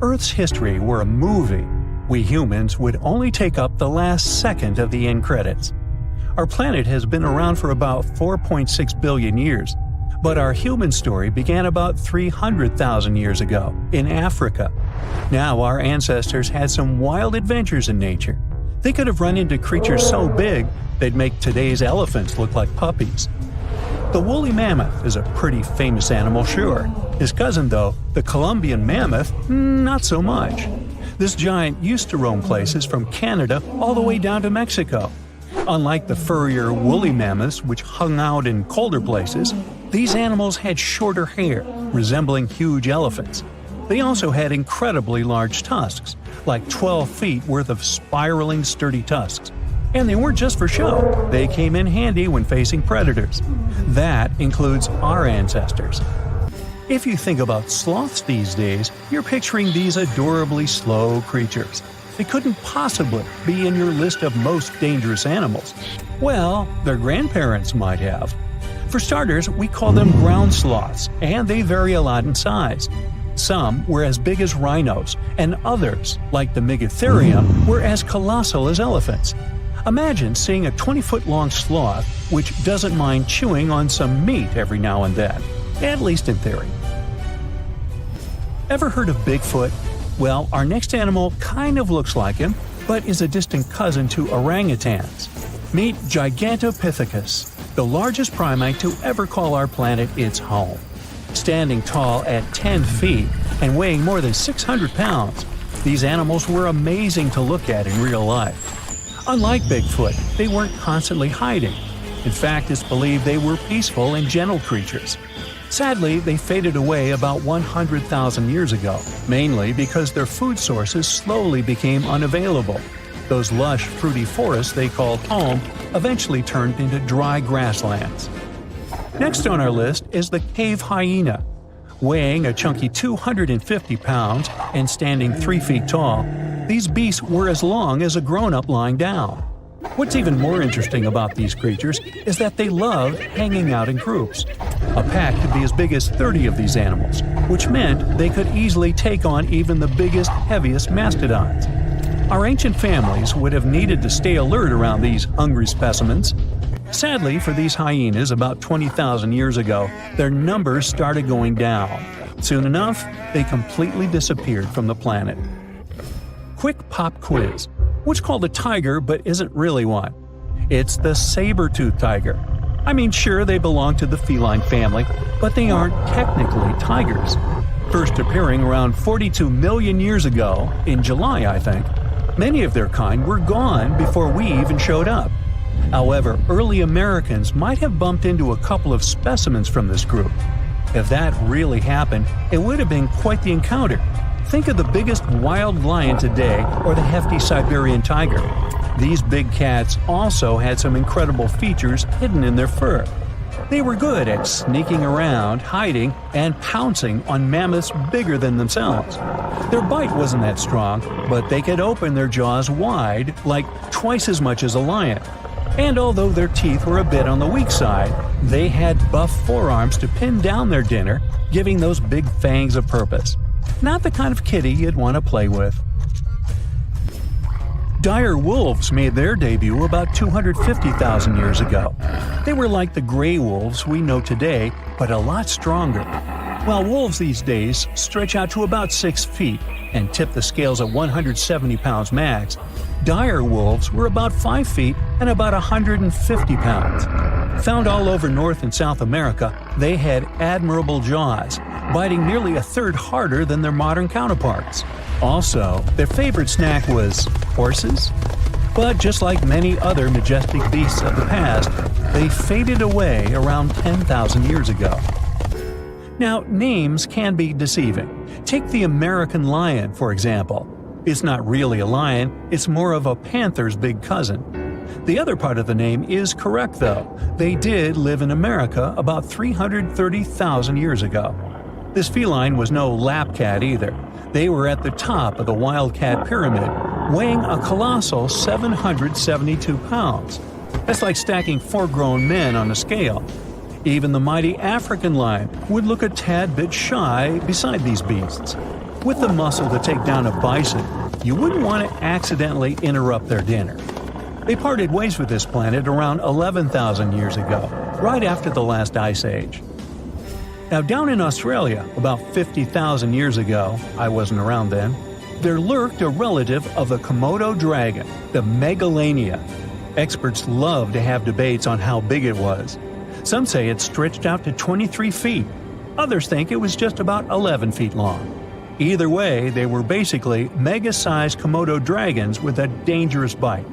Earth's history were a movie, we humans would only take up the last second of the end credits. Our planet has been around for about 4.6 billion years, but our human story began about 300,000 years ago, in Africa. Now our ancestors had some wild adventures in nature. They could have run into creatures so big they'd make today's elephants look like puppies. The woolly mammoth is a pretty famous animal, sure. His cousin, though, the Colombian mammoth, not so much. This giant used to roam places from Canada all the way down to Mexico. Unlike the furrier woolly mammoths, which hung out in colder places, these animals had shorter hair, resembling huge elephants. They also had incredibly large tusks, like 12 feet worth of spiraling sturdy tusks. And they weren't just for show, they came in handy when facing predators. That includes our ancestors. If you think about sloths these days, you're picturing these adorably slow creatures. They couldn't possibly be in your list of most dangerous animals. Well, their grandparents might have. For starters, we call them ground sloths, and they vary a lot in size. Some were as big as rhinos, and others, like the Megatherium, were as colossal as elephants. Imagine seeing a 20-foot-long sloth which doesn't mind chewing on some meat every now and then, at least in theory. Ever heard of Bigfoot? Well, our next animal kind of looks like him, but is a distant cousin to orangutans. Meet Gigantopithecus, the largest primate to ever call our planet its home. Standing tall at 10 feet and weighing more than 600 pounds, these animals were amazing to look at in real life. Unlike Bigfoot, they weren't constantly hiding. In fact, it's believed they were peaceful and gentle creatures. Sadly, they faded away about 100,000 years ago, mainly because their food sources slowly became unavailable. Those lush, fruity forests they called home eventually turned into dry grasslands. Next on our list is the cave hyena. Weighing a chunky 250 pounds and standing 3 feet tall, these beasts were as long as a grown-up lying down. What's even more interesting about these creatures is that they love hanging out in groups. A pack could be as big as 30 of these animals, which meant they could easily take on even the biggest, heaviest mastodons. Our ancient families would have needed to stay alert around these hungry specimens. Sadly for these hyenas about 20,000 years ago, their numbers started going down. Soon enough, they completely disappeared from the planet. Quick pop quiz. What's called a tiger but isn't really one? It's the saber-tooth tiger. I mean, sure, they belong to the feline family, but they aren't technically tigers. First appearing around 42 million years ago, in July I think, many of their kind were gone before we even showed up. However, early Americans might have bumped into a couple of specimens from this group. If that really happened, it would have been quite the encounter. Think of the biggest wild lion today or the hefty Siberian tiger. These big cats also had some incredible features hidden in their fur. They were good at sneaking around, hiding, and pouncing on mammoths bigger than themselves. Their bite wasn't that strong, but they could open their jaws wide, like twice as much as a lion. And although their teeth were a bit on the weak side, they had buff forearms to pin down their dinner, giving those big fangs a purpose. Not the kind of kitty you'd want to play with. Dire wolves made their debut about 250,000 years ago. They were like the gray wolves we know today, but a lot stronger. While wolves these days stretch out to about 6 feet and tip the scales at 170 pounds max, dire wolves were about 5 feet and about 150 pounds. Found all over North and South America, they had admirable jaws, biting nearly a third harder than their modern counterparts. Also, their favorite snack was horses. But just like many other majestic beasts of the past, they faded away around 10,000 years ago. Now, names can be deceiving. Take the American lion, for example. It's not really a lion, it's more of a panther's big cousin. The other part of the name is correct, though. They did live in America about 330,000 years ago. This feline was no lap cat either. They were at the top of the wildcat pyramid, weighing a colossal 772 pounds. That's like stacking 4 grown men on a scale. Even the mighty African lion would look a tad bit shy beside these beasts. With the muscle to take down a bison, you wouldn't want to accidentally interrupt their dinner. They parted ways with this planet around 11,000 years ago, right after the last ice age. Now down in Australia, about 50,000 years ago, I wasn't around then, there lurked a relative of the Komodo dragon, the Megalania. Experts love to have debates on how big it was. Some say it stretched out to 23 feet. Others think it was just about 11 feet long. Either way, they were basically mega-sized Komodo dragons with a dangerous bite.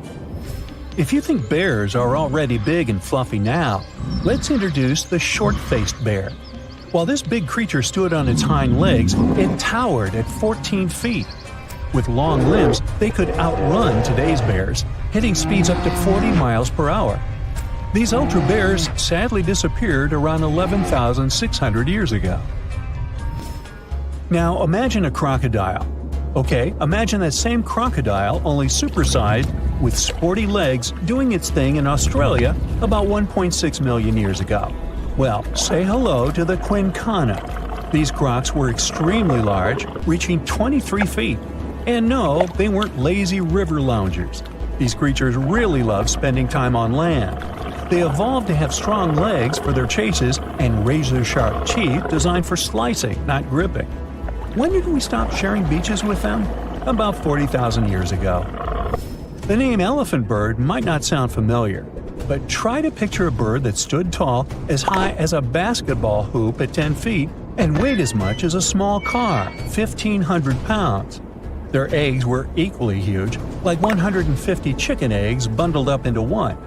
If you think bears are already big and fluffy now, let's introduce the short-faced bear. While this big creature stood on its hind legs, it towered at 14 feet. With long limbs, they could outrun today's bears, hitting speeds up to 40 miles per hour. These ultra bears sadly disappeared around 11,600 years ago. Now imagine a crocodile. Okay, imagine that same crocodile, only supersized, with sporty legs, doing its thing in Australia about 1.6 million years ago. Well, say hello to the Quincana. These crocs were extremely large, reaching 23 feet. And no, they weren't lazy river loungers. These creatures really love spending time on land. They evolved to have strong legs for their chases and razor-sharp teeth designed for slicing, not gripping. When did we stop sharing beaches with them? About 40,000 years ago. The name elephant bird might not sound familiar, but try to picture a bird that stood tall as high as a basketball hoop at 10 feet and weighed as much as a small car, 1,500 pounds. Their eggs were equally huge, like 150 chicken eggs bundled up into one.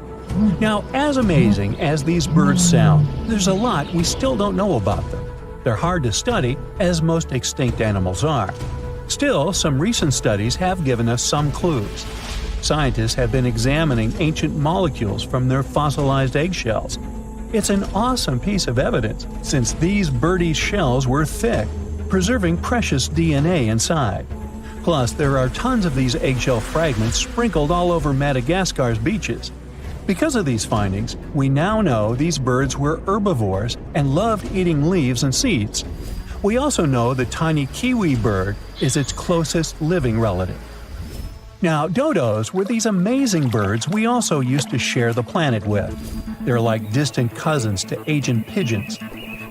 Now, as amazing as these birds sound, there's a lot we still don't know about them. They're hard to study, as most extinct animals are. Still, some recent studies have given us some clues. Scientists have been examining ancient molecules from their fossilized eggshells. It's an awesome piece of evidence, since these birdies' shells were thick, preserving precious DNA inside. Plus, there are tons of these eggshell fragments sprinkled all over Madagascar's beaches. Because of these findings, we now know these birds were herbivores and loved eating leaves and seeds. We also know the tiny kiwi bird is its closest living relative. Now, dodos were these amazing birds we also used to share the planet with. They're like distant cousins to ancient pigeons.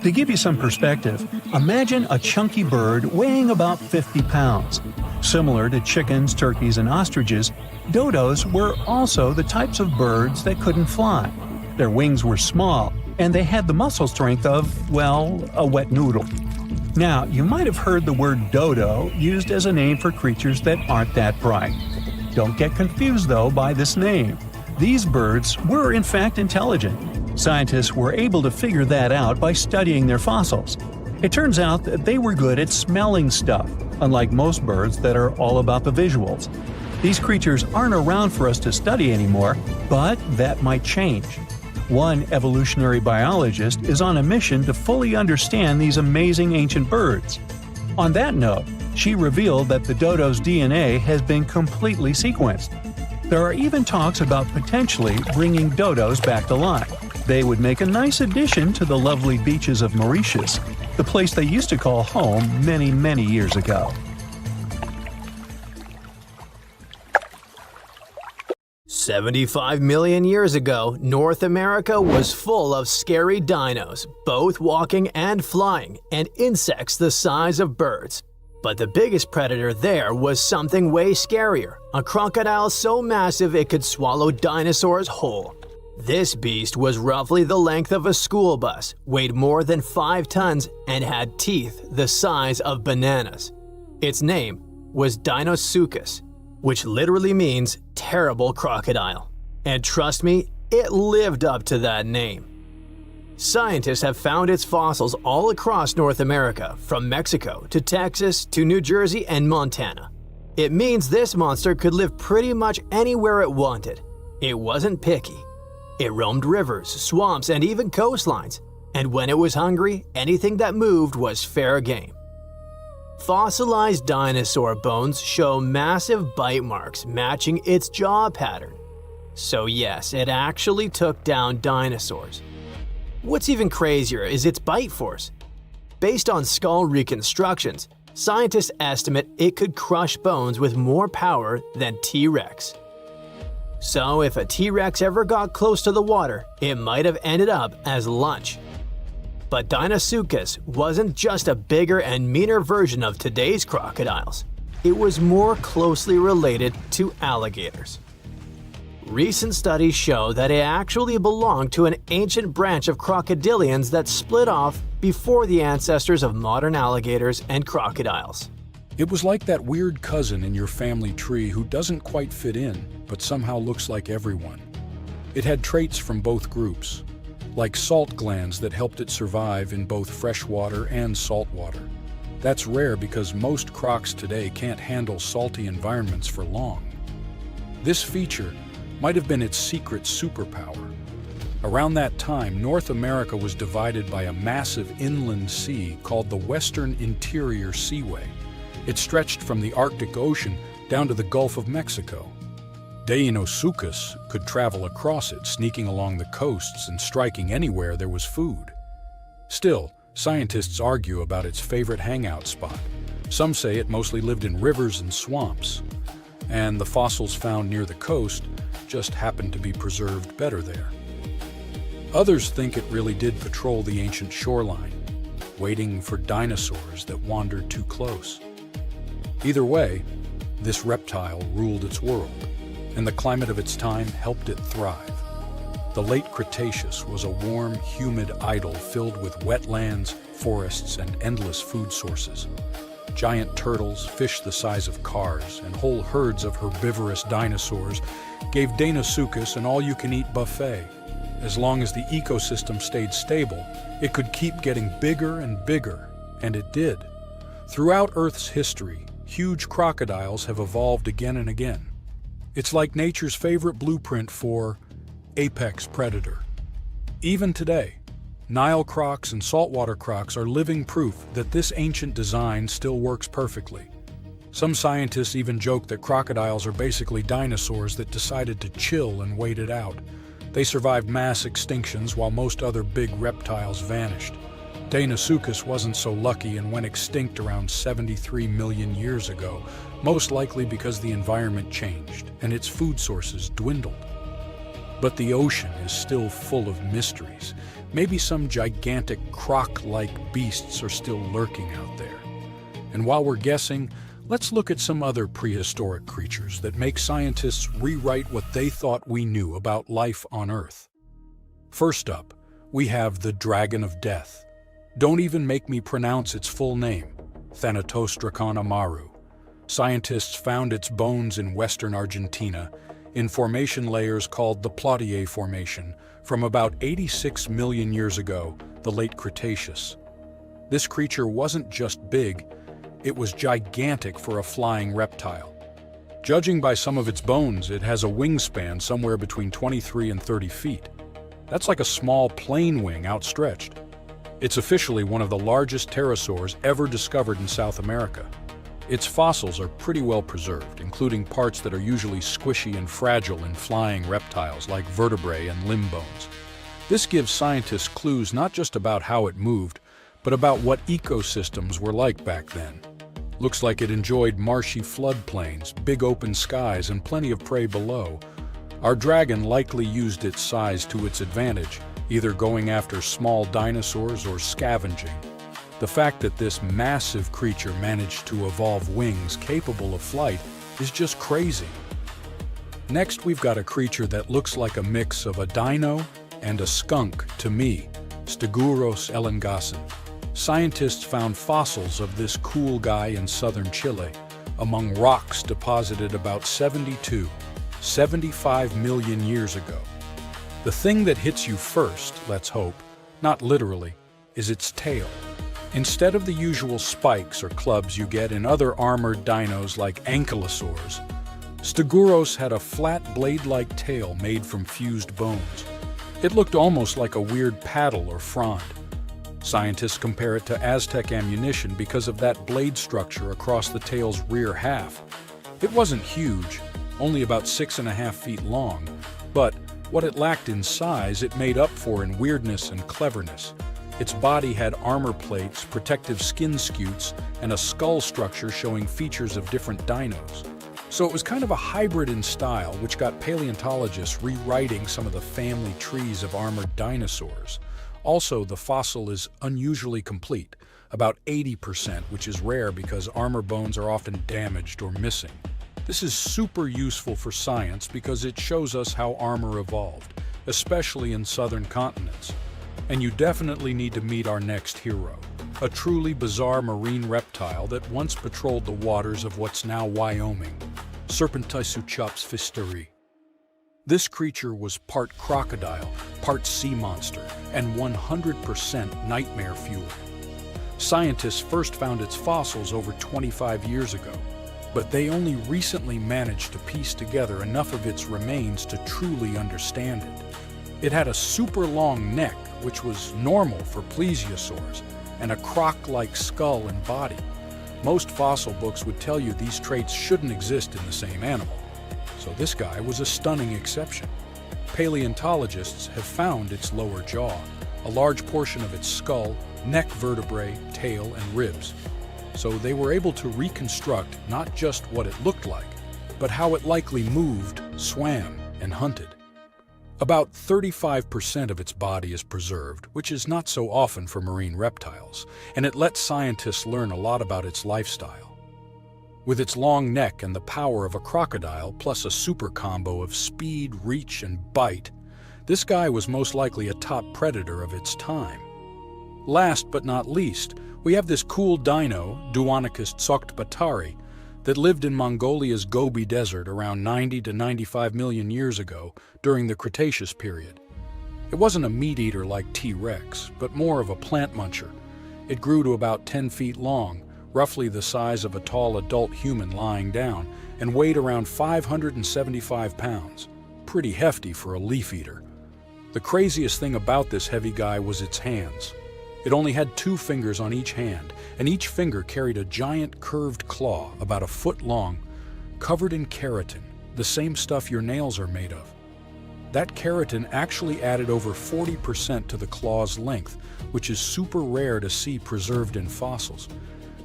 To give you some perspective, imagine a chunky bird weighing about 50 pounds. Similar to chickens, turkeys, and ostriches, dodos were also the types of birds that couldn't fly. Their wings were small, and they had the muscle strength of, well, a wet noodle. Now, you might have heard the word dodo used as a name for creatures that aren't that bright. Don't get confused, though, by this name. These birds were in fact intelligent. Scientists were able to figure that out by studying their fossils. It turns out that they were good at smelling stuff, unlike most birds that are all about the visuals. These creatures aren't around for us to study anymore, but that might change. One evolutionary biologist is on a mission to fully understand these amazing ancient birds. On that note, she revealed that the dodo's DNA has been completely sequenced. There are even talks about potentially bringing dodos back to life. They would make a nice addition to the lovely beaches of Mauritius, the place they used to call home many, many years ago. "75 million years ago, North America was full of scary dinos, both walking and flying, and insects the size of birds. But the biggest predator there was something way scarier, a crocodile so massive it could swallow dinosaurs whole. This beast was roughly the length of a school bus, weighed more than 5 tons, and had teeth the size of bananas. Its name was Deinosuchus, which literally means terrible crocodile. And trust me, it lived up to that name. Scientists have found its fossils all across North America, from Mexico to Texas to New Jersey and Montana. It means this monster could live pretty much anywhere it wanted. It wasn't picky. It roamed rivers, swamps, and even coastlines. And when it was hungry, anything that moved was fair game. Fossilized dinosaur bones show massive bite marks matching its jaw pattern. So yes, it actually took down dinosaurs. What's even crazier is its bite force. Based on skull reconstructions, scientists estimate it could crush bones with more power than T-Rex. So if a T-Rex ever got close to the water, it might have ended up as lunch. But Deinosuchus wasn't just a bigger and meaner version of today's crocodiles. It was more closely related to alligators. Recent studies show that it actually belonged to an ancient branch of crocodilians that split off before the ancestors of modern alligators and crocodiles. It was like that weird cousin in your family tree who doesn't quite fit in, but somehow looks like everyone. It had traits from both groups, like salt glands that helped it survive in both freshwater and saltwater. That's rare because most crocs today can't handle salty environments for long. This feature might have been its secret superpower. Around that time, North America was divided by a massive inland sea called the Western Interior Seaway. It stretched from the Arctic Ocean down to the Gulf of Mexico. Deinosuchus could travel across it, sneaking along the coasts and striking anywhere there was food. Still, scientists argue about its favorite hangout spot. Some say it mostly lived in rivers and swamps, and the fossils found near the coast just happened to be preserved better there. Others think it really did patrol the ancient shoreline, waiting for dinosaurs that wandered too close. Either way, this reptile ruled its world, and the climate of its time helped it thrive. The late Cretaceous was a warm, humid idyll filled with wetlands, forests, and endless food sources. Giant turtles, fish the size of cars, and whole herds of herbivorous dinosaurs gave Deinosuchus an all-you-can-eat buffet. As long as the ecosystem stayed stable, it could keep getting bigger and bigger, and it did. Throughout Earth's history, huge crocodiles have evolved again and again. It's like nature's favorite blueprint for apex predator. Even today, Nile crocs and saltwater crocs are living proof that this ancient design still works perfectly. Some scientists even joke that crocodiles are basically dinosaurs that decided to chill and wait it out. They survived mass extinctions while most other big reptiles vanished. Deinosuchus wasn't so lucky and went extinct around 73 million years ago, most likely because the environment changed and its food sources dwindled. But the ocean is still full of mysteries. Maybe some gigantic croc-like beasts are still lurking out there. And while we're guessing, let's look at some other prehistoric creatures that make scientists rewrite what they thought we knew about life on Earth. First up, we have the Dragon of Death. Don't even make me pronounce its full name, Thanatosdracon amaru. Scientists found its bones in western Argentina, in formation layers called the Plotier Formation, from about 86 million years ago, the late Cretaceous. This creature wasn't just big, it was gigantic for a flying reptile. Judging by some of its bones, it has a wingspan somewhere between 23 and 30 feet. That's like a small plane wing outstretched. It's officially one of the largest pterosaurs ever discovered in South America. Its fossils are pretty well preserved, including parts that are usually squishy and fragile in flying reptiles like vertebrae and limb bones. This gives scientists clues not just about how it moved, but about what ecosystems were like back then. Looks like it enjoyed marshy floodplains, big open skies, and plenty of prey below. Our dragon likely used its size to its advantage, either going after small dinosaurs or scavenging. The fact that this massive creature managed to evolve wings capable of flight is just crazy. Next, we've got a creature that looks like a mix of a dino and a skunk to me, Stegouros elengasen. Scientists found fossils of this cool guy in southern Chile among rocks deposited about 75 million years ago. The thing that hits you first, let's hope, not literally, is its tail. Instead of the usual spikes or clubs you get in other armored dinos like ankylosaurs, Stegouros had a flat blade-like tail made from fused bones. It looked almost like a weird paddle or frond. Scientists compare it to Aztec ammunition because of that blade structure across the tail's rear half. It wasn't huge, only about 6.5 feet long, but what it lacked in size, it made up for in weirdness and cleverness. Its body had armor plates, protective skin scutes, and a skull structure showing features of different dinos. So it was kind of a hybrid in style, which got paleontologists rewriting some of the family trees of armored dinosaurs. Also, the fossil is unusually complete, about 80%, which is rare because armor bones are often damaged or missing. This is super useful for science because it shows us how armor evolved, especially in southern continents. And you definitely need to meet our next hero, a truly bizarre marine reptile that once patrolled the waters of what's now Wyoming, Serpentisuchus fisteri. This creature was part crocodile, part sea monster, and 100% nightmare fuel. Scientists first found its fossils over 25 years ago, but they only recently managed to piece together enough of its remains to truly understand it. It had a super long neck, which was normal for plesiosaurs, and a croc-like skull and body. Most fossil books would tell you these traits shouldn't exist in the same animal. So this guy was a stunning exception. Paleontologists have found its lower jaw, a large portion of its skull, neck vertebrae, tail, and ribs. So they were able to reconstruct not just what it looked like, but how it likely moved, swam, and hunted. About 35% of its body is preserved, which is not so often for marine reptiles, and it lets scientists learn a lot about its lifestyle. With its long neck and the power of a crocodile, plus a super combo of speed, reach, and bite, this guy was most likely a top predator of its time. Last but not least, we have this cool dino, Duonychus tsoktbatari, that lived in Mongolia's Gobi Desert around 90 to 95 million years ago during the Cretaceous period. It wasn't a meat-eater like T-Rex, but more of a plant muncher. It grew to about 10 feet long, roughly the size of a tall adult human lying down, and weighed around 575 pounds. Pretty hefty for a leaf-eater. The craziest thing about this heavy guy was its hands. It only had 2 fingers on each hand, and each finger carried a giant curved claw about a foot long, covered in keratin, the same stuff your nails are made of. That keratin actually added over 40% to the claw's length, which is super rare to see preserved in fossils.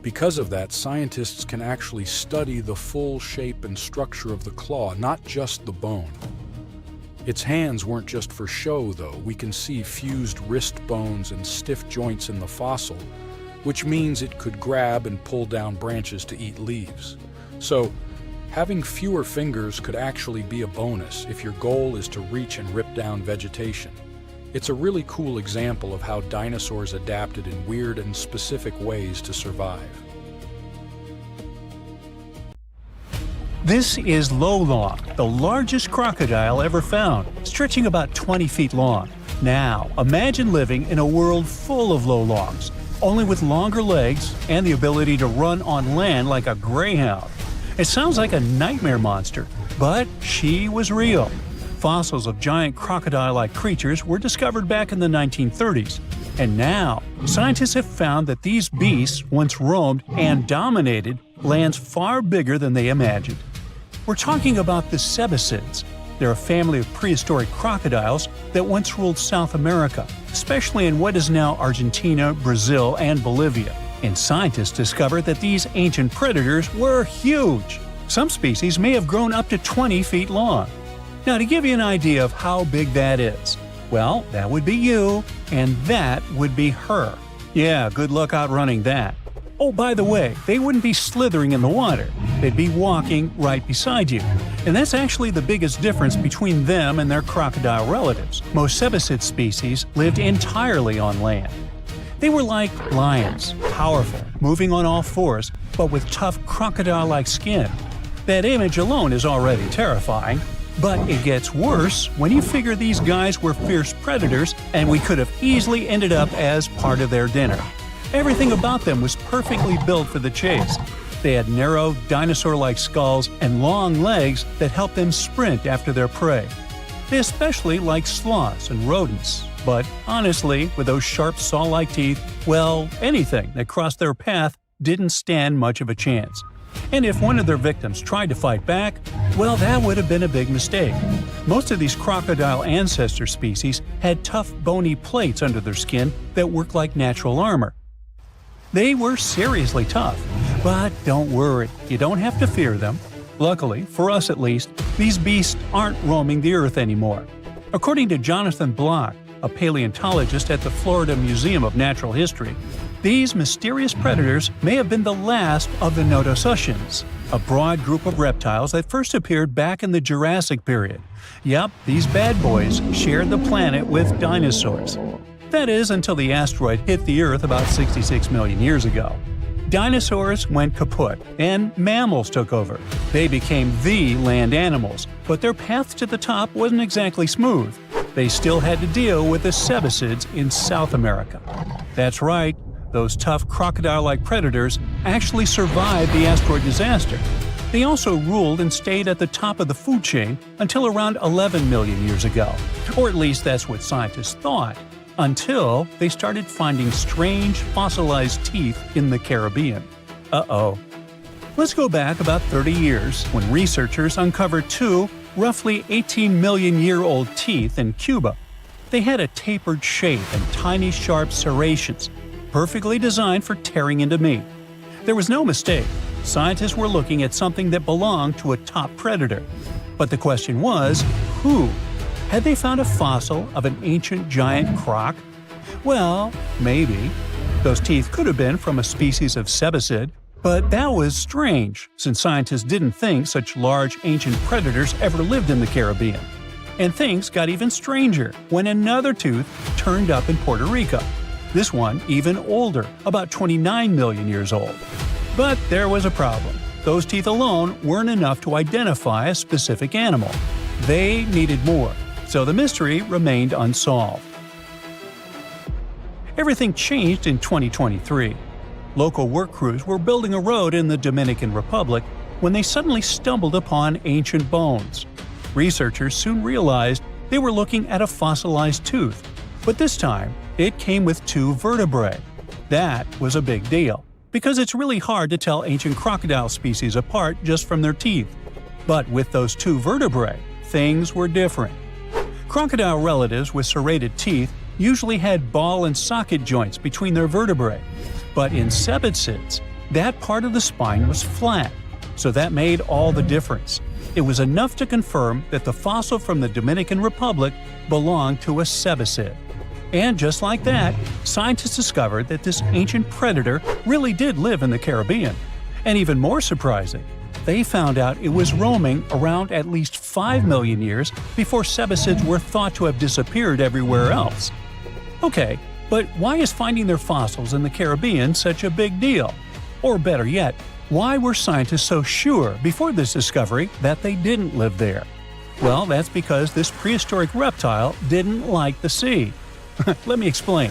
Because of that, scientists can actually study the full shape and structure of the claw, not just the bone. Its hands weren't just for show, though. We can see fused wrist bones and stiff joints in the fossil, which means it could grab and pull down branches to eat leaves. So, having fewer fingers could actually be a bonus if your goal is to reach and rip down vegetation. It's a really cool example of how dinosaurs adapted in weird and specific ways to survive. This is Lolong, the largest crocodile ever found, stretching about 20 feet long. Now, imagine living in a world full of Lolongs, only with longer legs and the ability to run on land like a greyhound. It sounds like a nightmare monster, but she was real. Fossils of giant crocodile-like creatures were discovered back in the 1930s. And now, scientists have found that these beasts once roamed and dominated lands far bigger than they imagined. We're talking about the cebicids. They're a family of prehistoric crocodiles that once ruled South America, especially in what is now Argentina, Brazil, and Bolivia. And scientists discovered that these ancient predators were huge. Some species may have grown up to 20 feet long. Now, to give you an idea of how big that is, well, that would be you, and that would be her. Yeah, good luck outrunning that. Oh, by the way, they wouldn't be slithering in the water. They'd be walking right beside you. And that's actually the biggest difference between them and their crocodile relatives. Most cebicid species lived entirely on land. They were like lions, powerful, moving on all fours, but with tough crocodile-like skin. That image alone is already terrifying. But it gets worse when you figure these guys were fierce predators and we could have easily ended up as part of their dinner. Everything about them was perfectly built for the chase. They had narrow, dinosaur-like skulls and long legs that helped them sprint after their prey. They especially liked sloths and rodents, but honestly, with those sharp saw-like teeth, well, anything that crossed their path didn't stand much of a chance. And if one of their victims tried to fight back, well, that would have been a big mistake. Most of these crocodile ancestor species had tough bony plates under their skin that worked like natural armor. They were seriously tough, but don't worry, you don't have to fear them. Luckily, for us at least, these beasts aren't roaming the earth anymore. According to Jonathan Block, a paleontologist at the Florida Museum of Natural History, these mysterious predators may have been the last of the Deinosuchus, a broad group of reptiles that first appeared back in the Jurassic period. Yep, these bad boys shared the planet with dinosaurs. That is, until the asteroid hit the Earth about 66 million years ago. Dinosaurs went kaput, and mammals took over. They became the land animals, but their path to the top wasn't exactly smooth. They still had to deal with the sebecids in South America. That's right, those tough crocodile-like predators actually survived the asteroid disaster. They also ruled and stayed at the top of the food chain until around 11 million years ago. Or at least that's what scientists thought, until they started finding strange fossilized teeth in the Caribbean. Uh-oh. Let's go back about 30 years when researchers uncovered two roughly 18-million-year-old teeth in Cuba. They had a tapered shape and tiny sharp serrations, perfectly designed for tearing into meat. There was no mistake. Scientists were looking at something that belonged to a top predator. But the question was, who? Had they found a fossil of an ancient giant croc? Well, maybe. Those teeth could have been from a species of sebecid, but that was strange, since scientists didn't think such large ancient predators ever lived in the Caribbean. And things got even stranger when another tooth turned up in Puerto Rico. This one even older, about 29 million years old. But there was a problem. Those teeth alone weren't enough to identify a specific animal. They needed more, so the mystery remained unsolved. Everything changed in 2023. Local work crews were building a road in the Dominican Republic when they suddenly stumbled upon ancient bones. Researchers soon realized they were looking at a fossilized tooth, but this time it came with two vertebrae. That was a big deal, because it's really hard to tell ancient crocodile species apart just from their teeth. But with those two vertebrae, things were different. Crocodile relatives with serrated teeth usually had ball and socket joints between their vertebrae. But in sebecids, that part of the spine was flat, so that made all the difference. It was enough to confirm that the fossil from the Dominican Republic belonged to a sebecid. And just like that, scientists discovered that this ancient predator really did live in the Caribbean. And even more surprising, they found out it was roaming around at least 5 million years before sebecids were thought to have disappeared everywhere else. Okay, but why is finding their fossils in the Caribbean such a big deal? Or better yet, why were scientists so sure before this discovery that they didn't live there? Well, that's because this prehistoric reptile didn't like the sea. Let me explain.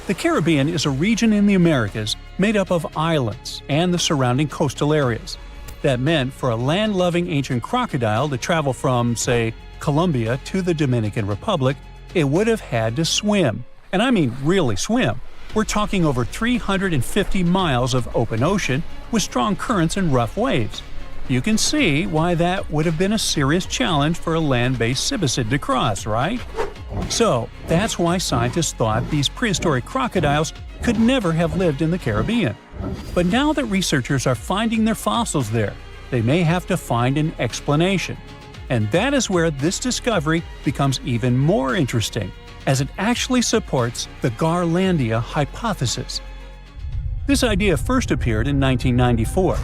The Caribbean is a region in the Americas made up of islands and the surrounding coastal areas. That meant for a land-loving ancient crocodile to travel from, say, Colombia to the Dominican Republic, it would have had to swim. And I mean really swim. We're talking over 350 miles of open ocean with strong currents and rough waves. You can see why that would have been a serious challenge for a land-based sebecid to cross, right? So, that's why scientists thought these prehistoric crocodiles could never have lived in the Caribbean. But now that researchers are finding their fossils there, they may have to find an explanation. And that is where this discovery becomes even more interesting, as it actually supports the Garlandia hypothesis. This idea first appeared in 1994.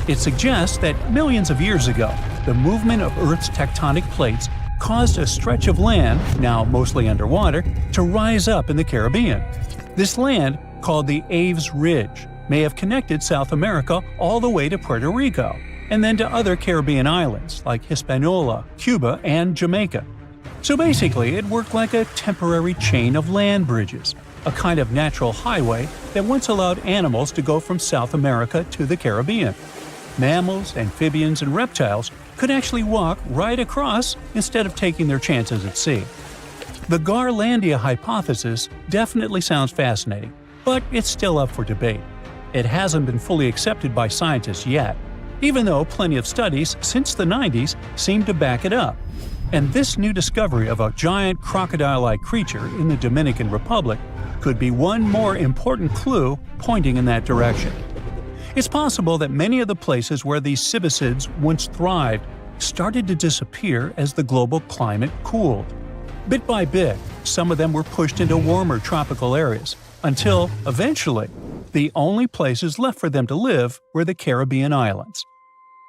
It suggests that millions of years ago, the movement of Earth's tectonic plates caused a stretch of land, now mostly underwater, to rise up in the Caribbean. This land, called the Aves Ridge, may have connected South America all the way to Puerto Rico, and then to other Caribbean islands like Hispaniola, Cuba, and Jamaica. So basically, it worked like a temporary chain of land bridges, a kind of natural highway that once allowed animals to go from South America to the Caribbean. Mammals, amphibians, and reptiles could actually walk right across instead of taking their chances at sea. The Garlandia hypothesis definitely sounds fascinating, but it's still up for debate. It hasn't been fully accepted by scientists yet, even though plenty of studies since the 90s seem to back it up. And this new discovery of a giant crocodile-like creature in the Dominican Republic could be one more important clue pointing in that direction. It's possible that many of the places where these cibicids once thrived started to disappear as the global climate cooled. Bit by bit, some of them were pushed into warmer tropical areas, until, eventually, the only places left for them to live were the Caribbean islands.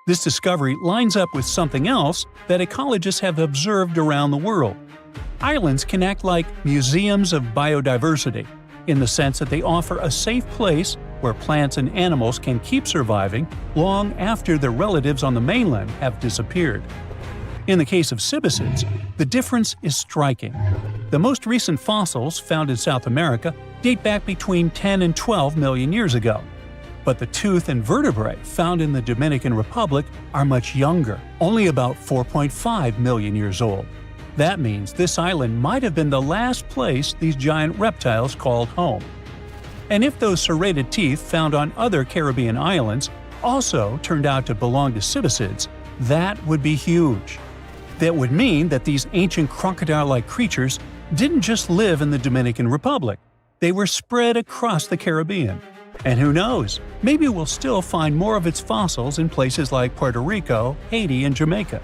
This discovery lines up with something else that ecologists have observed around the world. Islands can act like museums of biodiversity, in the sense that they offer a safe place where plants and animals can keep surviving long after their relatives on the mainland have disappeared. In the case of cibicids, the difference is striking. The most recent fossils found in South America date back between 10 and 12 million years ago. But the tooth and vertebrae found in the Dominican Republic are much younger, only about 4.5 million years old. That means this island might have been the last place these giant reptiles called home. And if those serrated teeth found on other Caribbean islands also turned out to belong to cibicids, that would be huge. That would mean that these ancient crocodile-like creatures didn't just live in the Dominican Republic. They were spread across the Caribbean. And who knows, maybe we'll still find more of its fossils in places like Puerto Rico, Haiti, and Jamaica.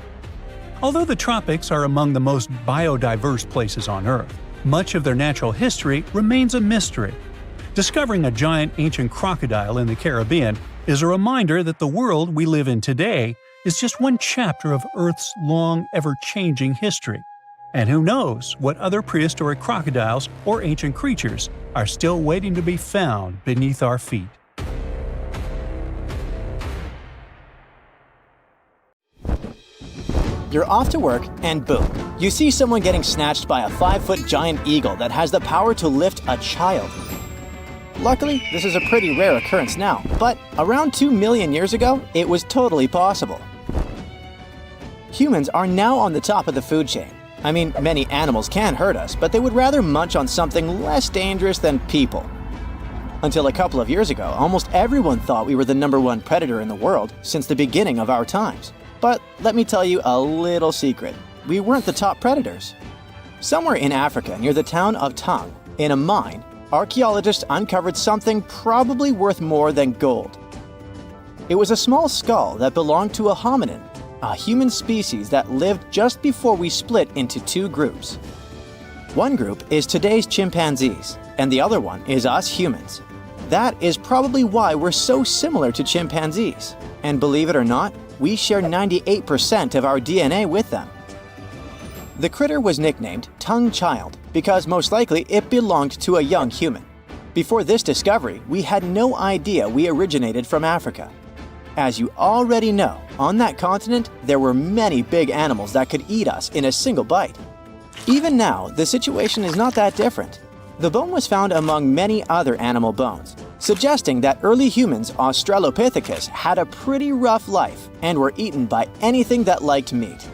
Although the tropics are among the most biodiverse places on Earth, much of their natural history remains a mystery. Discovering a giant ancient crocodile in the Caribbean is a reminder that the world we live in today is just one chapter of Earth's long, ever-changing history. And who knows what other prehistoric crocodiles or ancient creatures are still waiting to be found beneath our feet. You're off to work, and boom, you see someone getting snatched by a 5-foot giant eagle that has the power to lift a child. Luckily, this is a pretty rare occurrence now, but around 2 million years ago, it was totally possible. Humans are now on the top of the food chain. I mean, many animals can hurt us, but they would rather munch on something less dangerous than people. Until a couple of years ago, almost everyone thought we were the #1 predator in the world since the beginning of our times. But let me tell you a little secret. We weren't the top predators. Somewhere in Africa, near the town of Tung, in a mine, archaeologists uncovered something probably worth more than gold. It was a small skull that belonged to a hominin, a human species that lived just before we split into 2 groups. One group is today's chimpanzees, and the other one is us humans. That is probably why we're so similar to chimpanzees. And believe it or not, we share 98% of our DNA with them. The critter was nicknamed Tung Child because most likely it belonged to a young human. Before this discovery, we had no idea we originated from Africa. As you already know, on that continent, there were many big animals that could eat us in a single bite. Even now, the situation is not that different. The bone was found among many other animal bones, suggesting that early humans, Australopithecus, had a pretty rough life and were eaten by anything that liked meat.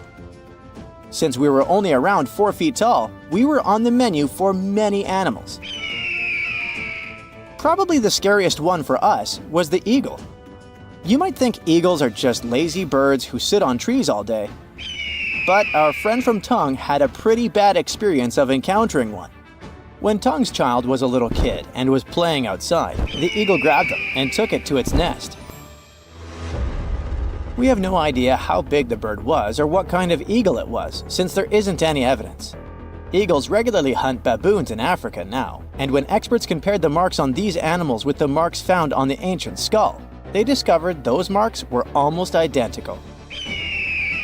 Since we were only around 4 feet tall, we were on the menu for many animals. Probably the scariest one for us was the eagle. You might think eagles are just lazy birds who sit on trees all day. But our friend from Tung had a pretty bad experience of encountering one. When Tung's child was a little kid and was playing outside, the eagle grabbed him and took it to its nest. We have no idea how big the bird was or what kind of eagle it was, since there isn't any evidence. Eagles regularly hunt baboons in Africa now, and when experts compared the marks on these animals with the marks found on the ancient skull, they discovered those marks were almost identical.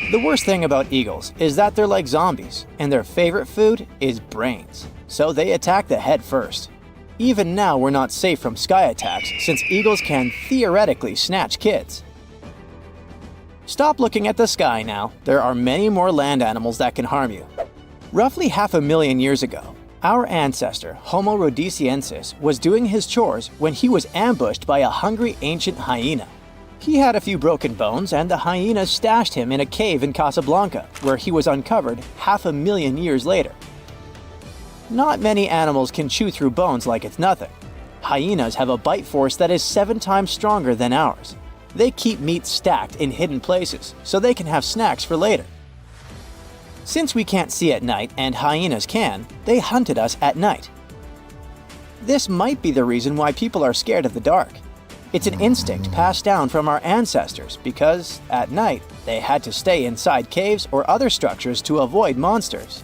The worst thing about eagles is that they're like zombies, and their favorite food is brains, so they attack the head first. Even now, we're not safe from sky attacks since eagles can theoretically snatch kids. Stop looking at the sky now. There are many more land animals that can harm you. Roughly 500,000 years ago, our ancestor, Homo rhodesiensis, was doing his chores when he was ambushed by a hungry ancient hyena. He had a few broken bones, and the hyena stashed him in a cave in Casablanca, where he was uncovered 500,000 years later. Not many animals can chew through bones like it's nothing. Hyenas have a bite force that is 7 times stronger than ours. They keep meat stacked in hidden places, so they can have snacks for later. Since we can't see at night and hyenas can, they hunted us at night. This might be the reason why people are scared of the dark. It's an instinct passed down from our ancestors because, at night, they had to stay inside caves or other structures to avoid monsters.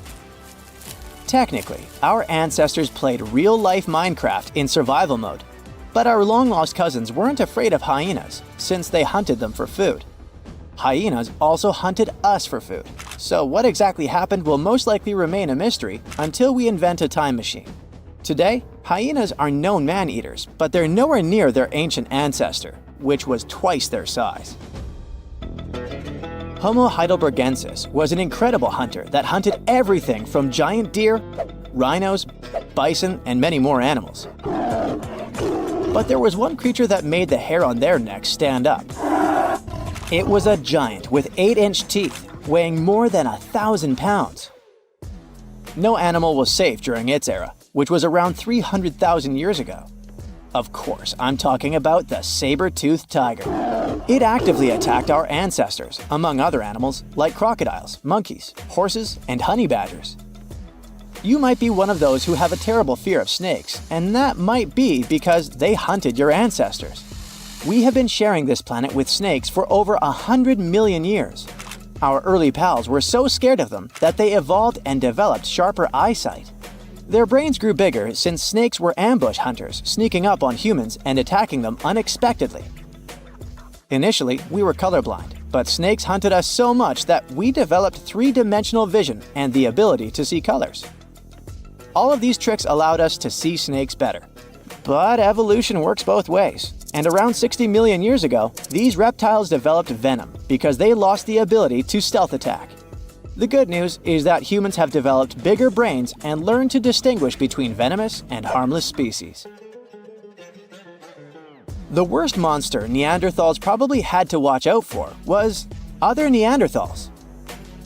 Technically, our ancestors played real-life Minecraft in survival mode, but our long-lost cousins weren't afraid of hyenas since they hunted them for food. Hyenas also hunted us for food, so what exactly happened will most likely remain a mystery until we invent a time machine. Today, hyenas are known man-eaters, but they're nowhere near their ancient ancestor, which was twice their size. Homo heidelbergensis was an incredible hunter that hunted everything from giant deer, rhinos, bison, and many more animals. But there was one creature that made the hair on their necks stand up. It was a giant with 8-inch teeth, weighing more than 1,000 pounds. No animal was safe during its era, which was around 300,000 years ago. Of course, I'm talking about the saber-toothed tiger. It actively attacked our ancestors, among other animals like crocodiles, monkeys, horses, and honey badgers. You might be one of those who have a terrible fear of snakes, and that might be because they hunted your ancestors. We have been sharing this planet with snakes for over 100 million years. Our early pals were so scared of them that they evolved and developed sharper eyesight. Their brains grew bigger since snakes were ambush hunters, sneaking up on humans and attacking them unexpectedly. Initially, we were colorblind, but snakes hunted us so much that we developed three-dimensional vision and the ability to see colors. All of these tricks allowed us to see snakes better. But evolution works both ways, and around 60 million years ago, these reptiles developed venom because they lost the ability to stealth attack. The good news is that humans have developed bigger brains and learned to distinguish between venomous and harmless species. The worst monster Neanderthals probably had to watch out for was other Neanderthals.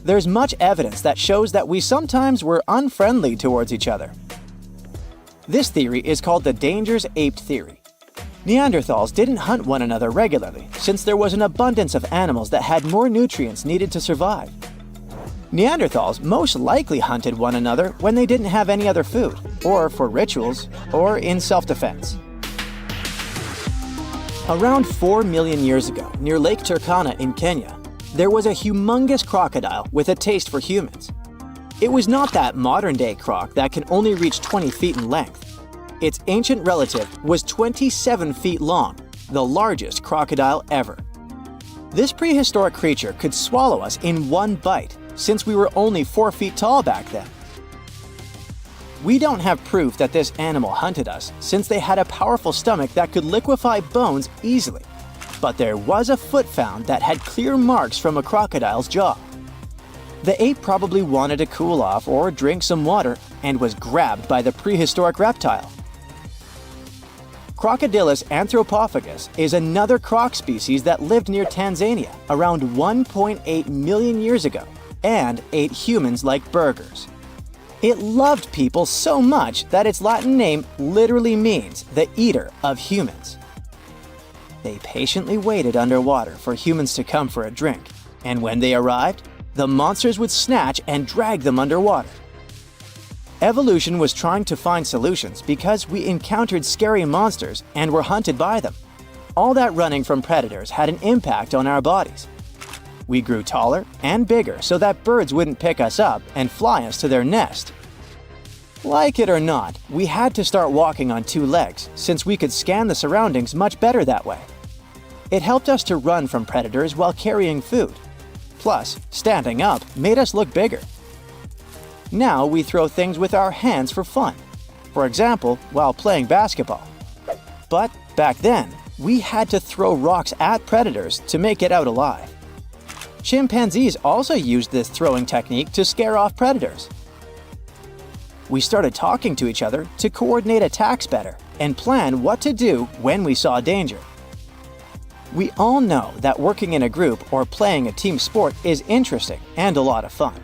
There's much evidence that shows that we sometimes were unfriendly towards each other. This theory is called the dangerous ape theory. Neanderthals didn't hunt one another regularly since there was an abundance of animals that had more nutrients needed to survive. Neanderthals most likely hunted one another when they didn't have any other food, or for rituals, or in self-defense. Around 4 million years ago, near Lake Turkana in Kenya, there was a humongous crocodile with a taste for humans. It was not that modern-day croc that can only reach 20 feet in length. Its ancient relative was 27 feet long, the largest crocodile ever. This prehistoric creature could swallow us in one bite, since we were only 4 feet tall back then. We don't have proof that this animal hunted us, since they had a powerful stomach that could liquefy bones easily. But there was a foot found that had clear marks from a crocodile's jaw. The ape probably wanted to cool off or drink some water and was grabbed by the prehistoric reptile. Crocodilus anthropophagus is another croc species that lived near Tanzania around 1.8 million years ago and ate humans like burgers. It loved people so much that its Latin name literally means the eater of humans. They patiently waited underwater for humans to come for a drink, and when they arrived, the monsters would snatch and drag them underwater. Evolution was trying to find solutions because we encountered scary monsters and were hunted by them. All that running from predators had an impact on our bodies. We grew taller and bigger so that birds wouldn't pick us up and fly us to their nest. Like it or not, we had to start walking on 2 legs since we could scan the surroundings much better that way. It helped us to run from predators while carrying food. Plus, standing up made us look bigger. Now we throw things with our hands for fun, for example, while playing basketball. But back then, we had to throw rocks at predators to make it out alive. Chimpanzees also used this throwing technique to scare off predators. We started talking to each other to coordinate attacks better and plan what to do when we saw danger. We all know that working in a group or playing a team sport is interesting and a lot of fun.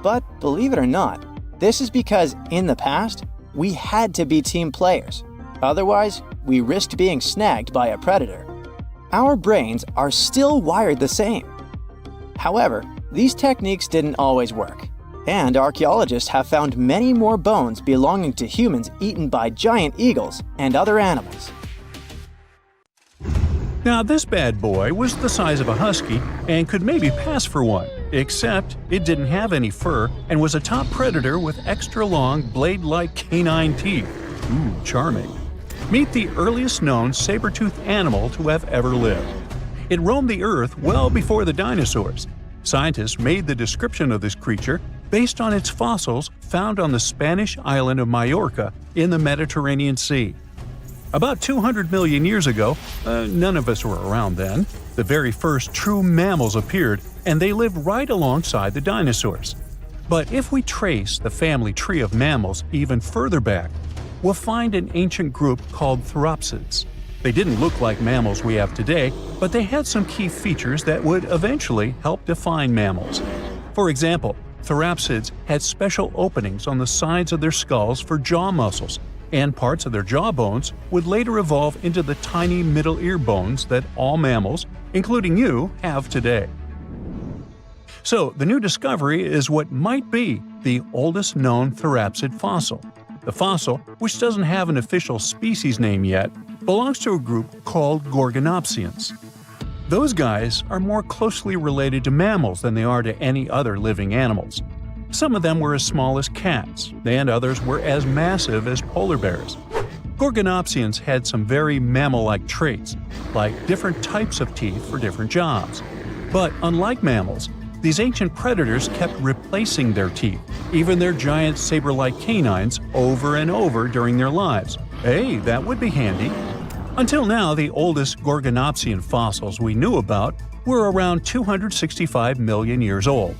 But believe it or not, this is because in the past, we had to be team players. Otherwise, we risked being snagged by a predator. Our brains are still wired the same. However, these techniques didn't always work. And archaeologists have found many more bones belonging to humans eaten by giant eagles and other animals. Now this bad boy was the size of a husky and could maybe pass for one, except it didn't have any fur and was a top predator with extra long blade-like canine teeth. Ooh, charming. Meet the earliest known saber-toothed animal to have ever lived. It roamed the earth well before the dinosaurs. Scientists made the description of this creature based on its fossils found on the Spanish island of Majorca in the Mediterranean Sea. About 200 million years ago, none of us were around then, the very first true mammals appeared, and they lived right alongside the dinosaurs. But if we trace the family tree of mammals even further back, we'll find an ancient group called Therapsids. They didn't look like mammals we have today, but they had some key features that would eventually help define mammals. For example, Therapsids had special openings on the sides of their skulls for jaw muscles, and parts of their jaw bones would later evolve into the tiny middle ear bones that all mammals, including you, have today. So, the new discovery is what might be the oldest known Therapsid fossil. The fossil, which doesn't have an official species name yet, belongs to a group called Gorgonopsians. Those guys are more closely related to mammals than they are to any other living animals. Some of them were as small as cats, and others were as massive as polar bears. Gorgonopsians had some very mammal-like traits, like different types of teeth for different jobs. But unlike mammals, these ancient predators kept replacing their teeth, even their giant saber-like canines, over and over during their lives. Hey, that would be handy. Until now, the oldest Gorgonopsian fossils we knew about were around 265 million years old.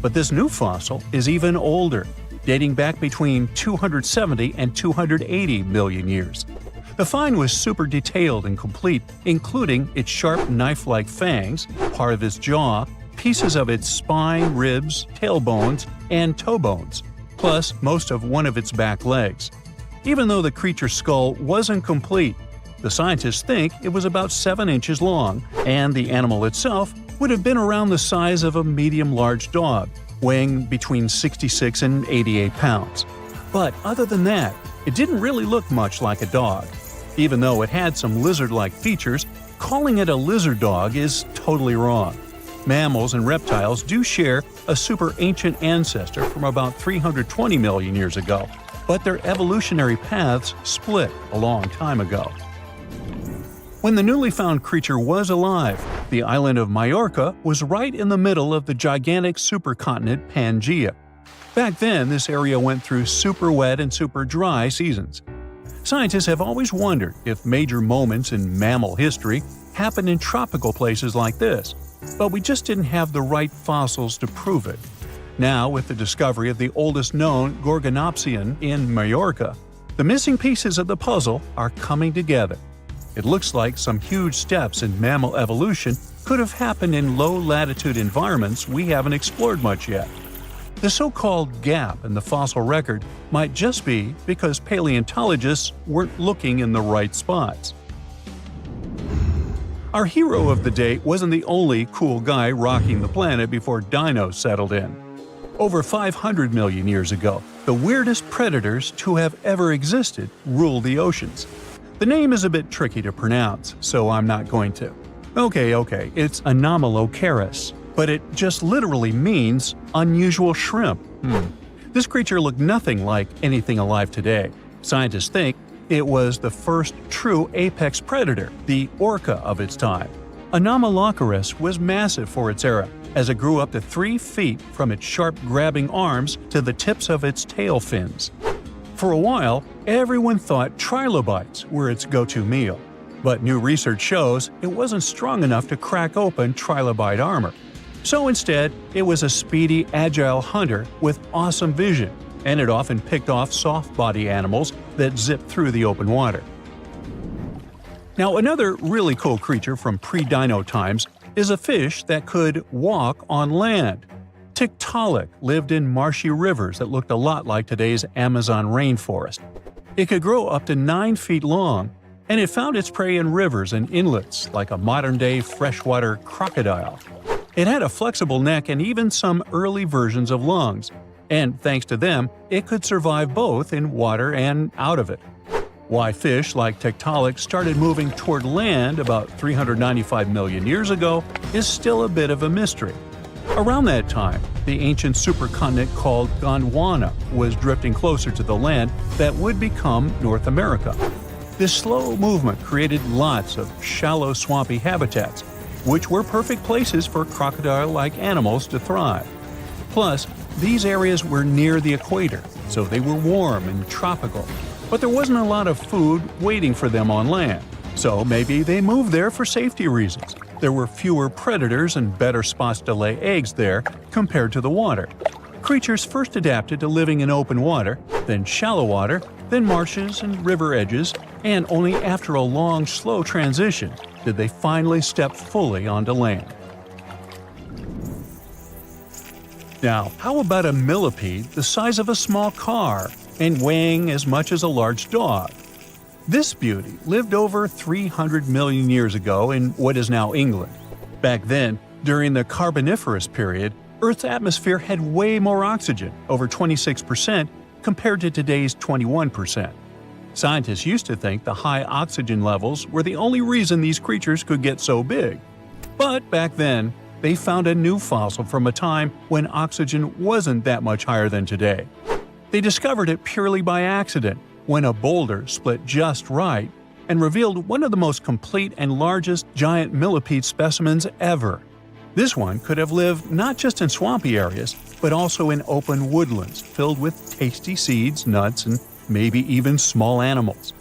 But this new fossil is even older, dating back between 270 and 280 million years. The find was super detailed and complete, including its sharp knife-like fangs, part of its jaw, pieces of its spine, ribs, tailbones, and toe bones, plus most of one of its back legs. Even though the creature's skull wasn't complete, the scientists think it was about 7 inches long, and the animal itself would have been around the size of a medium-large dog, weighing between 66 and 88 pounds. But other than that, it didn't really look much like a dog. Even though it had some lizard-like features, calling it a lizard dog is totally wrong. Mammals and reptiles do share a super ancient ancestor from about 320 million years ago, but their evolutionary paths split a long time ago. When the newly found creature was alive, the island of Majorca was right in the middle of the gigantic supercontinent Pangaea. Back then, this area went through super wet and super dry seasons. Scientists have always wondered if major moments in mammal history happened in tropical places like this, but we just didn't have the right fossils to prove it. Now, with the discovery of the oldest known Gorgonopsian in Majorca, the missing pieces of the puzzle are coming together. It looks like some huge steps in mammal evolution could have happened in low-latitude environments we haven't explored much yet. The so-called gap in the fossil record might just be because paleontologists weren't looking in the right spots. Our hero of the day wasn't the only cool guy rocking the planet before dinos settled in. Over 500 million years ago, the weirdest predators to have ever existed ruled the oceans. The name is a bit tricky to pronounce, so I'm not going to. Okay, it's Anomalocaris, but it just literally means unusual shrimp. This creature looked nothing like anything alive today. Scientists think it was the first true apex predator, the orca of its time. Anomalocaris was massive for its era, as it grew up to 3 feet from its sharp grabbing arms to the tips of its tail fins. For a while, everyone thought trilobites were its go-to meal, but new research shows it wasn't strong enough to crack open trilobite armor. So instead, it was a speedy, agile hunter with awesome vision, and it often picked off soft-body animals that zipped through the open water. Now, another really cool creature from pre-dino times is a fish that could walk on land. Tiktaalik lived in marshy rivers that looked a lot like today's Amazon rainforest. It could grow up to 9 feet long, and it found its prey in rivers and inlets like a modern-day freshwater crocodile. It had a flexible neck and even some early versions of lungs, and thanks to them, it could survive both in water and out of it. Why fish like Tiktaalik started moving toward land about 395 million years ago is still a bit of a mystery. Around that time, the ancient supercontinent called Gondwana was drifting closer to the land that would become North America. This slow movement created lots of shallow, swampy habitats, which were perfect places for crocodile-like animals to thrive. Plus, these areas were near the equator, so they were warm and tropical. But there wasn't a lot of food waiting for them on land, so maybe they moved there for safety reasons. There were fewer predators and better spots to lay eggs there compared to the water. Creatures first adapted to living in open water, then shallow water, then marshes and river edges, and only after a long, slow transition did they finally step fully onto land. Now, how about a millipede the size of a small car and weighing as much as a large dog? This beauty lived over 300 million years ago in what is now England. Back then, during the Carboniferous period, Earth's atmosphere had way more oxygen, over 26%, compared to today's 21%. Scientists used to think the high oxygen levels were the only reason these creatures could get so big. But back then, they found a new fossil from a time when oxygen wasn't that much higher than today. They discovered it purely by accident, when a boulder split just right and revealed one of the most complete and largest giant millipede specimens ever. This one could have lived not just in swampy areas, but also in open woodlands filled with tasty seeds, nuts, and maybe even small animals.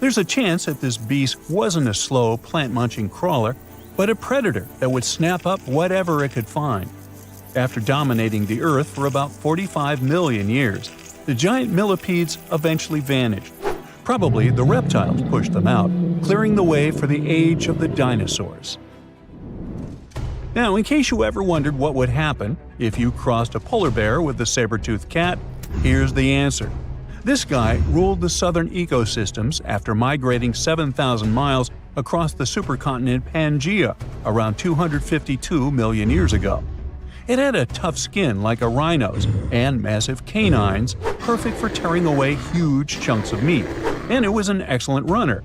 There's a chance that this beast wasn't a slow, plant-munching crawler, but a predator that would snap up whatever it could find. After dominating the Earth for about 45 million years, the giant millipedes eventually vanished. Probably the reptiles pushed them out, clearing the way for the age of the dinosaurs. Now, in case you ever wondered what would happen if you crossed a polar bear with the saber-toothed cat, here's the answer. This guy ruled the southern ecosystems after migrating 7,000 miles across the supercontinent Pangaea around 252 million years ago. It had a tough skin like a rhino's and massive canines, perfect for tearing away huge chunks of meat, and it was an excellent runner.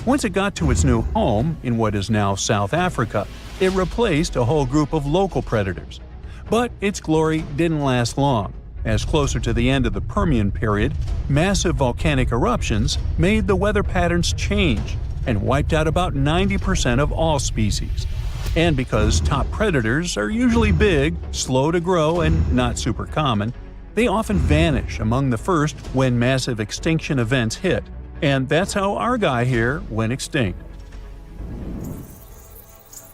Once it got to its new home, in what is now South Africa, it replaced a whole group of local predators. But its glory didn't last long, as closer to the end of the Permian period, massive volcanic eruptions made the weather patterns change and wiped out about 90% of all species. And because top predators are usually big, slow to grow, and not super common, they often vanish among the first when massive extinction events hit. And that's how our guy here went extinct.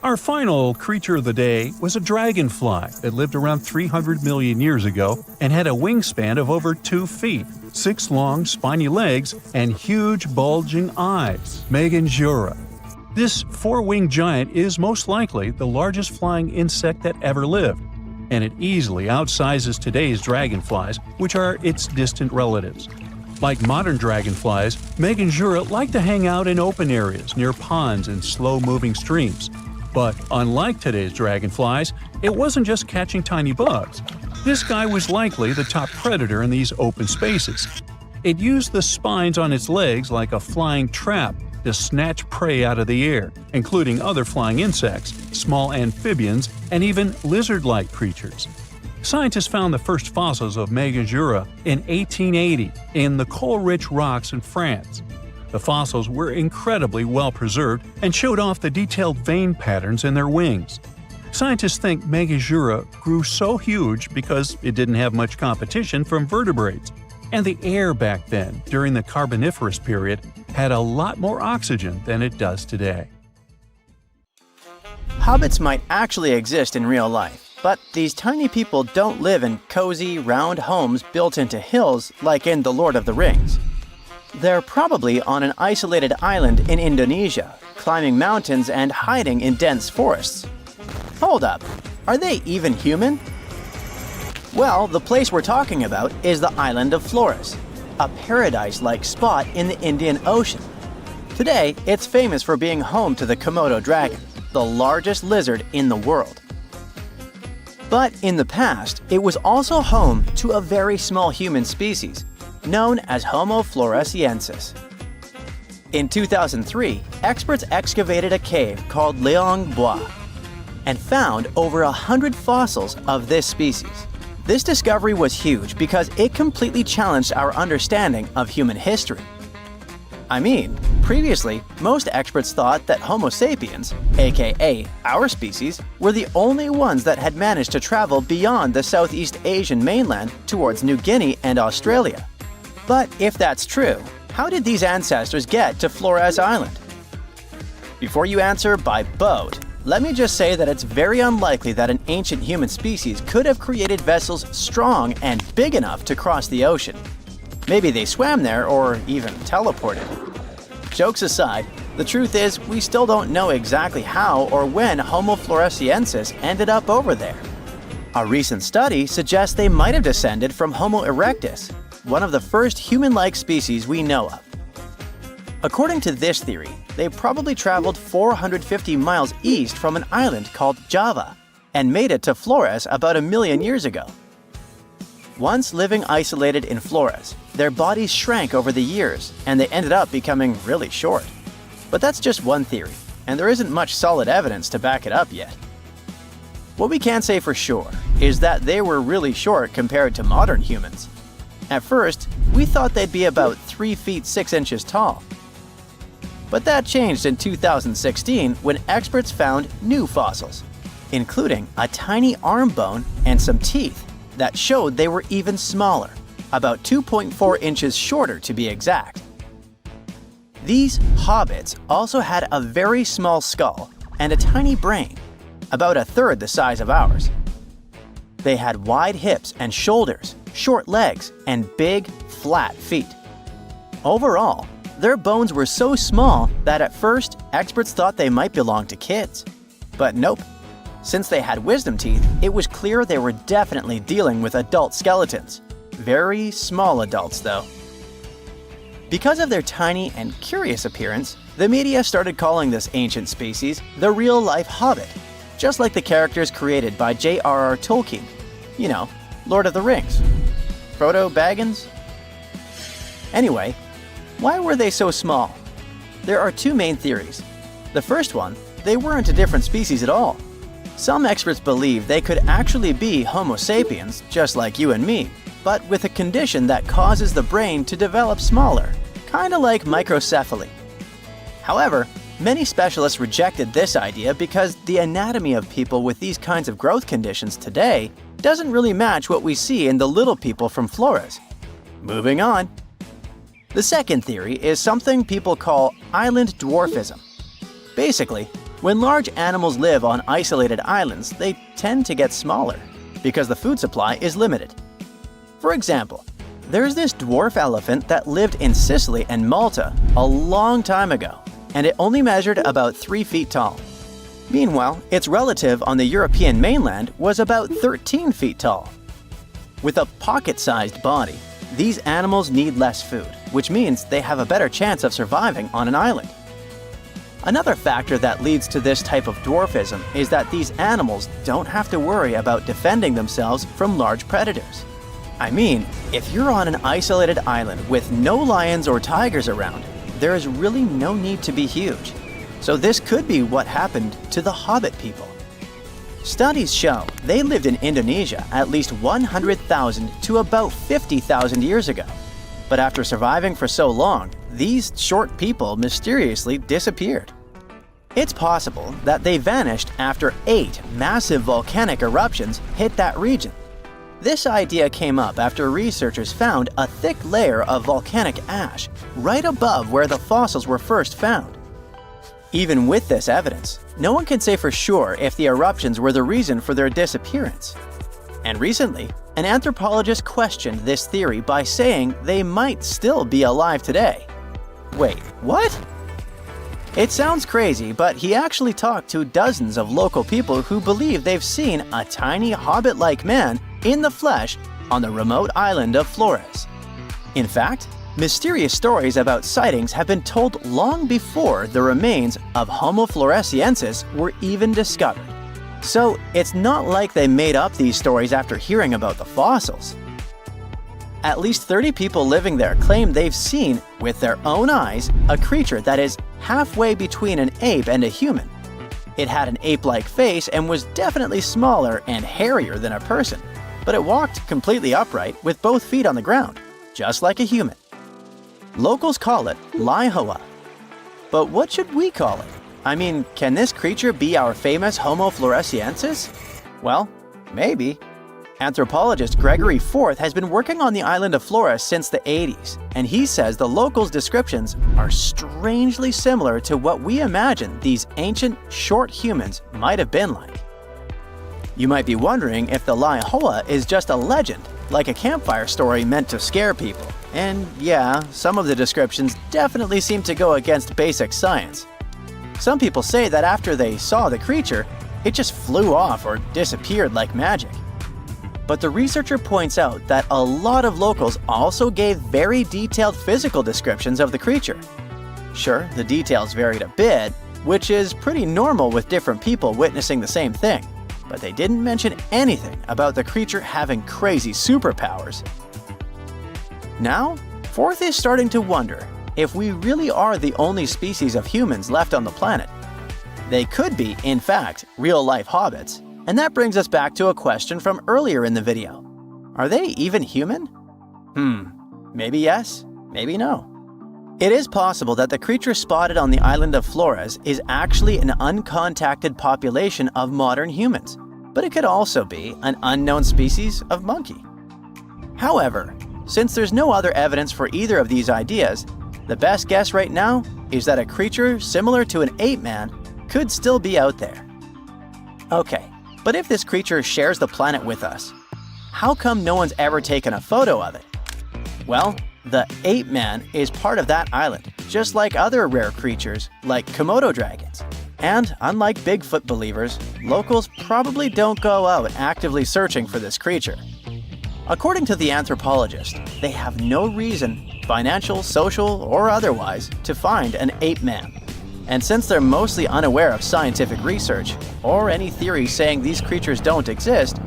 Our final creature of the day was a dragonfly that lived around 300 million years ago and had a wingspan of over 2 feet, 6 long spiny legs, and huge bulging eyes, Megalania. This 4-winged giant is most likely the largest flying insect that ever lived, and it easily outsizes today's dragonflies, which are its distant relatives. Like modern dragonflies, Megalania like to hang out in open areas near ponds and slow-moving streams. But unlike today's dragonflies, it wasn't just catching tiny bugs. This guy was likely the top predator in these open spaces. It used the spines on its legs like a flying trap to snatch prey out of the air, including other flying insects, small amphibians, and even lizard-like creatures. Scientists found the first fossils of Megalania in 1880 in the coal-rich rocks in France. The fossils were incredibly well preserved and showed off the detailed vein patterns in their wings. Scientists think Megalania grew so huge because it didn't have much competition from vertebrates, and the air back then, during the Carboniferous period, had a lot more oxygen than it does today. Hobbits might actually exist in real life, but these tiny people don't live in cozy, round homes built into hills like in The Lord of the Rings. They're probably on an isolated island in Indonesia, climbing mountains and hiding in dense forests. Hold up, are they even human? Well, the place we're talking about is the island of Flores, a paradise-like spot in the Indian Ocean. Today, it's famous for being home to the Komodo dragon, the largest lizard in the world. But in the past, it was also home to a very small human species, known as Homo floresiensis. In 2003, experts excavated a cave called Leong Bois and found over 100 fossils of this species. This discovery was huge because it completely challenged our understanding of human history. I mean, previously, most experts thought that Homo sapiens, aka our species, were the only ones that had managed to travel beyond the Southeast Asian mainland towards New Guinea and Australia. But if that's true, how did these ancestors get to Flores Island? Before you answer by boat, let me just say that it's very unlikely that an ancient human species could have created vessels strong and big enough to cross the ocean. Maybe they swam there or even teleported. Jokes aside, the truth is we still don't know exactly how or when Homo floresiensis ended up over there. A recent study suggests they might have descended from Homo erectus, one of the first human-like species we know of. According to this theory, they probably traveled 450 miles east from an island called Java and made it to Flores about 1 million years ago. Once living isolated in Flores, their bodies shrank over the years and they ended up becoming really short. But that's just one theory, and there isn't much solid evidence to back it up yet. What we can say for sure is that they were really short compared to modern humans. At first, we thought they'd be about 3 feet 6 inches tall. But that changed in 2016 when experts found new fossils, including a tiny arm bone and some teeth that showed they were even smaller, about 2.4 inches shorter to be exact. These hobbits also had a very small skull and a tiny brain, about 1/3 the size of ours. They had wide hips and shoulders, short legs, and big, flat feet. Overall, their bones were so small that at first, experts thought they might belong to kids. But nope. Since they had wisdom teeth, it was clear they were definitely dealing with adult skeletons. Very small adults, though. Because of their tiny and curious appearance, the media started calling this ancient species the real-life Hobbit, just like the characters created by J.R.R. Tolkien. You know, Lord of the Rings. Frodo Baggins? Anyway, why were they so small? There are two main theories. The first one, they weren't a different species at all. Some experts believe they could actually be Homo sapiens, just like you and me, but with a condition that causes the brain to develop smaller, kinda like microcephaly. However, many specialists rejected this idea because the anatomy of people with these kinds of growth conditions today doesn't really match what we see in the little people from Flores. Moving on. The second theory is something people call island dwarfism. Basically, when large animals live on isolated islands, they tend to get smaller because the food supply is limited. For example, there's this dwarf elephant that lived in Sicily and Malta a long time ago, and it only measured about 3 feet tall. Meanwhile, its relative on the European mainland was about 13 feet tall. With a pocket-sized body, these animals need less food, which means they have a better chance of surviving on an island. Another factor that leads to this type of dwarfism is that these animals don't have to worry about defending themselves from large predators. I mean, if you're on an isolated island with no lions or tigers around, there is really no need to be huge. So this could be what happened to the Hobbit people. Studies show they lived in Indonesia at least 100,000 to about 50,000 years ago. But after surviving for so long, these short people mysteriously disappeared. It's possible that they vanished after 8 massive volcanic eruptions hit that region. This idea came up after researchers found a thick layer of volcanic ash right above where the fossils were first found. Even with this evidence, no one can say for sure if the eruptions were the reason for their disappearance. And recently, an anthropologist questioned this theory by saying they might still be alive today. Wait, what? It sounds crazy, but he actually talked to dozens of local people who believe they've seen a tiny hobbit-like man in the flesh on the remote island of Flores. In fact, mysterious stories about sightings have been told long before the remains of Homo floresiensis were even discovered. So it's not like they made up these stories after hearing about the fossils. At least 30 people living there claim they've seen, with their own eyes, a creature that is halfway between an ape and a human. It had an ape-like face and was definitely smaller and hairier than a person, but it walked completely upright with both feet on the ground, just like a human. Locals call it Laihoa. But what should we call it? I mean, can this creature be our famous Homo floresiensis? Well, maybe. Anthropologist Gregory Forth has been working on the island of Flores since the 80s, and he says the locals' descriptions are strangely similar to what we imagine these ancient, short humans might have been like. You might be wondering if the Laihoa is just a legend, like a campfire story meant to scare people. And yeah, some of the descriptions definitely seem to go against basic science. Some people say that after they saw the creature, it just flew off or disappeared like magic. But the researcher points out that a lot of locals also gave very detailed physical descriptions of the creature. Sure, the details varied a bit, which is pretty normal with different people witnessing the same thing, but they didn't mention anything about the creature having crazy superpowers. Now, Forth is starting to wonder if we really are the only species of humans left on the planet. They could be, in fact, real-life hobbits, and that brings us back to a question from earlier in the video. Are they even human? Maybe yes, maybe no. It is possible that the creature spotted on the island of Flores is actually an uncontacted population of modern humans, but it could also be an unknown species of monkey. However, since there's no other evidence for either of these ideas, the best guess right now is that a creature similar to an ape man could still be out there. Okay, but if this creature shares the planet with us, how come no one's ever taken a photo of it? Well, the ape man is part of that island, just like other rare creatures like Komodo dragons. And unlike Bigfoot believers, locals probably don't go out actively searching for this creature. According to the anthropologist, they have no reason, financial, social, or otherwise, to find an ape man. And since they're mostly unaware of scientific research, or any theories saying these creatures don't exist,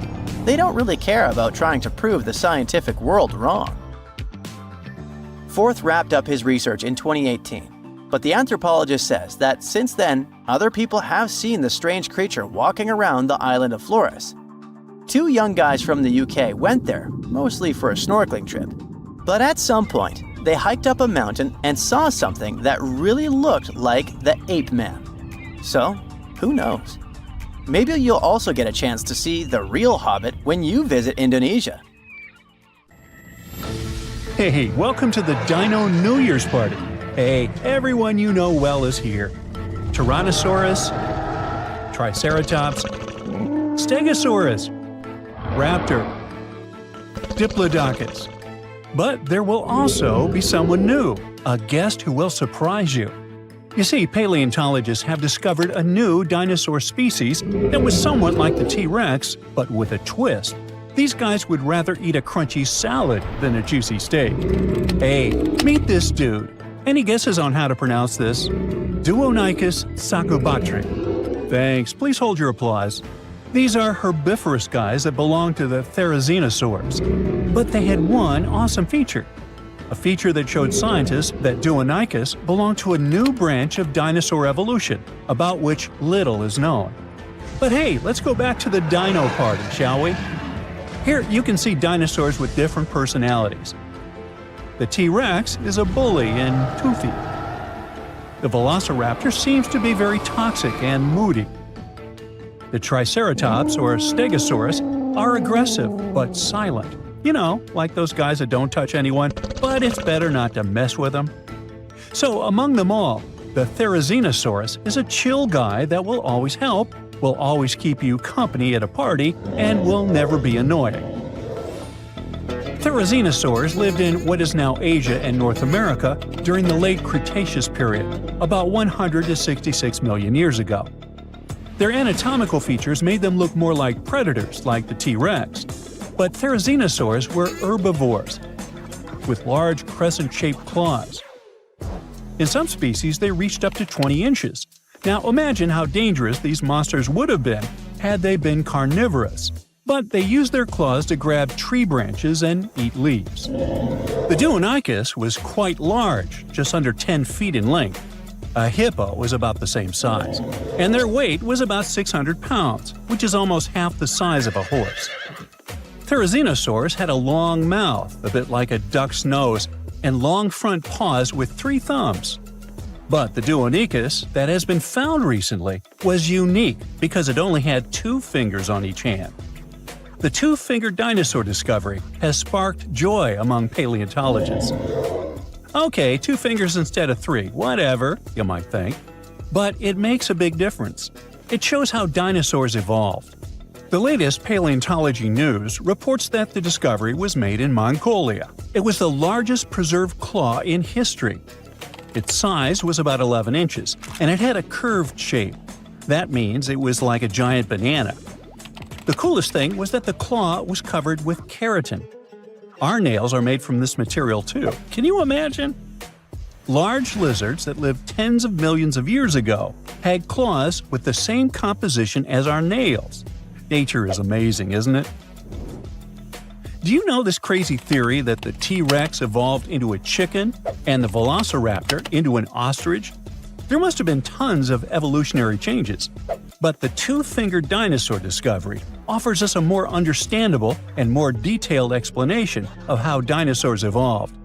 they don't really care about trying to prove the scientific world wrong. Forth wrapped up his research in 2018, but the anthropologist says that since then, other people have seen the strange creature walking around the island of Flores. 2 young guys from the UK went there, mostly for a snorkeling trip. But at some point, they hiked up a mountain and saw something that really looked like the ape man. So, who knows? Maybe you'll also get a chance to see the real hobbit when you visit Indonesia. Hey, welcome to the Dino New Year's party. Hey, everyone you know well is here. Tyrannosaurus, Triceratops, Stegosaurus, Raptor, Diplodocus. But there will also be someone new, a guest who will surprise you. You see, paleontologists have discovered a new dinosaur species that was somewhat like the T-Rex, but with a twist. These guys would rather eat a crunchy salad than a juicy steak. Hey, meet this dude. Any guesses on how to pronounce this? Duonychus sakubactri. Thanks, please hold your applause. These are herbivorous guys that belong to the Therizinosaurs. But they had one awesome feature. A feature that showed scientists that Duonychus belonged to a new branch of dinosaur evolution, about which little is known. But hey, let's go back to the dino party, shall we? Here you can see dinosaurs with different personalities. The T-Rex is a bully and toothy. The Velociraptor seems to be very toxic and moody. The Triceratops or Stegosaurus are aggressive but silent. You know, like those guys that don't touch anyone, but it's better not to mess with them. So among them all, the Therizinosaurus is a chill guy that will always help, will always keep you company at a party, and will never be annoying. Therizinosaurs lived in what is now Asia and North America during the late Cretaceous period, about 100 to 66 million years ago. Their anatomical features made them look more like predators, like the T-Rex. But Therizinosaurs were herbivores, with large crescent-shaped claws. In some species, they reached up to 20 inches. Now imagine how dangerous these monsters would have been had they been carnivorous, but they used their claws to grab tree branches and eat leaves. The Duonychus was quite large, just under 10 feet in length. A hippo was about the same size, and their weight was about 600 pounds, which is almost half the size of a horse. Therizinosaurs had a long mouth, a bit like a duck's nose, and long front paws with 3 thumbs. But the Duonychus, that has been found recently, was unique because it only had 2 fingers on each hand. The 2-fingered dinosaur discovery has sparked joy among paleontologists. Okay, 2 fingers instead of 3, whatever, you might think. But it makes a big difference. It shows how dinosaurs evolved. The latest paleontology news reports that the discovery was made in Mongolia. It was the largest preserved claw in history. Its size was about 11 inches, and it had a curved shape. That means it was like a giant banana. The coolest thing was that the claw was covered with keratin. Our nails are made from this material too. Can you imagine? Large lizards that lived tens of millions of years ago had claws with the same composition as our nails. Nature is amazing, isn't it? Do you know this crazy theory that the T-Rex evolved into a chicken and the velociraptor into an ostrich? There must have been tons of evolutionary changes. But the 2-fingered dinosaur discovery offers us a more understandable and more detailed explanation of how dinosaurs evolved.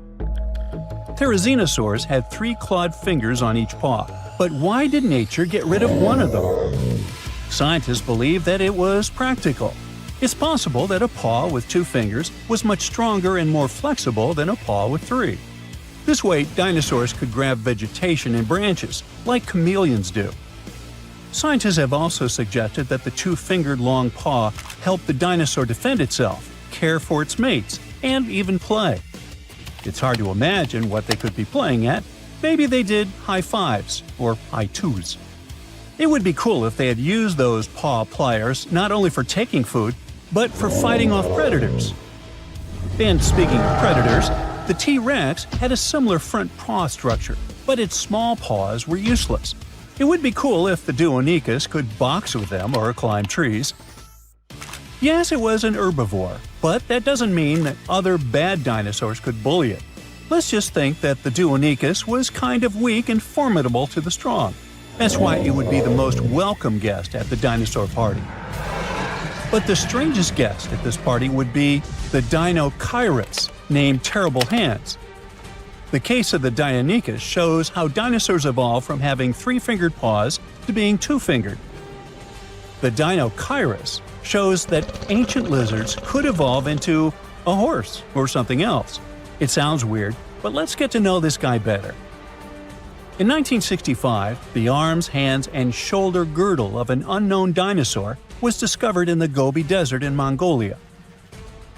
Therizinosaurs had 3 clawed fingers on each paw, but why did nature get rid of one of them? Scientists believe that it was practical. It's possible that a paw with 2 fingers was much stronger and more flexible than a paw with 3. This way, dinosaurs could grab vegetation and branches, like chameleons do. Scientists have also suggested that the 2-fingered long paw helped the dinosaur defend itself, care for its mates, and even play. It's hard to imagine what they could be playing at. Maybe they did high fives or high twos. It would be cool if they had used those paw pliers not only for taking food, but for fighting off predators. And speaking of predators, the T-Rex had a similar front paw structure, but its small paws were useless. It would be cool if the Duonychus could box with them or climb trees. Yes, it was an herbivore, but that doesn't mean that other bad dinosaurs could bully it. Let's just think that the Duonychus was kind of weak and formidable to the strong. That's why it would be the most welcome guest at the dinosaur party. But the strangest guest at this party would be the Deinosuchus, named Terrible Hands. The case of the Duonychus shows how dinosaurs evolved from having 3-fingered paws to being 2-fingered. The Deinosuchus shows that ancient lizards could evolve into a horse or something else. It sounds weird, but let's get to know this guy better. In 1965, the arms, hands, and shoulder girdle of an unknown dinosaur was discovered in the Gobi Desert in Mongolia.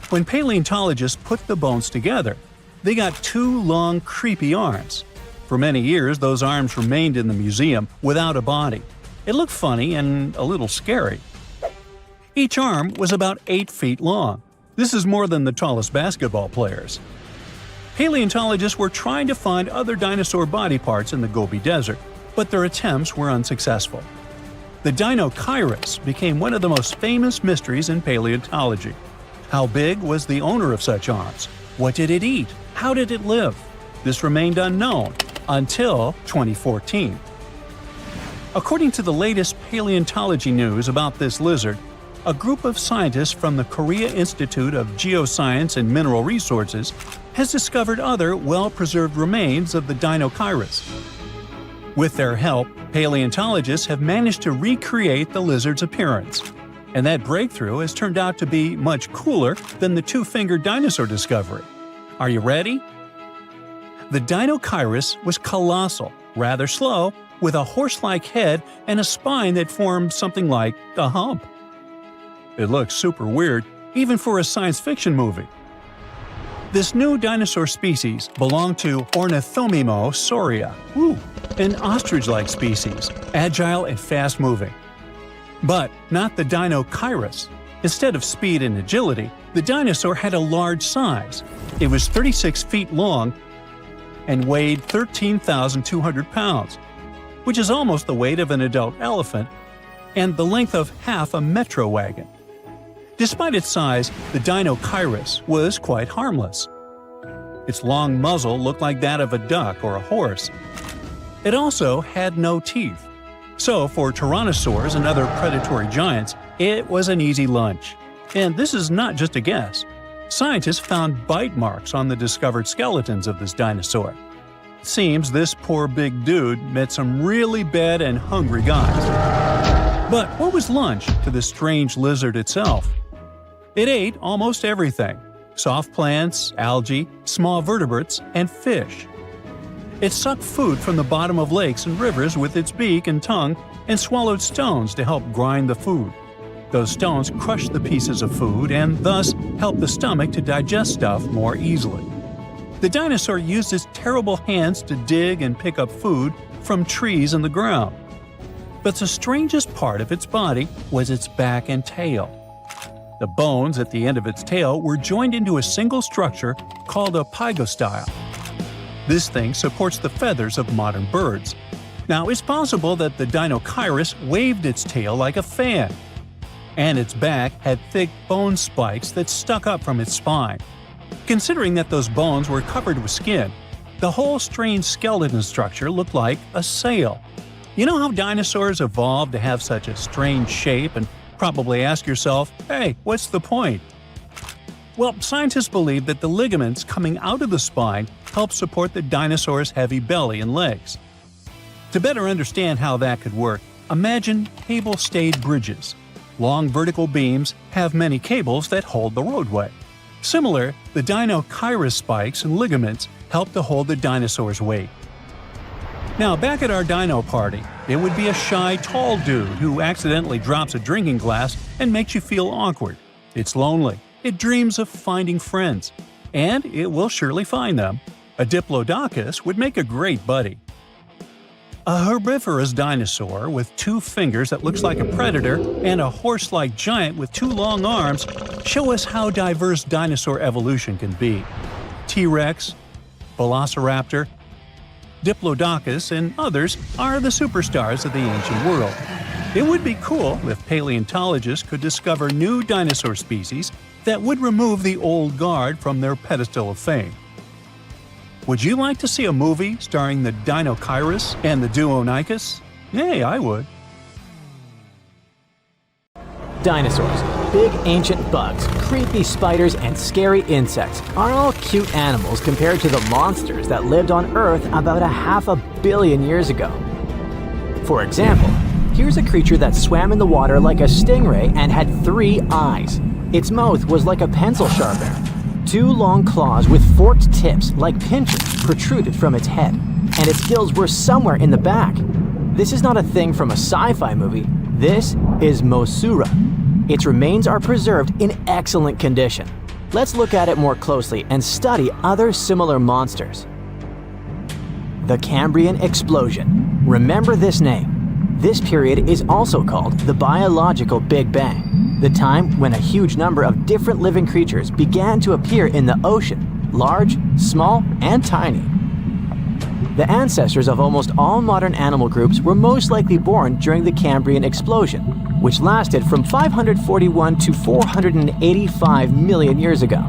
When paleontologists put the bones together, they got 2 long, creepy arms. For many years, those arms remained in the museum without a body. It looked funny and a little scary. Each arm was about 8 feet long. This is more than the tallest basketball players. Paleontologists were trying to find other dinosaur body parts in the Gobi Desert, but their attempts were unsuccessful. The Deinosuchus became one of the most famous mysteries in paleontology. How big was the owner of such arms? What did it eat? How did it live? This remained unknown until 2014. According to the latest paleontology news about this lizard, a group of scientists from the Korea Institute of Geoscience and Mineral Resources has discovered other well-preserved remains of the Deinosuchus. With their help, paleontologists have managed to recreate the lizard's appearance. And that breakthrough has turned out to be much cooler than the 2-fingered dinosaur discovery. Are you ready? The Deinosuchus was colossal, rather slow, with a horse-like head and a spine that formed something like a hump. It looks super weird, even for a science fiction movie. This new dinosaur species belonged to Ornithomimosauria, an ostrich-like species, agile and fast-moving. But not the Deinosuchus. Instead of speed and agility, the dinosaur had a large size. It was 36 feet long and weighed 13,200 pounds, which is almost the weight of an adult elephant, and the length of half a metro wagon. Despite its size, the Deinosuchus was quite harmless. Its long muzzle looked like that of a duck or a horse. It also had no teeth. So for tyrannosaurs and other predatory giants, it was an easy lunch. And this is not just a guess. Scientists found bite marks on the discovered skeletons of this dinosaur. It seems this poor big dude met some really bad and hungry guys. But what was lunch to this strange lizard itself? It ate almost everything: soft plants, algae, small vertebrates, and fish. It sucked food from the bottom of lakes and rivers with its beak and tongue and swallowed stones to help grind the food. Those stones crushed the pieces of food and thus helped the stomach to digest stuff more easily. The dinosaur used its terrible hands to dig and pick up food from trees and the ground. But the strangest part of its body was its back and tail. The bones at the end of its tail were joined into a single structure called a pygostyle. This thing supports the feathers of modern birds. Now, it's possible that the Deinosuchus waved its tail like a fan, and its back had thick bone spikes that stuck up from its spine. Considering that those bones were covered with skin, the whole strange skeleton structure looked like a sail. You know how dinosaurs evolved to have such a strange shape, and probably ask yourself, hey, what's the point? Well, scientists believe that the ligaments coming out of the spine help support the dinosaur's heavy belly and legs. To better understand how that could work, imagine cable-stayed bridges. Long vertical beams have many cables that hold the roadway. Similar, the Deinosuchus spikes and ligaments help to hold the dinosaur's weight. Now, back at our dino party, it would be a shy, tall dude who accidentally drops a drinking glass and makes you feel awkward. It's lonely. It dreams of finding friends. And it will surely find them. A Diplodocus would make a great buddy. A herbivorous dinosaur with 2 fingers that looks like a predator and a horse-like giant with 2 long arms show us how diverse dinosaur evolution can be. T-Rex, Velociraptor, Diplodocus, and others are the superstars of the ancient world. It would be cool if paleontologists could discover new dinosaur species that would remove the old guard from their pedestal of fame. Would you like to see a movie starring the Deinosuchus and the Duonychus? Hey, I would. Dinosaurs, big ancient bugs, creepy spiders, and scary insects are all cute animals compared to the monsters that lived on Earth about 500 million years ago. For example, here's a creature that swam in the water like a stingray and had 3 eyes. Its mouth was like a pencil sharpener. 2 long claws with forked tips like pinchers protruded from its head, and its gills were somewhere in the back. This is not a thing from a sci-fi movie. This is Mosaura. Its remains are preserved in excellent condition. Let's look at it more closely and study other similar monsters. The Cambrian explosion. Remember this name. This period is also called the biological Big Bang, the time when a huge number of different living creatures began to appear in the ocean, large, small, and tiny. The ancestors of almost all modern animal groups were most likely born during the Cambrian explosion, which lasted from 541 to 485 million years ago.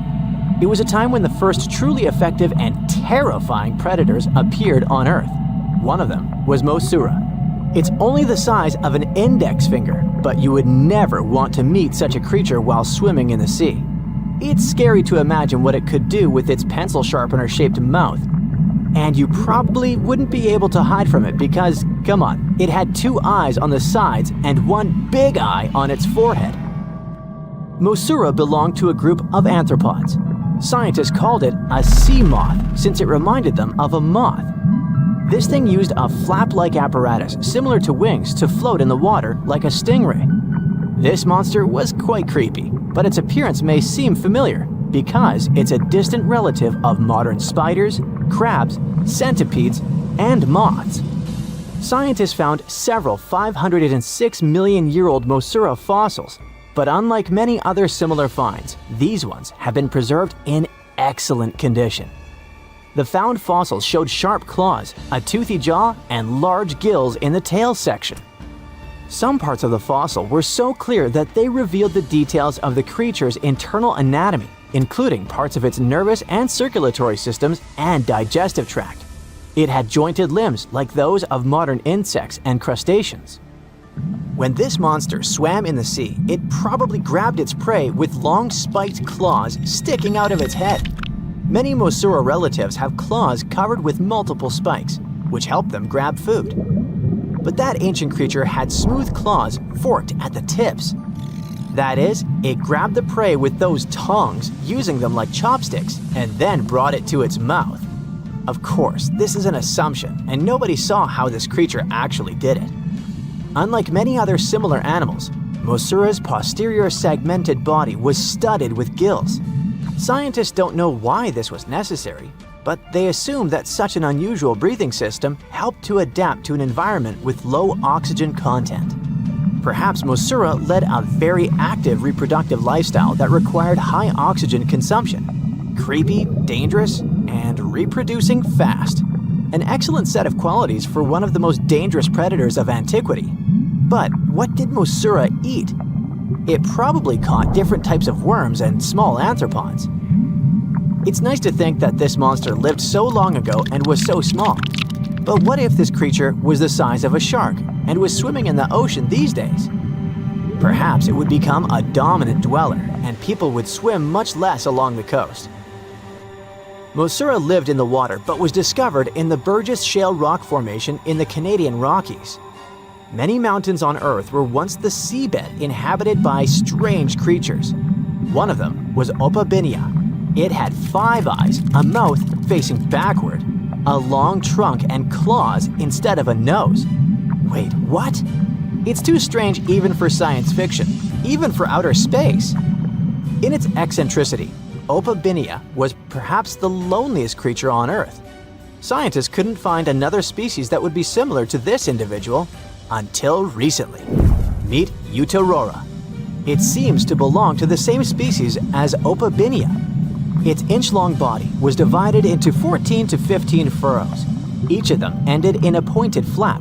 It was a time when the first truly effective and terrifying predators appeared on Earth. One of them was Mosaura. It's only the size of an index finger, but you would never want to meet such a creature while swimming in the sea. It's scary to imagine what it could do with its pencil sharpener-shaped mouth. And you probably wouldn't be able to hide from it because, come on, it had 2 eyes on the sides and 1 big eye on its forehead. Mosaura belonged to a group of arthropods. Scientists called it a sea moth since it reminded them of a moth. This thing used a flap-like apparatus similar to wings to float in the water like a stingray. This monster was quite creepy, but its appearance may seem familiar because it's a distant relative of modern spiders, crabs, centipedes, and moths. Scientists found several 506 million-year-old Mosaura fossils, but unlike many other similar finds, these ones have been preserved in excellent condition. The found fossils showed sharp claws, a toothy jaw, and large gills in the tail section. Some parts of the fossil were so clear that they revealed the details of the creature's internal anatomy, including parts of its nervous and circulatory systems and digestive tract. It had jointed limbs like those of modern insects and crustaceans. When this monster swam in the sea, it probably grabbed its prey with long spiked claws sticking out of its head. Many Mosura relatives have claws covered with multiple spikes, which help them grab food. But that ancient creature had smooth claws forked at the tips. That is, it grabbed the prey with those tongs, using them like chopsticks, and then brought it to its mouth. Of course, this is an assumption, and nobody saw how this creature actually did it. Unlike many other similar animals, Mosura's posterior segmented body was studded with gills. Scientists don't know why this was necessary, but they assume that such an unusual breathing system helped to adapt to an environment with low oxygen content. Perhaps Mosura led a very active reproductive lifestyle that required high oxygen consumption. Creepy, dangerous, and reproducing fast. An excellent set of qualities for one of the most dangerous predators of antiquity. But what did Mosura eat? It probably caught different types of worms and small arthropods. It's nice to think that this monster lived so long ago and was so small. But what if this creature was the size of a shark and was swimming in the ocean these days? Perhaps it would become a dominant dweller and people would swim much less along the coast. Mosura lived in the water but was discovered in the Burgess Shale Rock Formation in the Canadian Rockies. Many mountains on Earth were once the seabed inhabited by strange creatures. One of them was Opabinia. It had 5 eyes, a mouth facing backward, a long trunk and claws instead of a nose. Wait, what? It's too strange even for science fiction, even for outer space. In its eccentricity, Opabinia was perhaps the loneliest creature on Earth. Scientists couldn't find another species that would be similar to this individual until recently. Meet Utaurora. It seems to belong to the same species as Opabinia. Its inch-long body was divided into 14 to 15 furrows. Each of them ended in a pointed flap.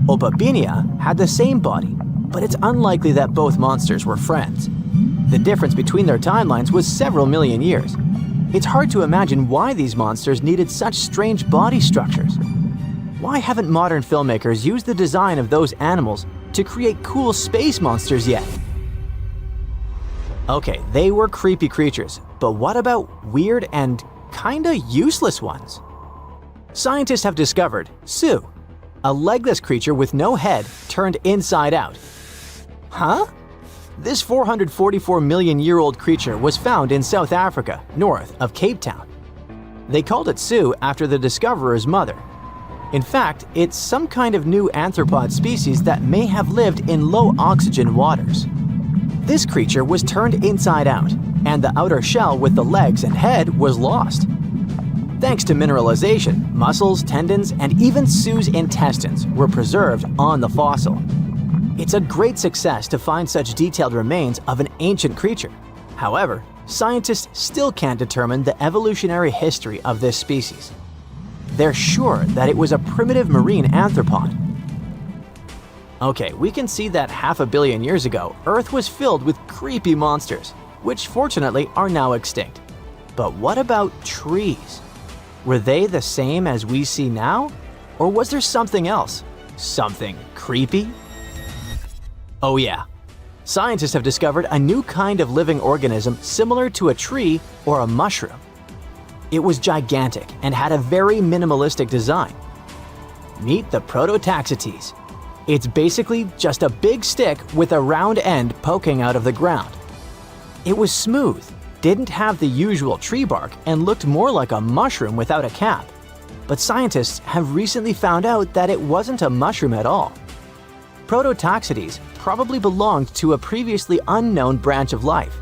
Opabinia had the same body, but it's unlikely that both monsters were friends. The difference between their timelines was several million years. It's hard to imagine why these monsters needed such strange body structures. Why haven't modern filmmakers used the design of those animals to create cool space monsters yet? Okay, they were creepy creatures, but what about weird and kinda useless ones? Scientists have discovered Su, a legless creature with no head turned inside out. Huh? This 444 million year old creature was found in South Africa, north of Cape Town. They called it Su after the discoverer's mother. In fact, it's some kind of new arthropod species that may have lived in low oxygen waters. This creature was turned inside out, and the outer shell with the legs and head was lost. Thanks to mineralization, muscles, tendons, and even Su's intestines were preserved on the fossil. It's a great success to find such detailed remains of an ancient creature. However, scientists still can't determine the evolutionary history of this species. They're sure that it was a primitive marine arthropod. Okay, we can see that 500 million years ago, Earth was filled with creepy monsters, which fortunately are now extinct. But what about trees? Were they the same as we see now? Or was there something else? Something creepy? Oh yeah. Scientists have discovered a new kind of living organism similar to a tree or a mushroom. It was gigantic and had a very minimalistic design. Meet the Prototaxites. It's basically just a big stick with a round end poking out of the ground. It was smooth, didn't have the usual tree bark, and looked more like a mushroom without a cap. But scientists have recently found out that it wasn't a mushroom at all. Prototaxites probably belonged to a previously unknown branch of life.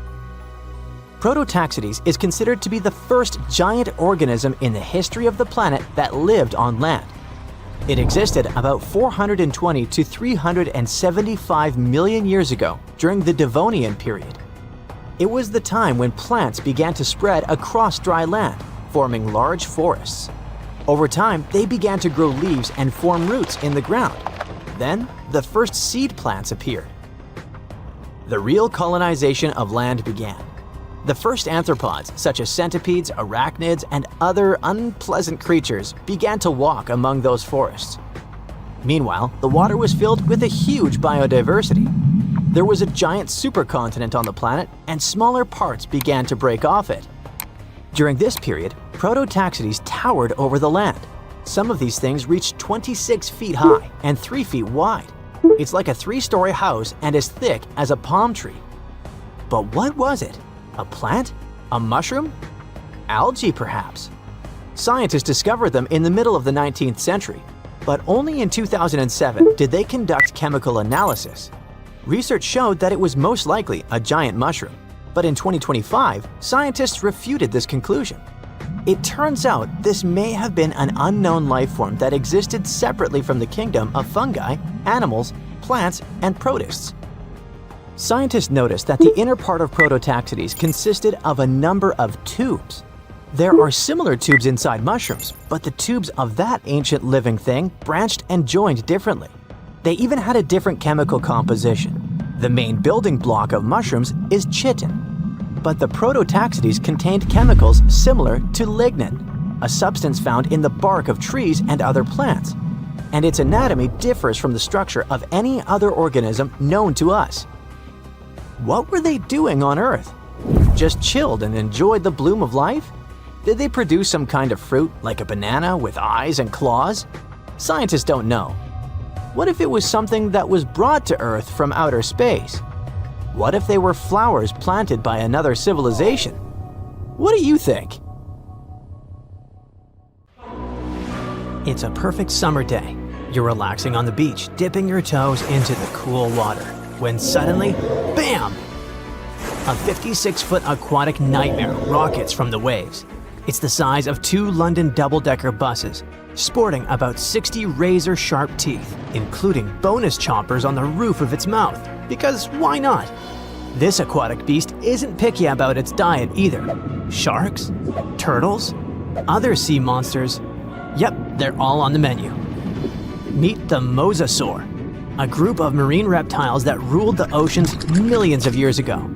Prototaxites is considered to be the first giant organism in the history of the planet that lived on land. It existed about 420 to 375 million years ago during the Devonian period. It was the time when plants began to spread across dry land, forming large forests. Over time, they began to grow leaves and form roots in the ground. Then, the first seed plants appeared. The real colonization of land began. The first arthropods, such as centipedes, arachnids, and other unpleasant creatures, began to walk among those forests. Meanwhile, the water was filled with a huge biodiversity. There was a giant supercontinent on the planet, and smaller parts began to break off it. During this period, prototaxides towered over the land. Some of these things reached 26 feet high and 3 feet wide. It's like a 3-story house and as thick as a palm tree. But what was it? A plant? A mushroom? Algae, perhaps? Scientists discovered them in the middle of the 19th century, but only in 2007 did they conduct chemical analysis. Research showed that it was most likely a giant mushroom, but in 2025, scientists refuted this conclusion. It turns out this may have been an unknown life form that existed separately from the kingdom of fungi, animals, plants, and protists. Scientists noticed that the inner part of prototaxides consisted of a number of tubes. There are similar tubes inside mushrooms, but the tubes of that ancient living thing branched and joined differently. They even had a different chemical composition. The main building block of mushrooms is chitin, but the prototaxides contained chemicals similar to lignin, a substance found in the bark of trees and other plants, and its anatomy differs from the structure of any other organism known to us. What were they doing on Earth? Just chilled and enjoyed the bloom of life? Did they produce some kind of fruit, like a banana with eyes and claws? Scientists don't know. What if it was something that was brought to Earth from outer space? What if they were flowers planted by another civilization? What do you think? It's a perfect summer day. You're relaxing on the beach, dipping your toes into the cool water, when suddenly, bam! A 56-foot aquatic nightmare rockets from the waves. It's the size of 2 London double-decker buses, sporting about 60 razor-sharp teeth, including bonus chompers on the roof of its mouth, because why not? This aquatic beast isn't picky about its diet either. Sharks? Turtles? Other sea monsters? Yep, they're all on the menu. Meet the mosasaur, a group of marine reptiles that ruled the oceans millions of years ago.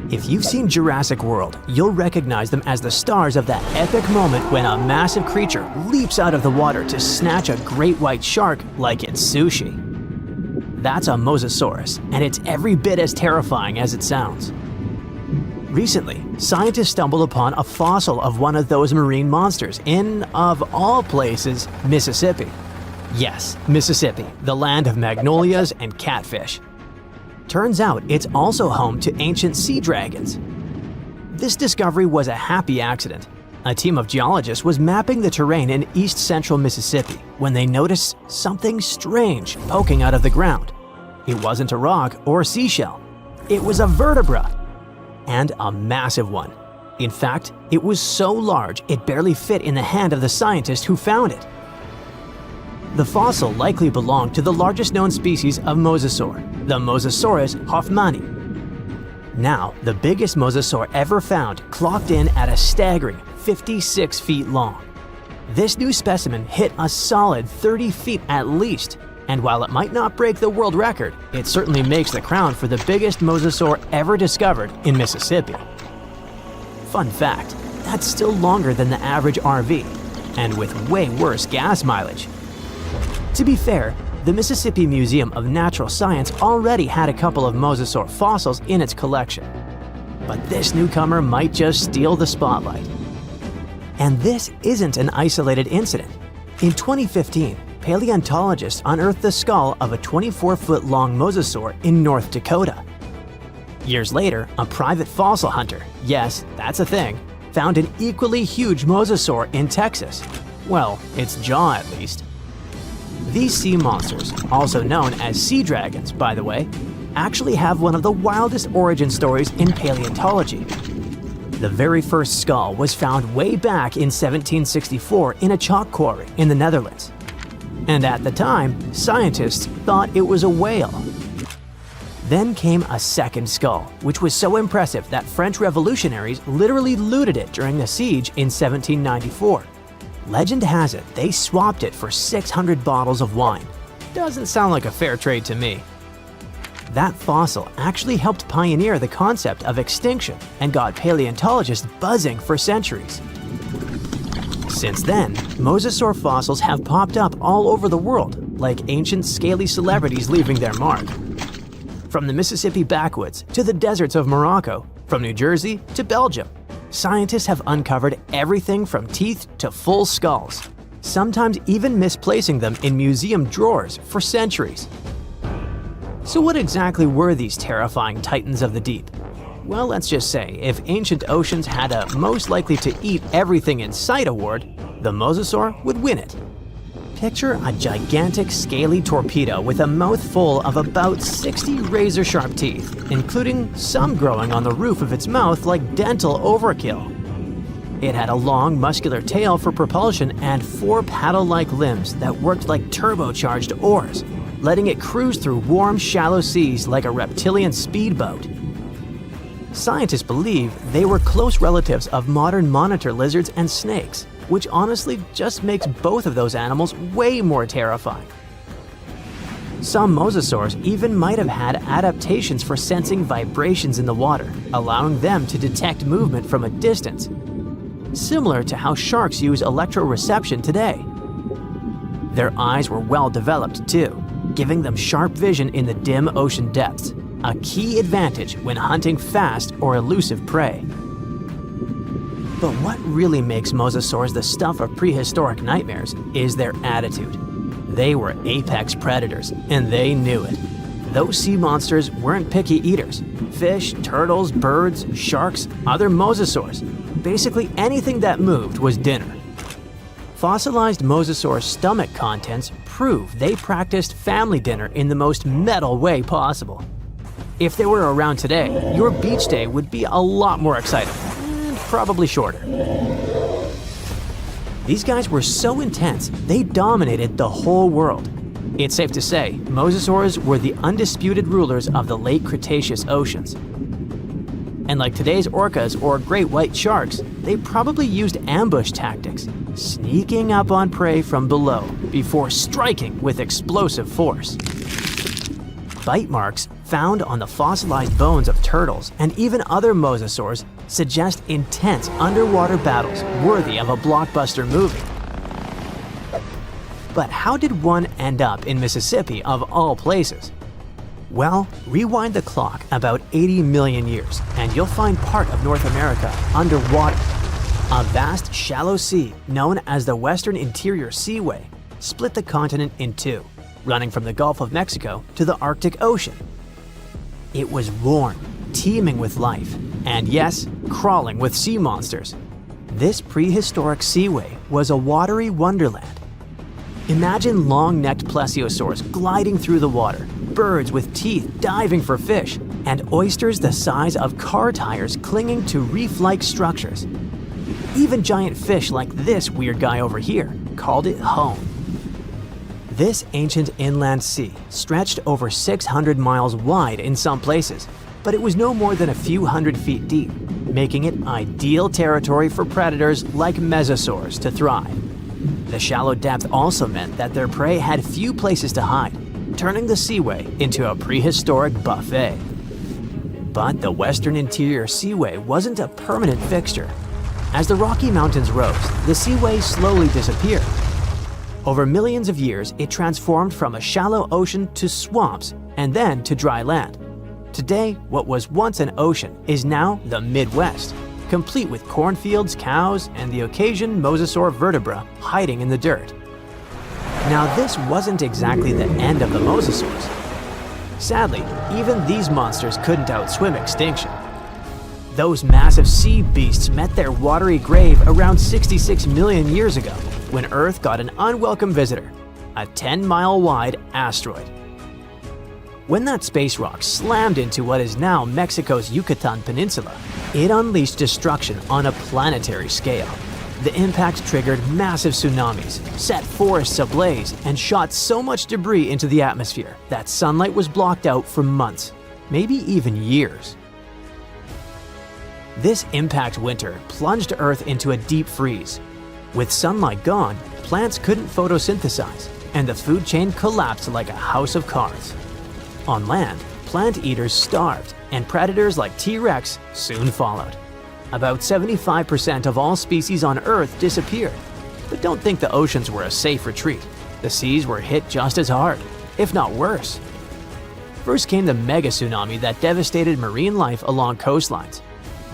If you've seen Jurassic World, you'll recognize them as the stars of that epic moment when a massive creature leaps out of the water to snatch a great white shark like it's sushi. That's a mosasaurus, and it's every bit as terrifying as it sounds. Recently, scientists stumbled upon a fossil of one of those marine monsters in, of all places, Mississippi. Yes, Mississippi, the land of magnolias and catfish. Turns out it's also home to ancient sea dragons. This discovery was a happy accident. A team of geologists was mapping the terrain in east-central Mississippi when they noticed something strange poking out of the ground. It wasn't a rock or seashell. It was a vertebra, and a massive one. In fact, it was so large it barely fit in the hand of the scientist who found it. The fossil likely belonged to the largest known species of mosasaur, the Mosasaurus hoffmanni. Now, the biggest mosasaur ever found clocked in at a staggering 56 feet long. This new specimen hit a solid 30 feet at least, and while it might not break the world record, it certainly makes the crown for the biggest mosasaur ever discovered in Mississippi. Fun fact, that's still longer than the average RV, and with way worse gas mileage. To be fair, the Mississippi Museum of Natural Science already had a couple of mosasaur fossils in its collection. But this newcomer might just steal the spotlight. And this isn't an isolated incident. In 2015, paleontologists unearthed the skull of a 24-foot-long mosasaur in North Dakota. Years later, a private fossil hunter, yes, that's a thing, found an equally huge mosasaur in Texas. Well, its jaw at least. These sea monsters, also known as sea dragons, by the way, actually have one of the wildest origin stories in paleontology. The very first skull was found way back in 1764 in a chalk quarry in the Netherlands. And at the time, scientists thought it was a whale. Then came a second skull, which was so impressive that French revolutionaries literally looted it during the siege in 1794. Legend has it they swapped it for 600 bottles of wine. Doesn't sound like a fair trade to me. That fossil actually helped pioneer the concept of extinction and got paleontologists buzzing for centuries. Since then, mosasaur fossils have popped up all over the world, like ancient scaly celebrities leaving their mark. From the Mississippi backwoods to the deserts of Morocco, from New Jersey to Belgium, scientists have uncovered everything from teeth to full skulls, sometimes even misplacing them in museum drawers for centuries. So what exactly were these terrifying titans of the deep? Well, let's just say, if ancient oceans had a most likely to eat everything in sight award, the mosasaur would win it. Picture a gigantic scaly torpedo with a mouth full of about 60 razor-sharp teeth, including some growing on the roof of its mouth like dental overkill. It had a long, muscular tail for propulsion and 4 paddle-like limbs that worked like turbocharged oars, letting it cruise through warm, shallow seas like a reptilian speedboat. Scientists believe they were close relatives of modern monitor lizards and snakes, which honestly just makes both of those animals way more terrifying. Some mosasaurs even might have had adaptations for sensing vibrations in the water, allowing them to detect movement from a distance, similar to how sharks use electroreception today. Their eyes were well developed too, giving them sharp vision in the dim ocean depths, a key advantage when hunting fast or elusive prey. But what really makes mosasaurs the stuff of prehistoric nightmares is their attitude. They were apex predators, and they knew it. Those sea monsters weren't picky eaters. Fish, turtles, birds, sharks, other mosasaurs. Basically anything that moved was dinner. Fossilized mosasaur stomach contents prove they practiced family dinner in the most metal way possible. If they were around today, your beach day would be a lot more exciting. Probably shorter. These guys were so intense, they dominated the whole world. It's safe to say, mosasaurs were the undisputed rulers of the late Cretaceous oceans. And like today's orcas or great white sharks, they probably used ambush tactics, sneaking up on prey from below before striking with explosive force. Bite marks found on the fossilized bones of turtles and even other mosasaurs suggest intense underwater battles worthy of a blockbuster movie. But how did one end up in Mississippi of all places? Well, rewind the clock about 80 million years and you'll find part of North America underwater. A vast shallow sea known as the Western Interior Seaway split the continent in two, running from the Gulf of Mexico to the Arctic Ocean. It was warm, teeming with life, and yes, crawling with sea monsters. This prehistoric seaway was a watery wonderland. Imagine long-necked plesiosaurs gliding through the water, birds with teeth diving for fish, and oysters the size of car tires clinging to reef-like structures. Even giant fish like this weird guy over here called it home. This ancient inland sea stretched over 600 miles wide in some places, but it was no more than a few hundred feet deep, making it ideal territory for predators like mesosaurs to thrive. The shallow depth also meant that their prey had few places to hide, turning the seaway into a prehistoric buffet. But the Western Interior Seaway wasn't a permanent fixture. As the Rocky Mountains rose, the seaway slowly disappeared. Over millions of years, it transformed from a shallow ocean to swamps and then to dry land. Today, what was once an ocean is now the Midwest, complete with cornfields, cows, and the occasional mosasaur vertebra hiding in the dirt. Now, this wasn't exactly the end of the mosasaurs. Sadly, even these monsters couldn't outswim extinction. Those massive sea beasts met their watery grave around 66 million years ago, when Earth got an unwelcome visitor, a 10-mile-wide asteroid. When that space rock slammed into what is now Mexico's Yucatan Peninsula, it unleashed destruction on a planetary scale. The impact triggered massive tsunamis, set forests ablaze, and shot so much debris into the atmosphere that sunlight was blocked out for months, maybe even years. This impact winter plunged Earth into a deep freeze. With sunlight gone, plants couldn't photosynthesize, and the food chain collapsed like a house of cards. On land, plant eaters starved, and predators like T-Rex soon followed. About 75% of all species on Earth disappeared. But don't think the oceans were a safe retreat. The seas were hit just as hard, if not worse. First came the mega tsunami that devastated marine life along coastlines.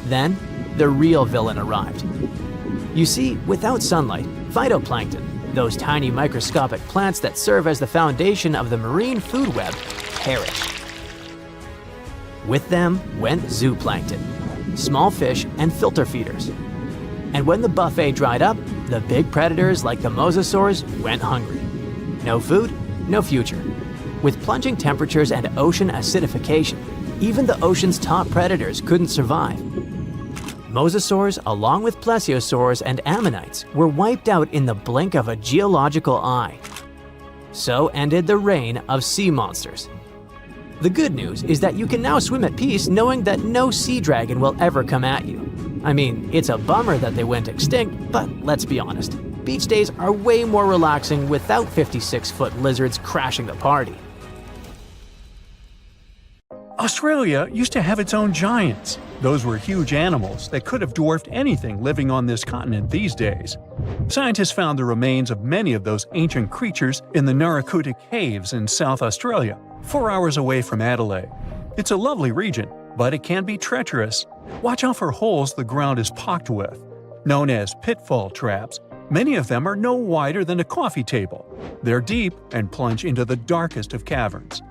Then, the real villain arrived. You see, without sunlight, phytoplankton, those tiny microscopic plants that serve as the foundation of the marine food web, perished. With them went zooplankton, small fish and filter feeders. And when the buffet dried up, the big predators like the mosasaurs went hungry. No food, no future. With plunging temperatures and ocean acidification, even the ocean's top predators couldn't survive. Mosasaurs, along with plesiosaurs and ammonites, were wiped out in the blink of a geological eye. So ended the reign of sea monsters. The good news is that you can now swim at peace knowing that no sea dragon will ever come at you. I mean, it's a bummer that they went extinct, but let's be honest. Beach days are way more relaxing without 56-foot lizards crashing the party. Australia used to have its own giants. Those were huge animals that could have dwarfed anything living on this continent these days. Scientists found the remains of many of those ancient creatures in the Narracuta Caves in South Australia, 4 hours away from Adelaide. It's a lovely region, but it can be treacherous. Watch out for holes the ground is pocked with. Known as pitfall traps, many of them are no wider than a coffee table. They're deep and plunge into the darkest of caverns.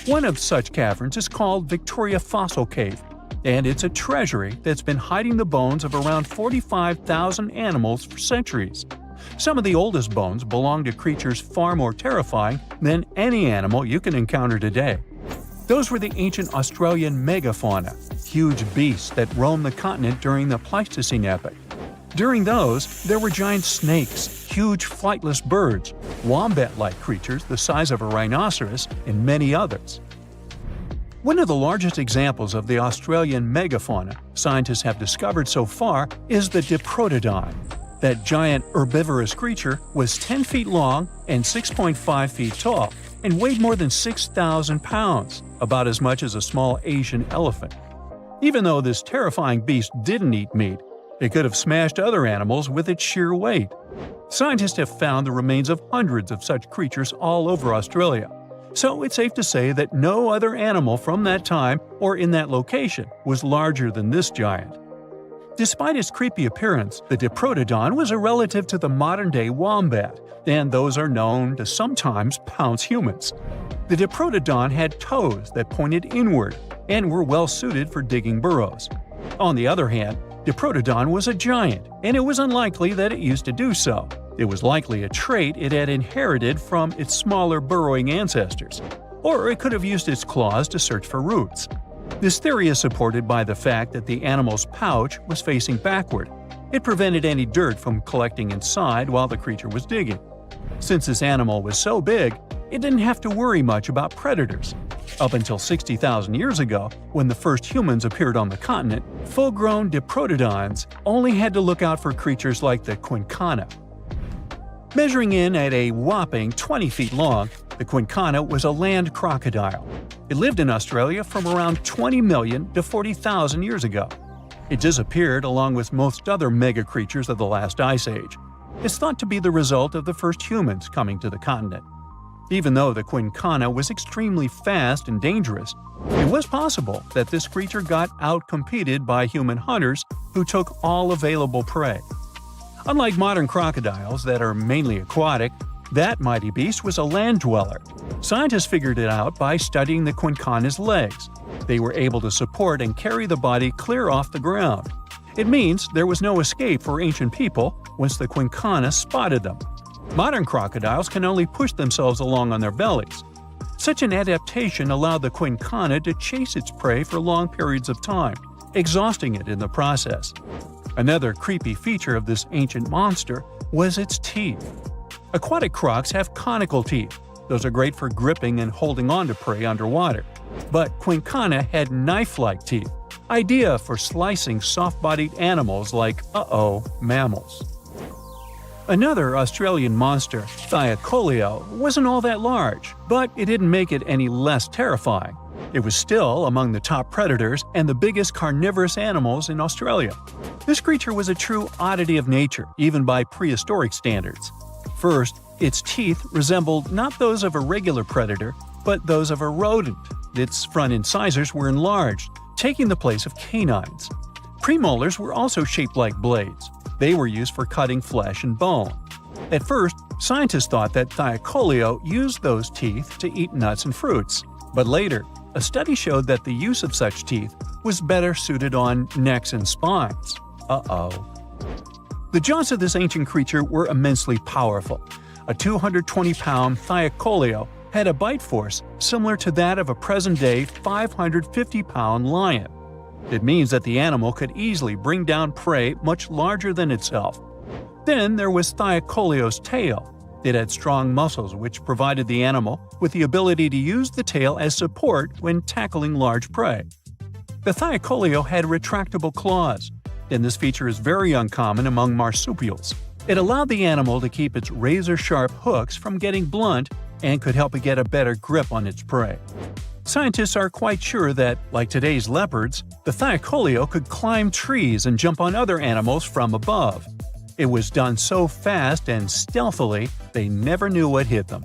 One of such caverns is called Victoria Fossil Cave, and it's a treasury that's been hiding the bones of around 45,000 animals for centuries. Some of the oldest bones belong to creatures far more terrifying than any animal you can encounter today. Those were the ancient Australian megafauna, huge beasts that roamed the continent during the Pleistocene epoch. During those, there were giant snakes, huge flightless birds, wombat-like creatures the size of a rhinoceros, and many others. One of the largest examples of the Australian megafauna scientists have discovered so far is the Diprotodon. That giant herbivorous creature was 10 feet long and 6.5 feet tall, and weighed more than 6,000 pounds, about as much as a small Asian elephant. Even though this terrifying beast didn't eat meat, it could have smashed other animals with its sheer weight. Scientists have found the remains of hundreds of such creatures all over Australia, so it's safe to say that no other animal from that time or in that location was larger than this giant. Despite its creepy appearance, the Diprotodon was a relative to the modern-day wombat, and those are known to sometimes pounce humans. The Diprotodon had toes that pointed inward and were well suited for digging burrows. On the other hand, Diprotodon was a giant, and it was unlikely that it used to do so. It was likely a trait it had inherited from its smaller burrowing ancestors, or it could have used its claws to search for roots. This theory is supported by the fact that the animal's pouch was facing backward. It prevented any dirt from collecting inside while the creature was digging. Since this animal was so big, it didn't have to worry much about predators. Up until 60,000 years ago, when the first humans appeared on the continent, full-grown Diprotodons only had to look out for creatures like the Quincana. Measuring in at a whopping 20 feet long, the Quincana was a land crocodile. It lived in Australia from around 20 million to 40,000 years ago. It disappeared along with most other mega creatures of the last ice age. It's thought to be the result of the first humans coming to the continent. Even though the Quincana was extremely fast and dangerous, it was possible that this creature got outcompeted by human hunters who took all available prey. Unlike modern crocodiles that are mainly aquatic, that mighty beast was a land dweller. Scientists figured it out by studying the Quincana's legs. They were able to support and carry the body clear off the ground. It means there was no escape for ancient people once the Quincana spotted them. Modern crocodiles can only push themselves along on their bellies. Such an adaptation allowed the Quincana to chase its prey for long periods of time, exhausting it in the process. Another creepy feature of this ancient monster was its teeth. Aquatic crocs have conical teeth. Those are great for gripping and holding on to prey underwater. But Quincana had knife-like teeth, ideal for slicing soft-bodied animals like, mammals. Another Australian monster, Thylacoleo, wasn't all that large, but it didn't make it any less terrifying. It was still among the top predators and the biggest carnivorous animals in Australia. This creature was a true oddity of nature, even by prehistoric standards. First, its teeth resembled not those of a regular predator, but those of a rodent. Its front incisors were enlarged, taking the place of canines. Premolars were also shaped like blades. They were used for cutting flesh and bone. At first, scientists thought that Thylacoleo used those teeth to eat nuts and fruits. But later, a study showed that the use of such teeth was better suited on necks and spines. Uh-oh. The jaws of this ancient creature were immensely powerful. A 220-pound Thylacoleo had a bite force similar to that of a present-day 550-pound lion. It means that the animal could easily bring down prey much larger than itself. Then there was Thylacoleo's tail. It had strong muscles which provided the animal with the ability to use the tail as support when tackling large prey. The Thylacoleo had retractable claws, and this feature is very uncommon among marsupials. It allowed the animal to keep its razor-sharp hooks from getting blunt and could help it get a better grip on its prey. Scientists are quite sure that, like today's leopards, the Thylacoleo could climb trees and jump on other animals from above. It was done so fast and stealthily, they never knew what hit them.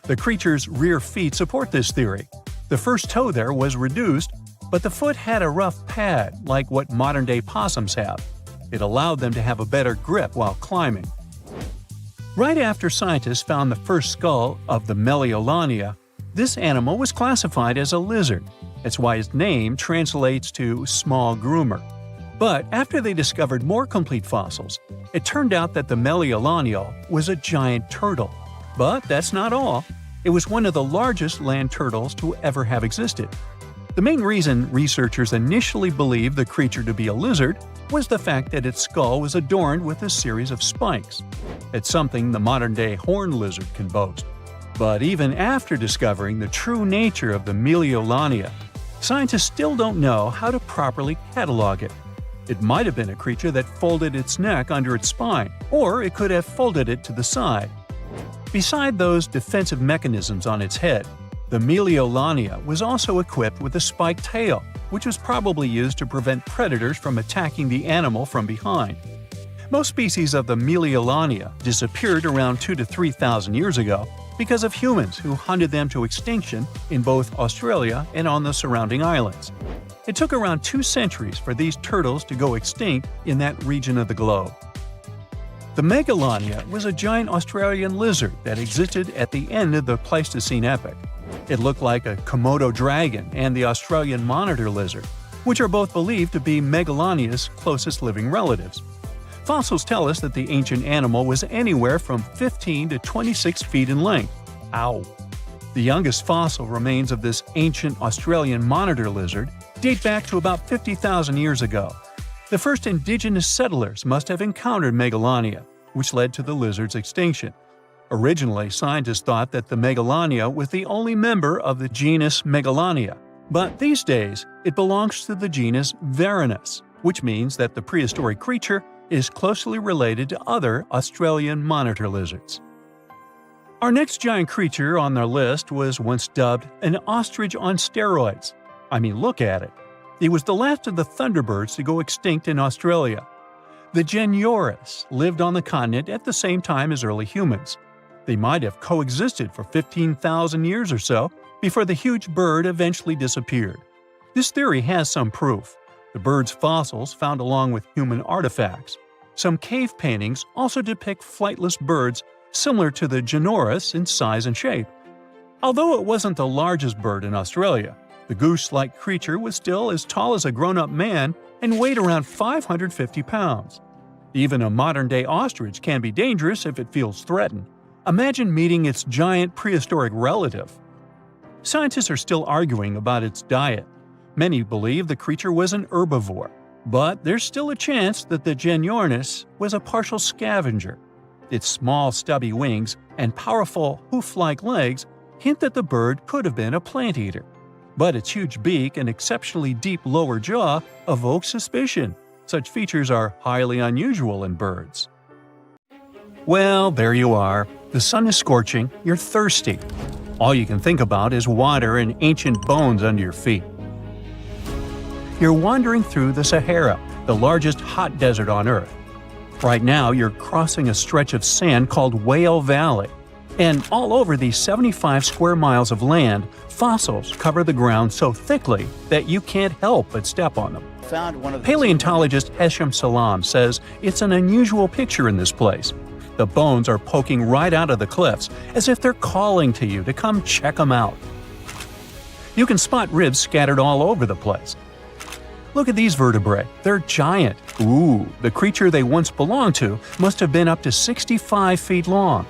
The creature's rear feet support this theory. The first toe there was reduced, but the foot had a rough pad like what modern-day possums have. It allowed them to have a better grip while climbing. Right after scientists found the first skull of the Megalania, this animal was classified as a lizard. That's why its name translates to small groomer. But after they discovered more complete fossils, it turned out that the Megalania was a giant turtle. But that's not all. It was one of the largest land turtles to ever have existed. The main reason researchers initially believed the creature to be a lizard was the fact that its skull was adorned with a series of spikes. It's something the modern-day horned lizard can boast. But even after discovering the true nature of the Megalania, scientists still don't know how to properly catalog it. It might have been a creature that folded its neck under its spine, or it could have folded it to the side. Beside those defensive mechanisms on its head, the Megalania was also equipped with a spiked tail, which was probably used to prevent predators from attacking the animal from behind. Most species of the Megalania disappeared around 2,000 to 3,000 years ago because of humans who hunted them to extinction in both Australia and on the surrounding islands. It took around 2 centuries for these turtles to go extinct in that region of the globe. The Megalania was a giant Australian lizard that existed at the end of the Pleistocene epoch. It looked like a Komodo dragon and the Australian monitor lizard, which are both believed to be Megalania's closest living relatives. Fossils tell us that the ancient animal was anywhere from 15 to 26 feet in length. Ow! The youngest fossil remains of this ancient Australian monitor lizard date back to about 50,000 years ago. The first indigenous settlers must have encountered Megalania, which led to the lizard's extinction. Originally, scientists thought that the Megalania was the only member of the genus Megalania, but these days it belongs to the genus Varanus, which means that the prehistoric creature is closely related to other Australian monitor lizards. Our next giant creature on our list was once dubbed an ostrich on steroids. I mean, look at it. It was the last of the thunderbirds to go extinct in Australia. The Deinosuchus lived on the continent at the same time as early humans. They might have coexisted for 15,000 years or so before the huge bird eventually disappeared. This theory has some proof. The bird's fossils found along with human artifacts. Some cave paintings also depict flightless birds similar to the Deinosuchus in size and shape. Although it wasn't the largest bird in Australia, the goose-like creature was still as tall as a grown-up man and weighed around 550 pounds. Even a modern-day ostrich can be dangerous if it feels threatened. Imagine meeting its giant prehistoric relative. Scientists are still arguing about its diet. Many believe the creature was an herbivore, but there's still a chance that the Deinosuchus was a partial scavenger. Its small, stubby wings and powerful hoof-like legs hint that the bird could have been a plant eater. But its huge beak and exceptionally deep lower jaw evoke suspicion. Such features are highly unusual in birds. Well, there you are. The sun is scorching, you're thirsty. All you can think about is water and ancient bones under your feet. You're wandering through the Sahara, the largest hot desert on Earth. Right now, you're crossing a stretch of sand called Whale Valley. And all over these 75 square miles of land, fossils cover the ground so thickly that you can't help but step on them. Paleontologist Hesham Salam says it's an unusual picture in this place. The bones are poking right out of the cliffs, as if they're calling to you to come check them out. You can spot ribs scattered all over the place. Look at these vertebrae. They're giant. Ooh, the creature they once belonged to must have been up to 65 feet long.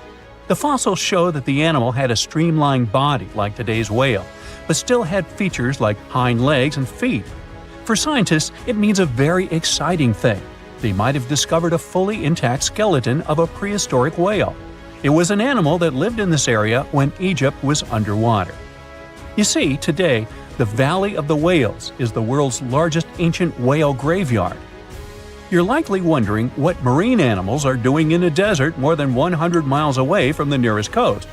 The fossils show that the animal had a streamlined body like today's whale, but still had features like hind legs and feet. For scientists, it means a very exciting thing. They might have discovered a fully intact skeleton of a prehistoric whale. It was an animal that lived in this area when Egypt was underwater. You see, today, the Valley of the Whales is the world's largest ancient whale graveyard. You're likely wondering what marine animals are doing in a desert more than 100 miles away from the nearest coast.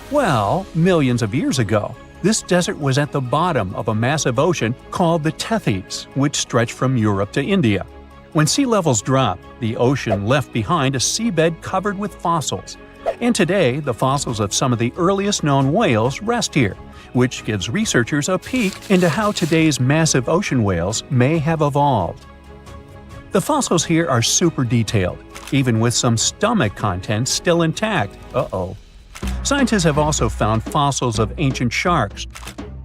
Well, millions of years ago, this desert was at the bottom of a massive ocean called the Tethys, which stretched from Europe to India. When sea levels dropped, the ocean left behind a seabed covered with fossils. And today, the fossils of some of the earliest known whales rest here, which gives researchers a peek into how today's massive ocean whales may have evolved. The fossils here are super detailed, even with some stomach contents still intact. Scientists have also found fossils of ancient sharks,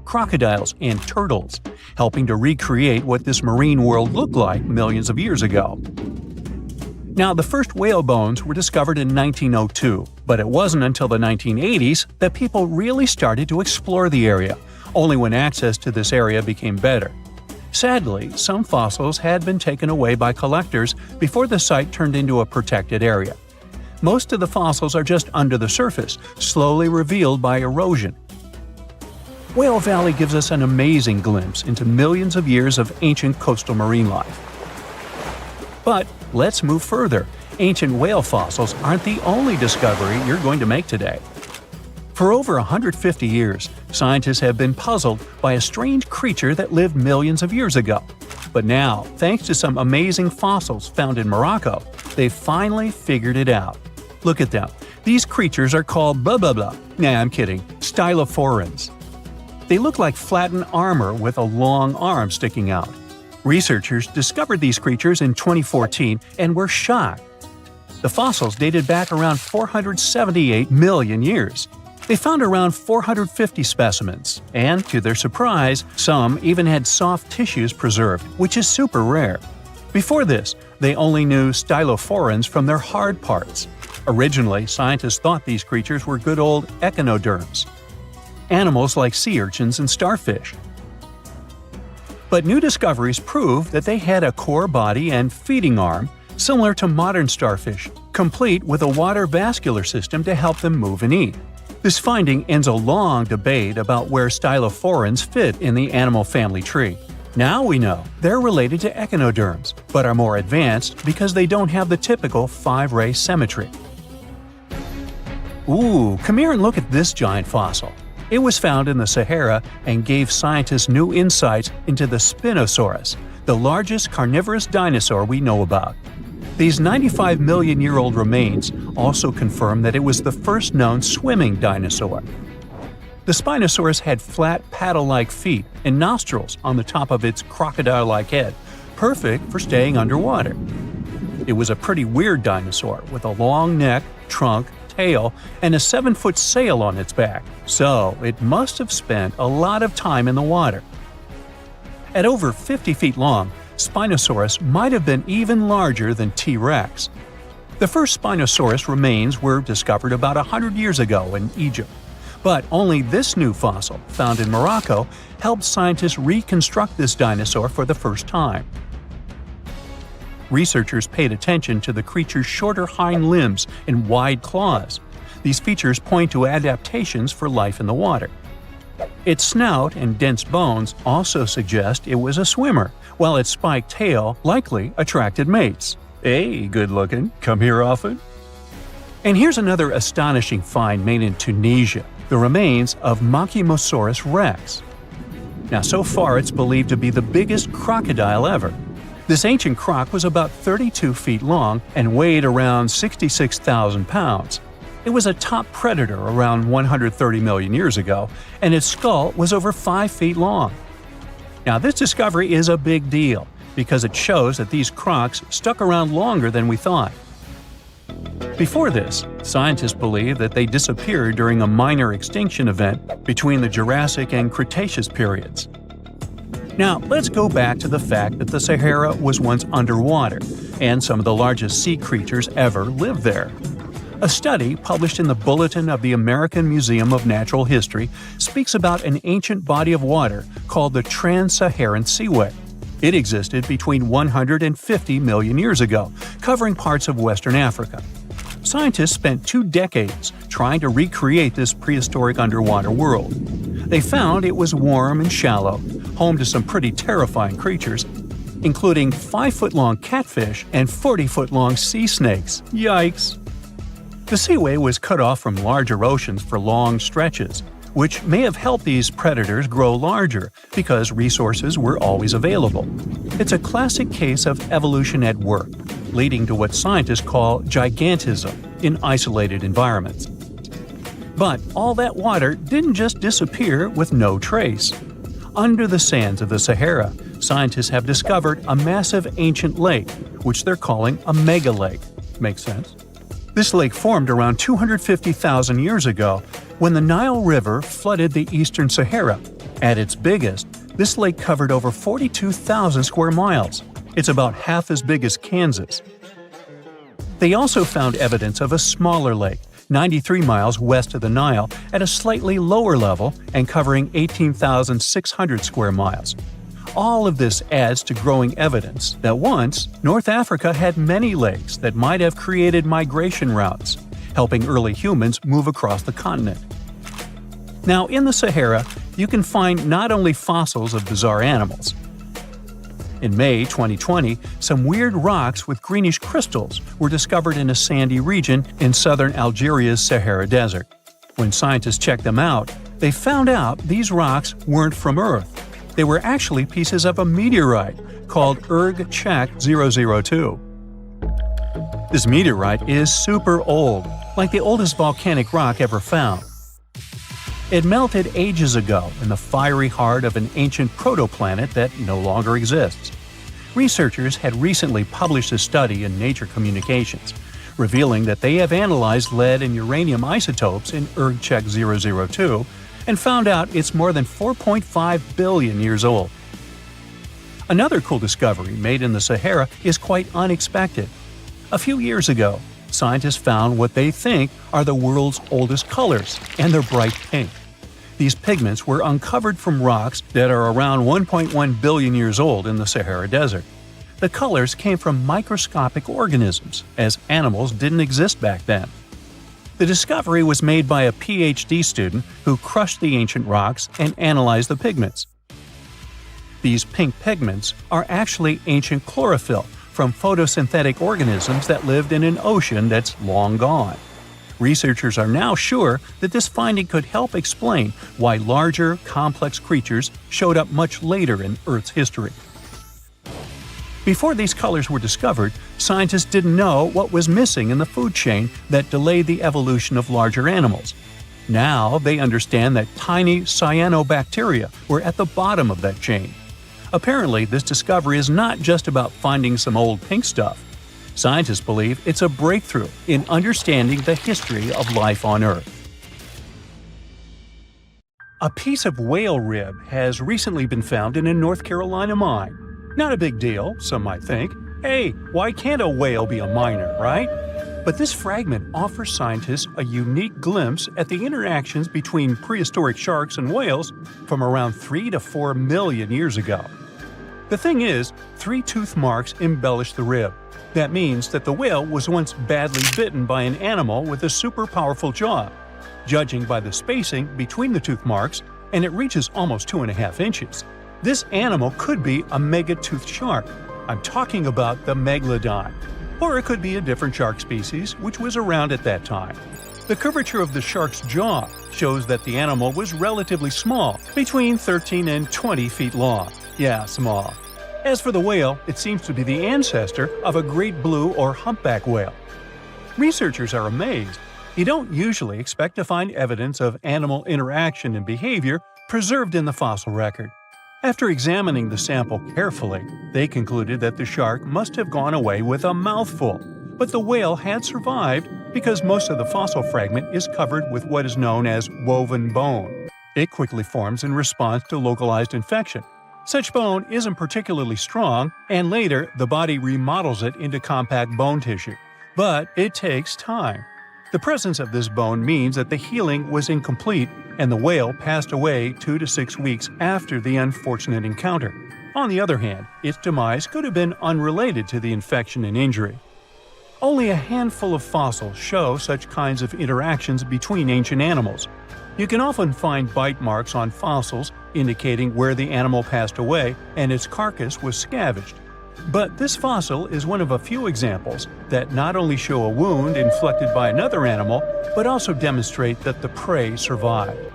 crocodiles, and turtles, helping to recreate what this marine world looked like millions of years ago. Now, the first whale bones were discovered in 1902, but it wasn't until the 1980s that people really started to explore the area, only when access to this area became better. Sadly, some fossils had been taken away by collectors before the site turned into a protected area. Most of the fossils are just under the surface, slowly revealed by erosion. Whale Valley gives us an amazing glimpse into millions of years of ancient coastal marine life. But let's move further. Ancient whale fossils aren't the only discovery you're going to make today. For over 150 years, scientists have been puzzled by a strange creature that lived millions of years ago. But now, thanks to some amazing fossils found in Morocco, they've finally figured it out. Look at them. These creatures are called blah blah blah. Nah, I'm kidding. Stylophorans. They look like flattened armor with a long arm sticking out. Researchers discovered these creatures in 2014 and were shocked. The fossils dated back around 478 million years. They found around 450 specimens, and to their surprise, some even had soft tissues preserved, which is super rare. Before this, they only knew stylophorans from their hard parts. Originally, scientists thought these creatures were good old echinoderms, animals like sea urchins and starfish. But new discoveries prove that they had a core body and feeding arm similar to modern starfish, complete with a water vascular system to help them move and eat. This finding ends a long debate about where stylophorans fit in the animal family tree. Now we know they're related to echinoderms, but are more advanced because they don't have the typical 5-ray symmetry. Ooh, come here and look at this giant fossil. It was found in the Sahara and gave scientists new insights into the Spinosaurus, the largest carnivorous dinosaur we know about. These 95 million-year-old remains also confirm that it was the first known swimming dinosaur. The Spinosaurus had flat paddle-like feet and nostrils on the top of its crocodile-like head, perfect for staying underwater. It was a pretty weird dinosaur with a long neck, trunk, tail, and a 7-foot sail on its back, so it must have spent a lot of time in the water. At over 50 feet long, Spinosaurus might have been even larger than T-Rex. The first Spinosaurus remains were discovered about 100 years ago in Egypt, but only this new fossil, found in Morocco, helped scientists reconstruct this dinosaur for the first time. Researchers paid attention to the creature's shorter hind limbs and wide claws. These features point to adaptations for life in the water. Its snout and dense bones also suggest it was a swimmer, while its spiked tail likely attracted mates. Hey, good looking, come here often? And here's another astonishing find made in Tunisia, the remains of Machimosaurus rex. Now, so far it's believed to be the biggest crocodile ever. This ancient croc was about 32 feet long and weighed around 66,000 pounds. It was a top predator around 130 million years ago, and its skull was over 5 feet long. Now, this discovery is a big deal because it shows that these crocs stuck around longer than we thought. Before this, scientists believed that they disappeared during a minor extinction event between the Jurassic and Cretaceous periods. Now, let's go back to the fact that the Sahara was once underwater, and some of the largest sea creatures ever lived there. A study published in the Bulletin of the American Museum of Natural History speaks about an ancient body of water called the Trans-Saharan Seaway. It existed between 150 million years ago, covering parts of Western Africa. Scientists spent 2 decades trying to recreate this prehistoric underwater world. They found it was warm and shallow, home to some pretty terrifying creatures, including 5-foot-long catfish and 40-foot-long sea snakes. Yikes! The seaway was cut off from larger oceans for long stretches, which may have helped these predators grow larger because resources were always available. It's a classic case of evolution at work, leading to what scientists call gigantism in isolated environments. But all that water didn't just disappear with no trace. Under the sands of the Sahara, scientists have discovered a massive ancient lake, which they're calling a mega-lake. Makes sense? This lake formed around 250,000 years ago when the Nile River flooded the eastern Sahara. At its biggest, this lake covered over 42,000 square miles. It's about half as big as Kansas. They also found evidence of a smaller lake, 93 miles west of the Nile, at a slightly lower level and covering 18,600 square miles. All of this adds to growing evidence that once, North Africa had many lakes that might have created migration routes, helping early humans move across the continent. Now, in the Sahara, you can find not only fossils of bizarre animals. In May 2020, some weird rocks with greenish crystals were discovered in a sandy region in southern Algeria's Sahara Desert. When scientists checked them out, they found out these rocks weren't from Earth. They were actually pieces of a meteorite called Erg-Chek 002. This meteorite is super old, like the oldest volcanic rock ever found. It melted ages ago in the fiery heart of an ancient protoplanet that no longer exists. Researchers had recently published a study in Nature Communications, revealing that they have analyzed lead and uranium isotopes in Erg-Chek 002 and found out it's more than 4.5 billion years old. Another cool discovery made in the Sahara is quite unexpected. A few years ago, scientists found what they think are the world's oldest colors, and they're bright pink. These pigments were uncovered from rocks that are around 1.1 billion years old in the Sahara Desert. The colors came from microscopic organisms, as animals didn't exist back then. The discovery was made by a PhD student who crushed the ancient rocks and analyzed the pigments. These pink pigments are actually ancient chlorophyll from photosynthetic organisms that lived in an ocean that's long gone. Researchers are now sure that this finding could help explain why larger, complex creatures showed up much later in Earth's history. Before these colors were discovered, scientists didn't know what was missing in the food chain that delayed the evolution of larger animals. Now they understand that tiny cyanobacteria were at the bottom of that chain. Apparently, this discovery is not just about finding some old pink stuff. Scientists believe it's a breakthrough in understanding the history of life on Earth. A piece of whale rib has recently been found in a North Carolina mine. Not a big deal, some might think. Hey, why can't a whale be a miner, right? But this fragment offers scientists a unique glimpse at the interactions between prehistoric sharks and whales from around 3 to 4 million years ago. The thing is, 3 tooth marks embellish the rib. That means that the whale was once badly bitten by an animal with a super powerful jaw. Judging by the spacing between the tooth marks, and it reaches almost 2.5 inches. This animal could be a mega-toothed shark. I'm talking about the megalodon. Or it could be a different shark species which was around at that time. The curvature of the shark's jaw shows that the animal was relatively small, between 13 and 20 feet long. Yeah, small. As for the whale, it seems to be the ancestor of a great blue or humpback whale. Researchers are amazed. You don't usually expect to find evidence of animal interaction and behavior preserved in the fossil record. After examining the sample carefully, they concluded that the shark must have gone away with a mouthful, but the whale had survived because most of the fossil fragment is covered with what is known as woven bone. It quickly forms in response to localized infection. Such bone isn't particularly strong, and later the body remodels it into compact bone tissue. But it takes time. The presence of this bone means that the healing was incomplete and the whale passed away 2 to 6 weeks after the unfortunate encounter. On the other hand, its demise could have been unrelated to the infection and injury. Only a handful of fossils show such kinds of interactions between ancient animals. You can often find bite marks on fossils indicating where the animal passed away and its carcass was scavenged. But this fossil is one of a few examples that not only show a wound inflicted by another animal, but also demonstrate that the prey survived.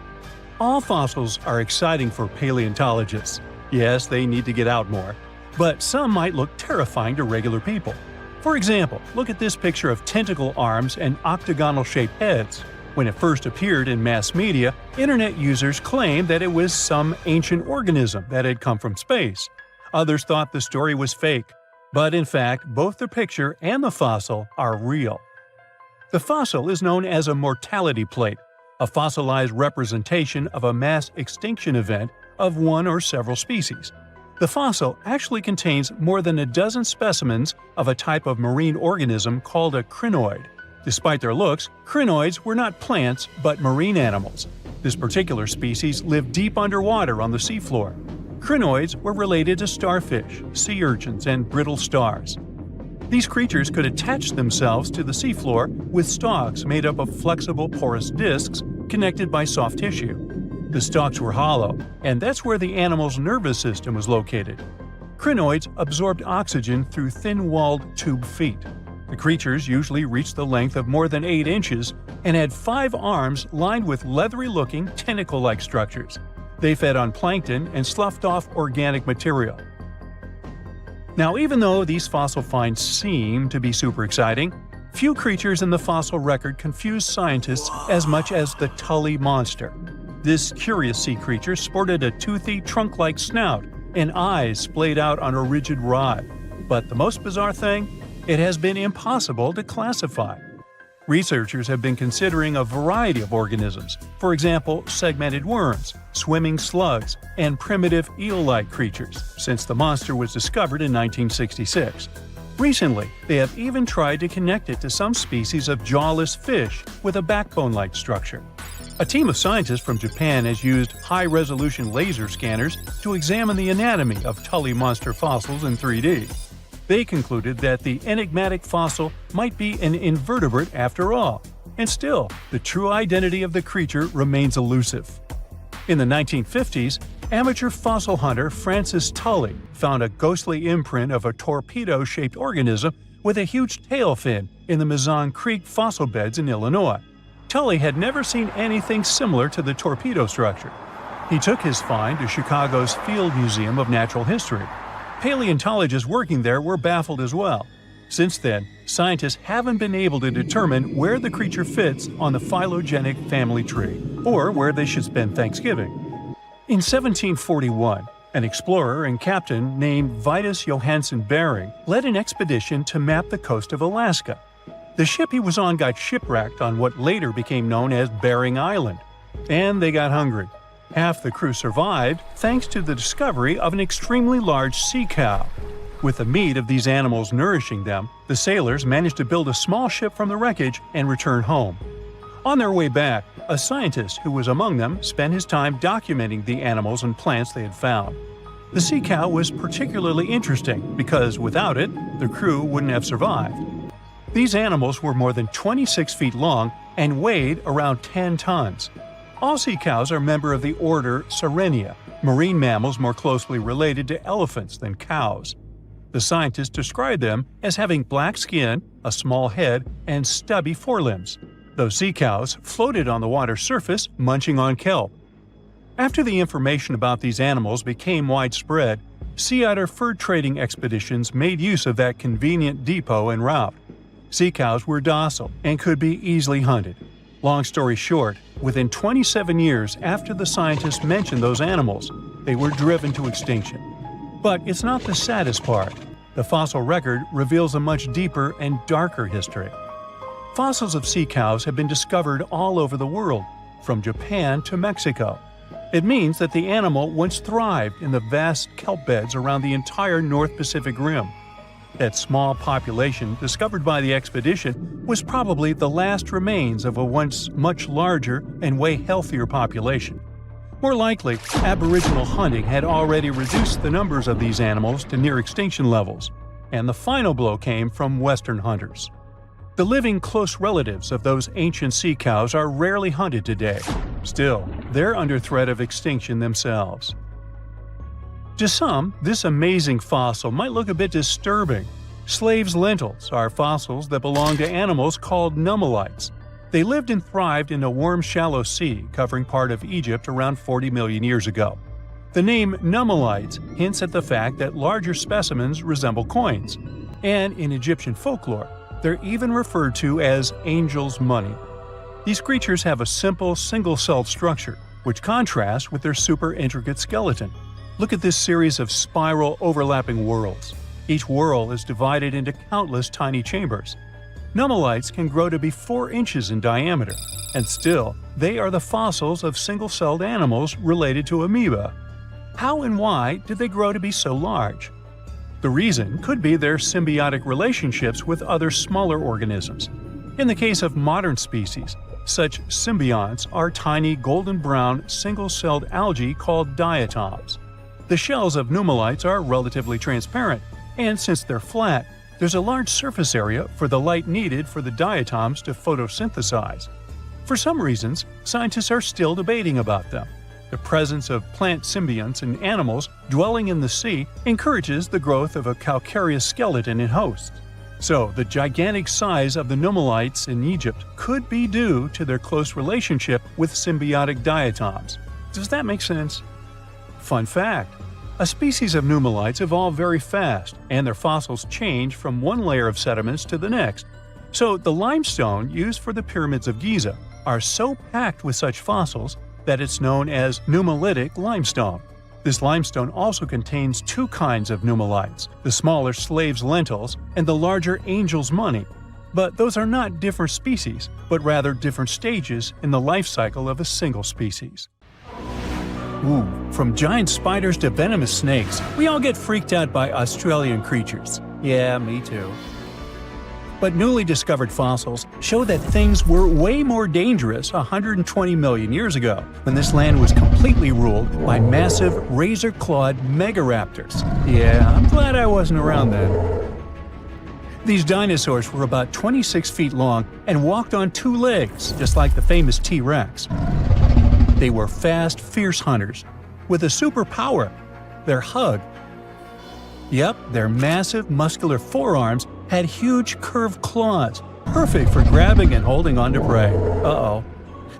All fossils are exciting for paleontologists. Yes, they need to get out more. But some might look terrifying to regular people. For example, look at this picture of tentacle arms and octagonal-shaped heads. When it first appeared in mass media, internet users claimed that it was some ancient organism that had come from space. Others thought the story was fake, but in fact, both the picture and the fossil are real. The fossil is known as a mortality plate, a fossilized representation of a mass extinction event of one or several species. The fossil actually contains more than a dozen specimens of a type of marine organism called a crinoid. Despite their looks, crinoids were not plants but marine animals. This particular species lived deep underwater on the seafloor. Crinoids were related to starfish, sea urchins, and brittle stars. These creatures could attach themselves to the seafloor with stalks made up of flexible porous discs connected by soft tissue. The stalks were hollow, and that's where the animal's nervous system was located. Crinoids absorbed oxygen through thin-walled tube feet. The creatures usually reached the length of more than 8 inches and had 5 arms lined with leathery-looking tentacle-like structures. They fed on plankton and sloughed off organic material. Now, even though these fossil finds seem to be super exciting, few creatures in the fossil record confuse scientists as much as the Tully Monster. This curious sea creature sported a toothy, trunk-like snout and eyes splayed out on a rigid rod. But the most bizarre thing? It has been impossible to classify. Researchers have been considering a variety of organisms, for example, segmented worms, swimming slugs, and primitive eel-like creatures, since the monster was discovered in 1966. Recently, they have even tried to connect it to some species of jawless fish with a backbone-like structure. A team of scientists from Japan has used high-resolution laser scanners to examine the anatomy of Tully Monster fossils in 3D. They concluded that the enigmatic fossil might be an invertebrate after all, and still, the true identity of the creature remains elusive. In the 1950s, amateur fossil hunter Francis Tully found a ghostly imprint of a torpedo-shaped organism with a huge tail fin in the Mazon Creek fossil beds in Illinois. Tully had never seen anything similar to the torpedo structure. He took his find to Chicago's Field Museum of Natural History. Paleontologists working there were baffled as well. Since then, scientists haven't been able to determine where the creature fits on the phylogenetic family tree, or where they should spend Thanksgiving. In 1741, an explorer and captain named Vitus Johansen Bering led an expedition to map the coast of Alaska. The ship he was on got shipwrecked on what later became known as Bering Island, and they got hungry. Half the crew survived thanks to the discovery of an extremely large sea cow. With the meat of these animals nourishing them, the sailors managed to build a small ship from the wreckage and return home. On their way back, a scientist who was among them spent his time documenting the animals and plants they had found. The sea cow was particularly interesting because without it, the crew wouldn't have survived. These animals were more than 26 feet long and weighed around 10 tons. All sea cows are member of the order Sirenia, marine mammals more closely related to elephants than cows. The scientists described them as having black skin, a small head, and stubby forelimbs. Those sea cows floated on the water's surface, munching on kelp. After the information about these animals became widespread, sea otter fur trading expeditions made use of that convenient depot en route. Sea cows were docile and could be easily hunted. Long story short, within 27 years after the scientists mentioned those animals, they were driven to extinction. But it's not the saddest part. The fossil record reveals a much deeper and darker history. Fossils of sea cows have been discovered all over the world, from Japan to Mexico. It means that the animal once thrived in the vast kelp beds around the entire North Pacific Rim. That small population discovered by the expedition was probably the last remains of a once much larger and way healthier population. More likely, Aboriginal hunting had already reduced the numbers of these animals to near extinction levels, and the final blow came from Western hunters. The living close relatives of those ancient sea cows are rarely hunted today. Still, they're under threat of extinction themselves. To some, this amazing fossil might look a bit disturbing. Slaves' lentils are fossils that belong to animals called nummelites. They lived and thrived in a warm, shallow sea covering part of Egypt around 40 million years ago. The name nummelites hints at the fact that larger specimens resemble coins, and in Egyptian folklore, they're even referred to as angel's money. These creatures have a simple, single-celled structure, which contrasts with their super intricate skeleton. Look at this series of spiral overlapping whorls. Each whorl is divided into countless tiny chambers. Nummelites can grow to be 4 inches in diameter, and still, they are the fossils of single-celled animals related to amoeba. How and why did they grow to be so large? The reason could be their symbiotic relationships with other smaller organisms. In the case of modern species, such symbionts are tiny golden-brown single-celled algae called diatoms. The shells of nummelites are relatively transparent, and since they're flat, there's a large surface area for the light needed for the diatoms to photosynthesize. For some reasons, scientists are still debating about them. The presence of plant symbionts in animals dwelling in the sea encourages the growth of a calcareous skeleton in hosts. So, the gigantic size of the nummelites in Egypt could be due to their close relationship with symbiotic diatoms. Does that make sense? Fun fact: a species of nummelites evolve very fast, and their fossils change from one layer of sediments to the next. So, the limestone used for the pyramids of Giza are so packed with such fossils that it's known as nummulitic limestone. This limestone also contains 2 kinds of nummelites, the smaller slave's lentils and the larger angel's money. But those are not different species, but rather different stages in the life cycle of a single species. Ooh, from giant spiders to venomous snakes, we all get freaked out by Australian creatures. Yeah, me too. But newly discovered fossils show that things were way more dangerous 120 million years ago, when this land was completely ruled by massive razor-clawed megaraptors. Yeah, I'm glad I wasn't around then. These dinosaurs were about 26 feet long and walked on 2 legs, just like the famous T-Rex. They were fast, fierce hunters, with a superpower: their hug. Yep, their massive, muscular forearms had huge curved claws, perfect for grabbing and holding onto prey. Uh-oh.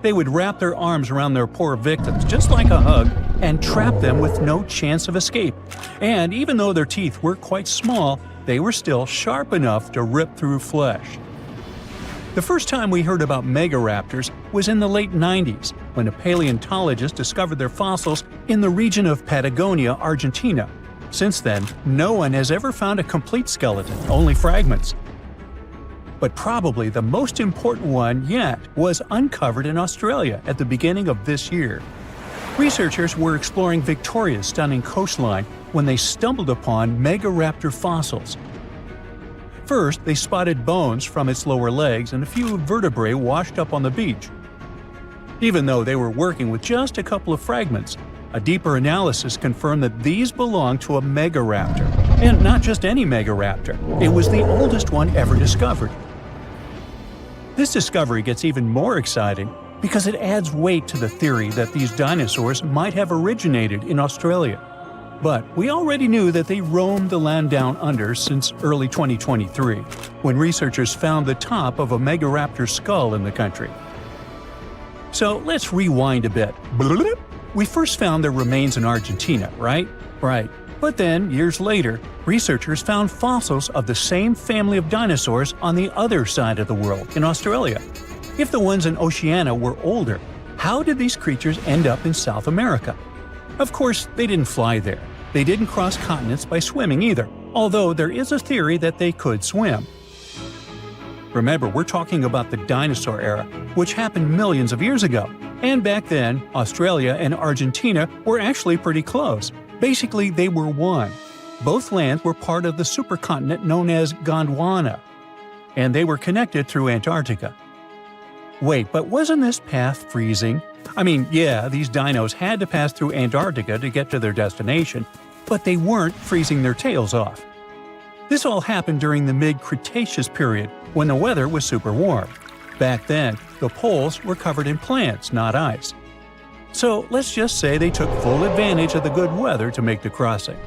They would wrap their arms around their poor victims, just like a hug, and trap them with no chance of escape. And even though their teeth were quite small, they were still sharp enough to rip through flesh. The first time we heard about megaraptors was in the late 90s, when a paleontologist discovered their fossils in the region of Patagonia, Argentina. Since then, no one has ever found a complete skeleton, only fragments. But probably the most important one yet was uncovered in Australia at the beginning of this year. Researchers were exploring Victoria's stunning coastline when they stumbled upon megaraptor fossils. First, they spotted bones from its lower legs and a few vertebrae washed up on the beach. Even though they were working with just a couple of fragments, a deeper analysis confirmed that these belonged to a megaraptor. And not just any megaraptor, it was the oldest one ever discovered. This discovery gets even more exciting because it adds weight to the theory that these dinosaurs might have originated in Australia. But we already knew that they roamed the land down under since early 2023, when researchers found the top of a Megaraptor skull in the country. So let's rewind a bit. We first found their remains in Argentina, right? Right. But then, years later, researchers found fossils of the same family of dinosaurs on the other side of the world, in Australia. If the ones in Oceania were older, how did these creatures end up in South America? Of course, they didn't fly there. They didn't cross continents by swimming either, although there is a theory that they could swim. Remember, we're talking about the dinosaur era, which happened millions of years ago. And back then, Australia and Argentina were actually pretty close. Basically, they were one. Both lands were part of the supercontinent known as Gondwana, and they were connected through Antarctica. Wait, but wasn't this path freezing? I mean, yeah, these dinos had to pass through Antarctica to get to their destination, but they weren't freezing their tails off. This all happened during the mid-Cretaceous period, when the weather was super warm. Back then, the poles were covered in plants, not ice. So let's just say they took full advantage of the good weather to make the crossing.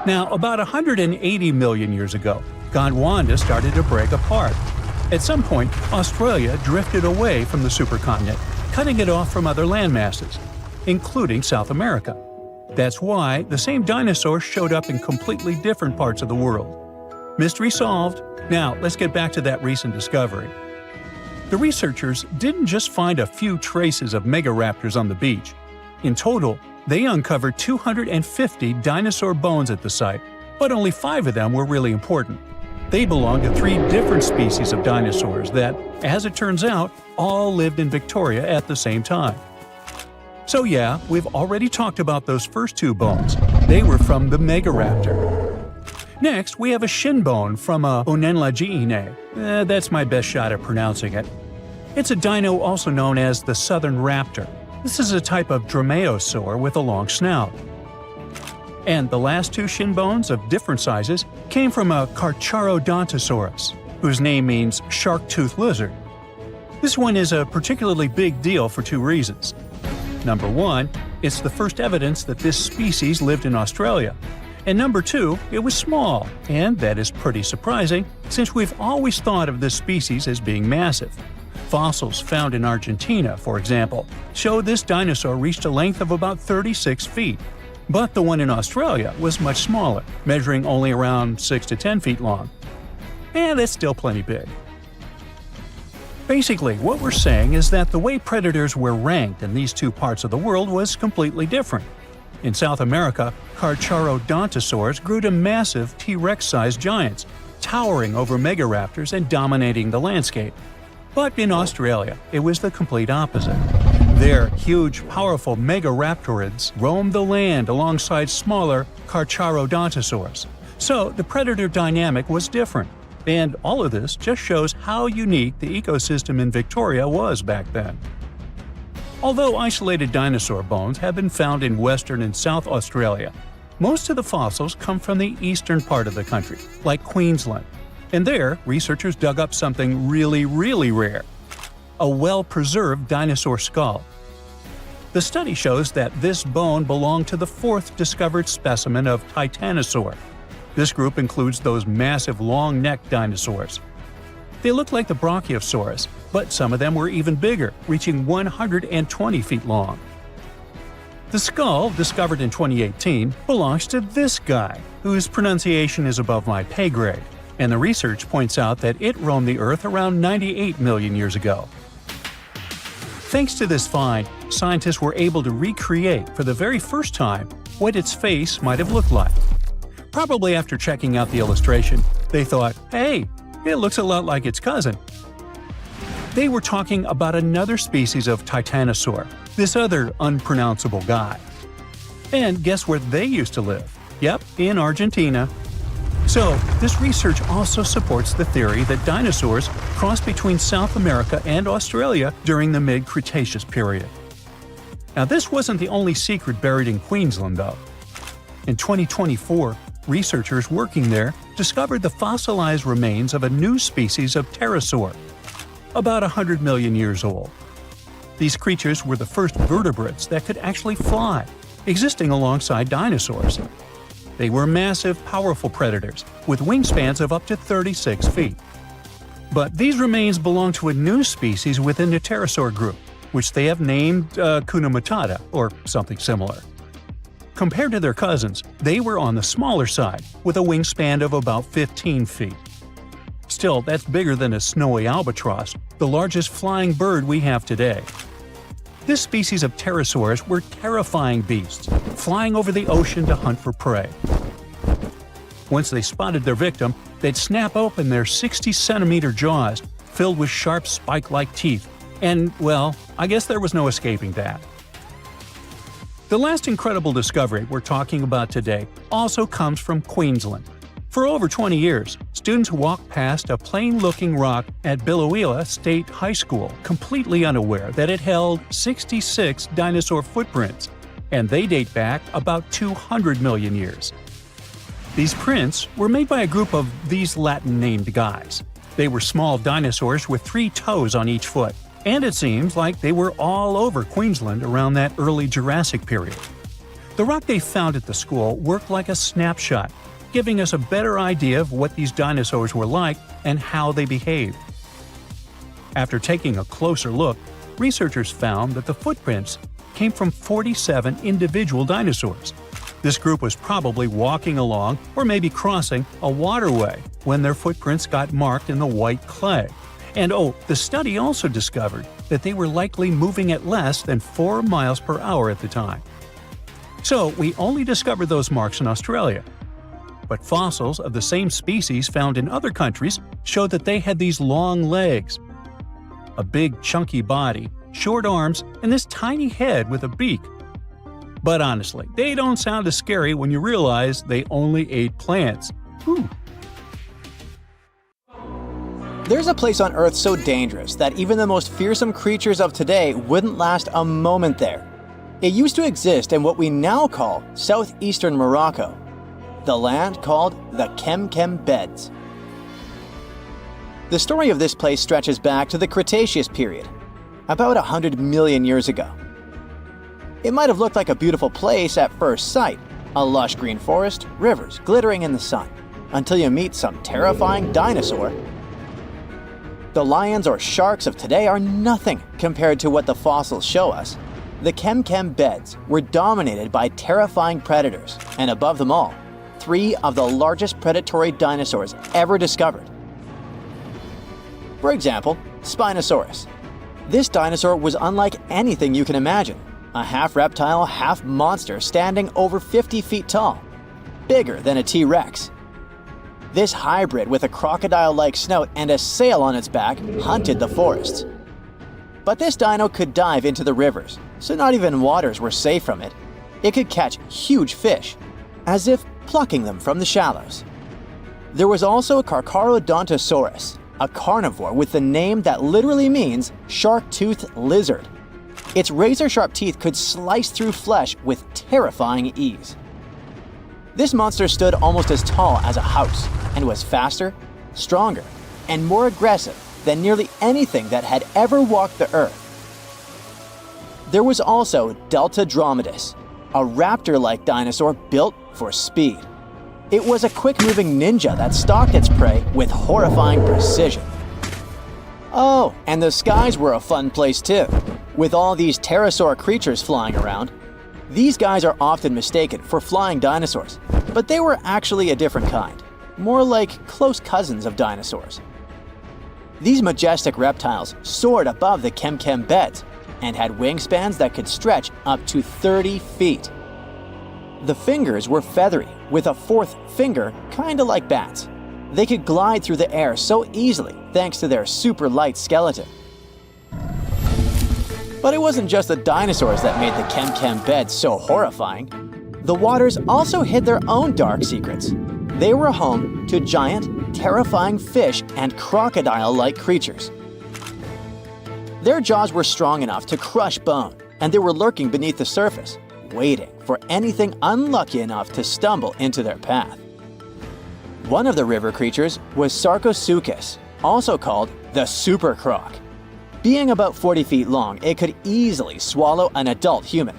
Now, about 180 million years ago, Gondwana started to break apart. At some point, Australia drifted away from the supercontinent, cutting it off from other landmasses, including South America. That's why the same dinosaurs showed up in completely different parts of the world. Mystery solved. Now, let's get back to that recent discovery. The researchers didn't just find a few traces of megaraptors on the beach. In total, they uncovered 250 dinosaur bones at the site, but only 5 of them were really important. They belonged to 3 different species of dinosaurs that, as it turns out, all lived in Victoria at the same time. So yeah, we've already talked about those first 2 bones. They were from the Megaraptor. Next, we have a shin bone from a Unquestionable. That's my best shot at pronouncing it. It's a dino also known as the southern raptor. This is a type of dromaeosaur with a long snout. And the last 2 shin bones of different sizes came from a Carcharodontosaurus, whose name means shark-toothed lizard. This one is a particularly big deal for 2 reasons. Number 1, it's the first evidence that this species lived in Australia. And number 2, it was small, and that is pretty surprising since we've always thought of this species as being massive. Fossils found in Argentina, for example, show this dinosaur reached a length of about 36 feet. But the one in Australia was much smaller, measuring only around 6 to 10 feet long. And that's still plenty big. Basically, what we're saying is that the way predators were ranked in these 2 parts of the world was completely different. In South America, Carcharodontosaurs grew to massive T-Rex-sized giants, towering over megaraptors and dominating the landscape. But in Australia, it was the complete opposite. There, huge, powerful megaraptorids roamed the land alongside smaller Carcharodontosaurs. So the predator dynamic was different. And all of this just shows how unique the ecosystem in Victoria was back then. Although isolated dinosaur bones have been found in Western and South Australia, most of the fossils come from the eastern part of the country, like Queensland. And there, researchers dug up something really, really rare – a well-preserved dinosaur skull. The study shows that this bone belonged to the 4th discovered specimen of Titanosaur. This group includes those massive long-necked dinosaurs. They look like the Brachiosaurus, but some of them were even bigger, reaching 120 feet long. The skull, discovered in 2018, belongs to this guy, whose pronunciation is above my pay grade, and the research points out that it roamed the Earth around 98 million years ago. Thanks to this find, scientists were able to recreate for the very first time what its face might have looked like. Probably after checking out the illustration, they thought, hey, it looks a lot like its cousin. They were talking about another species of Titanosaur, this other unpronounceable guy. And guess where they used to live? Yep, in Argentina. So, this research also supports the theory that dinosaurs crossed between South America and Australia during the mid-Cretaceous period. Now, this wasn't the only secret buried in Queensland, though. In 2024, researchers working there discovered the fossilized remains of a new species of pterosaur, about 100 million years old. These creatures were the first vertebrates that could actually fly, existing alongside dinosaurs. They were massive, powerful predators with wingspans of up to 36 feet. But these remains belong to a new species within the pterosaur group, which they have named Hakuna Matata, or something similar. Compared to their cousins, they were on the smaller side, with a wingspan of about 15 feet. Still, that's bigger than a snowy albatross, the largest flying bird we have today. This species of pterosaurs were terrifying beasts, flying over the ocean to hunt for prey. Once they spotted their victim, they'd snap open their 60-centimeter jaws, filled with sharp spike-like teeth, and, well, I guess there was no escaping that. The last incredible discovery we're talking about today also comes from Queensland. For over 20 years, students walked past a plain-looking rock at Biloela State High School completely unaware that it held 66 dinosaur footprints, and they date back about 200 million years. These prints were made by a group of these Latin-named guys. They were small dinosaurs with 3 toes on each foot, and it seems like they were all over Queensland around that early Jurassic period. The rock they found at the school worked like a snapshot, giving us a better idea of what these dinosaurs were like and how they behaved. After taking a closer look, researchers found that the footprints came from 47 individual dinosaurs. This group was probably walking along or maybe crossing a waterway when their footprints got marked in the white clay. And the study also discovered that they were likely moving at less than 4 miles per hour at the time. So we only discovered those marks in Australia. But fossils of the same species found in other countries showed that they had these long legs, a big chunky body, short arms, and this tiny head with a beak. But honestly, they don't sound as scary when you realize they only ate plants. Whew. There's a place on Earth so dangerous that even the most fearsome creatures of today wouldn't last a moment there. It used to exist in what we now call southeastern Morocco, the land called the Chem Chem beds. The story of this place stretches back to the Cretaceous period, about 100 million years ago. It might have looked like a beautiful place at first sight, a lush green forest, rivers glittering in the sun, until you meet some terrifying dinosaur. The lions or sharks of today are nothing compared to what the fossils show us. The Chem Chem beds were dominated by terrifying predators, and above them all, 3 of the largest predatory dinosaurs ever discovered. For example, Spinosaurus. This dinosaur was unlike anything you can imagine. A half-reptile, half-monster standing over 50 feet tall, bigger than a T-Rex. This hybrid with a crocodile-like snout and a sail on its back hunted the forests. But this dino could dive into the rivers, so not even waters were safe from it. It could catch huge fish, as if plucking them from the shallows. There was also Carcharodontosaurus, a carnivore with the name that literally means shark-toothed lizard. Its razor-sharp teeth could slice through flesh with terrifying ease. This monster stood almost as tall as a house and was faster, stronger, and more aggressive than nearly anything that had ever walked the earth. There was also Deltadromedus, a raptor-like dinosaur built for speed. It was a quick-moving ninja that stalked its prey with horrifying precision. Oh, and the skies were a fun place too, with all these pterosaur creatures flying around. These guys are often mistaken for flying dinosaurs, but they were actually a different kind, more like close cousins of dinosaurs. These majestic reptiles soared above the Chem Chem beds and had wingspans that could stretch up to 30 feet. The fingers were feathery, with a 4th finger kinda like bats. They could glide through the air so easily thanks to their super light skeleton. But it wasn't just the dinosaurs that made the Chem Chem beds so horrifying. The waters also hid their own dark secrets. They were home to giant, terrifying fish and crocodile-like creatures. Their jaws were strong enough to crush bone, and they were lurking beneath the surface, waiting for anything unlucky enough to stumble into their path. One of the river creatures was Sarcosuchus, also called the super croc. Being about 40 feet long, it could easily swallow an adult human.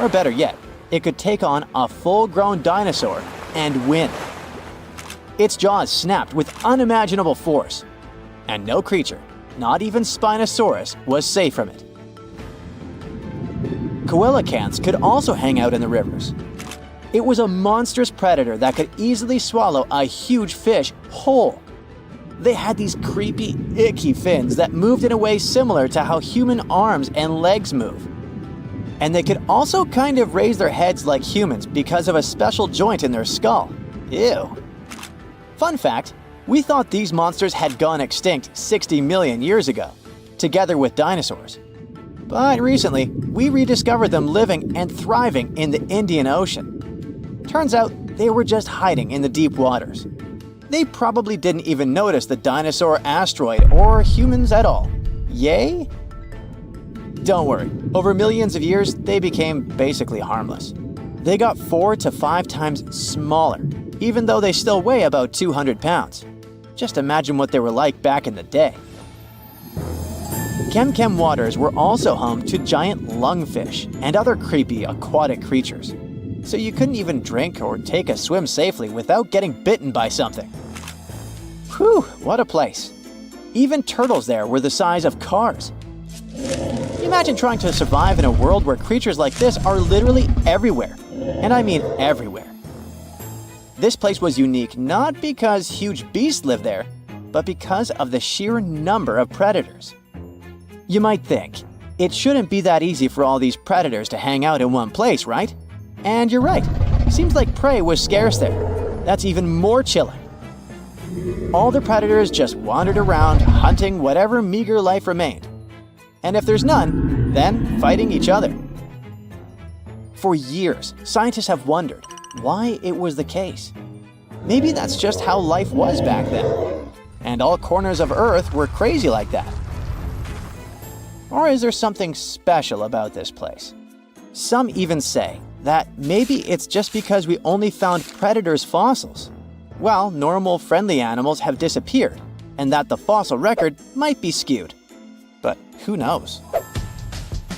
Or better yet, it could take on a full-grown dinosaur and win. Its jaws snapped with unimaginable force, and no creature, not even Spinosaurus, was safe from it. Coelacanths could also hang out in the rivers. It was a monstrous predator that could easily swallow a huge fish whole. They had these creepy, icky fins that moved in a way similar to how human arms and legs move. And they could also kind of raise their heads like humans because of a special joint in their skull. Ew. Fun fact, we thought these monsters had gone extinct 60 million years ago, together with dinosaurs. But recently, we rediscovered them living and thriving in the Indian Ocean. Turns out they were just hiding in the deep waters. They probably didn't even notice the dinosaur asteroid or humans at all. Yay? Don't worry, over millions of years, they became basically harmless. They got 4 to 5 times smaller, even though they still weigh about 200 pounds. Just imagine what they were like back in the day. Chem Chem waters were also home to giant lungfish and other creepy aquatic creatures. So you couldn't even drink or take a swim safely without getting bitten by something. Whew, what a place. Even turtles there were the size of cars. Imagine trying to survive in a world where creatures like this are literally everywhere. And I mean everywhere. This place was unique not because huge beasts lived there, but because of the sheer number of predators. You might think, it shouldn't be that easy for all these predators to hang out in one place, right? And you're right. Seems like prey was scarce there. That's even more chilling. All the predators just wandered around, hunting whatever meager life remained. And if there's none, then fighting each other. For years, scientists have wondered why it was the case. Maybe that's just how life was back then. And all corners of Earth were crazy like that. Or is there something special about this place? Some even say that maybe it's just because we only found predators' fossils. Well, normal, friendly animals have disappeared, and that the fossil record might be skewed. But who knows?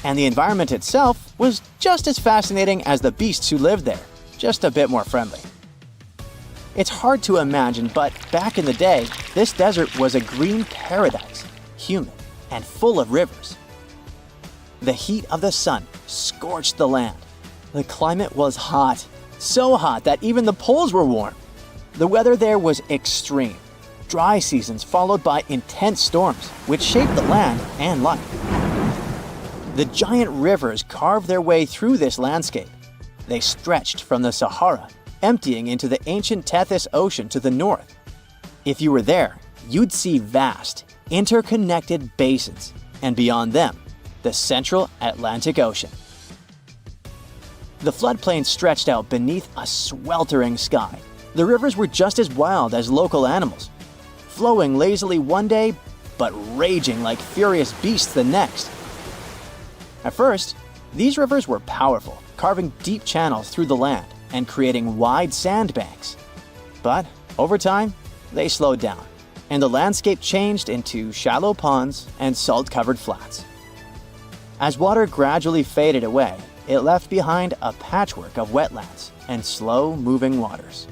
And the environment itself was just as fascinating as the beasts who lived there, just a bit more friendly. It's hard to imagine, but back in the day, this desert was a green paradise, humid, and full of rivers. The heat of the sun scorched the land. The climate was hot, so hot that even the poles were warm. The weather there was extreme. Dry seasons followed by intense storms, which shaped the land and life. The giant rivers carved their way through this landscape. They stretched from the Sahara, emptying into the ancient Tethys Ocean to the north. If you were there, you'd see vast, interconnected basins, and beyond them, the central Atlantic Ocean. The floodplain stretched out beneath a sweltering sky. The rivers were just as wild as local animals, flowing lazily one day, but raging like furious beasts the next. At first, these rivers were powerful, carving deep channels through the land and creating wide sandbanks. But over time, they slowed down, and the landscape changed into shallow ponds and salt-covered flats. As water gradually faded away, it left behind a patchwork of wetlands and slow-moving waters.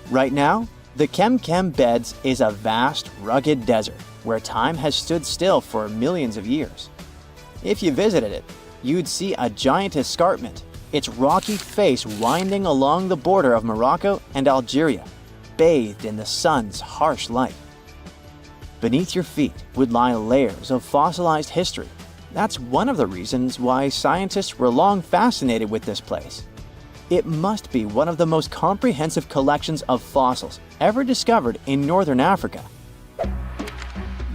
Right now, the Chem Chem beds is a vast, rugged desert where time has stood still for millions of years. If you visited it, you'd see a giant escarpment, its rocky face winding along the border of Morocco and Algeria, bathed in the sun's harsh light. Beneath your feet would lie layers of fossilized history. That's one of the reasons why scientists were long fascinated with this place. It must be one of the most comprehensive collections of fossils ever discovered in northern Africa.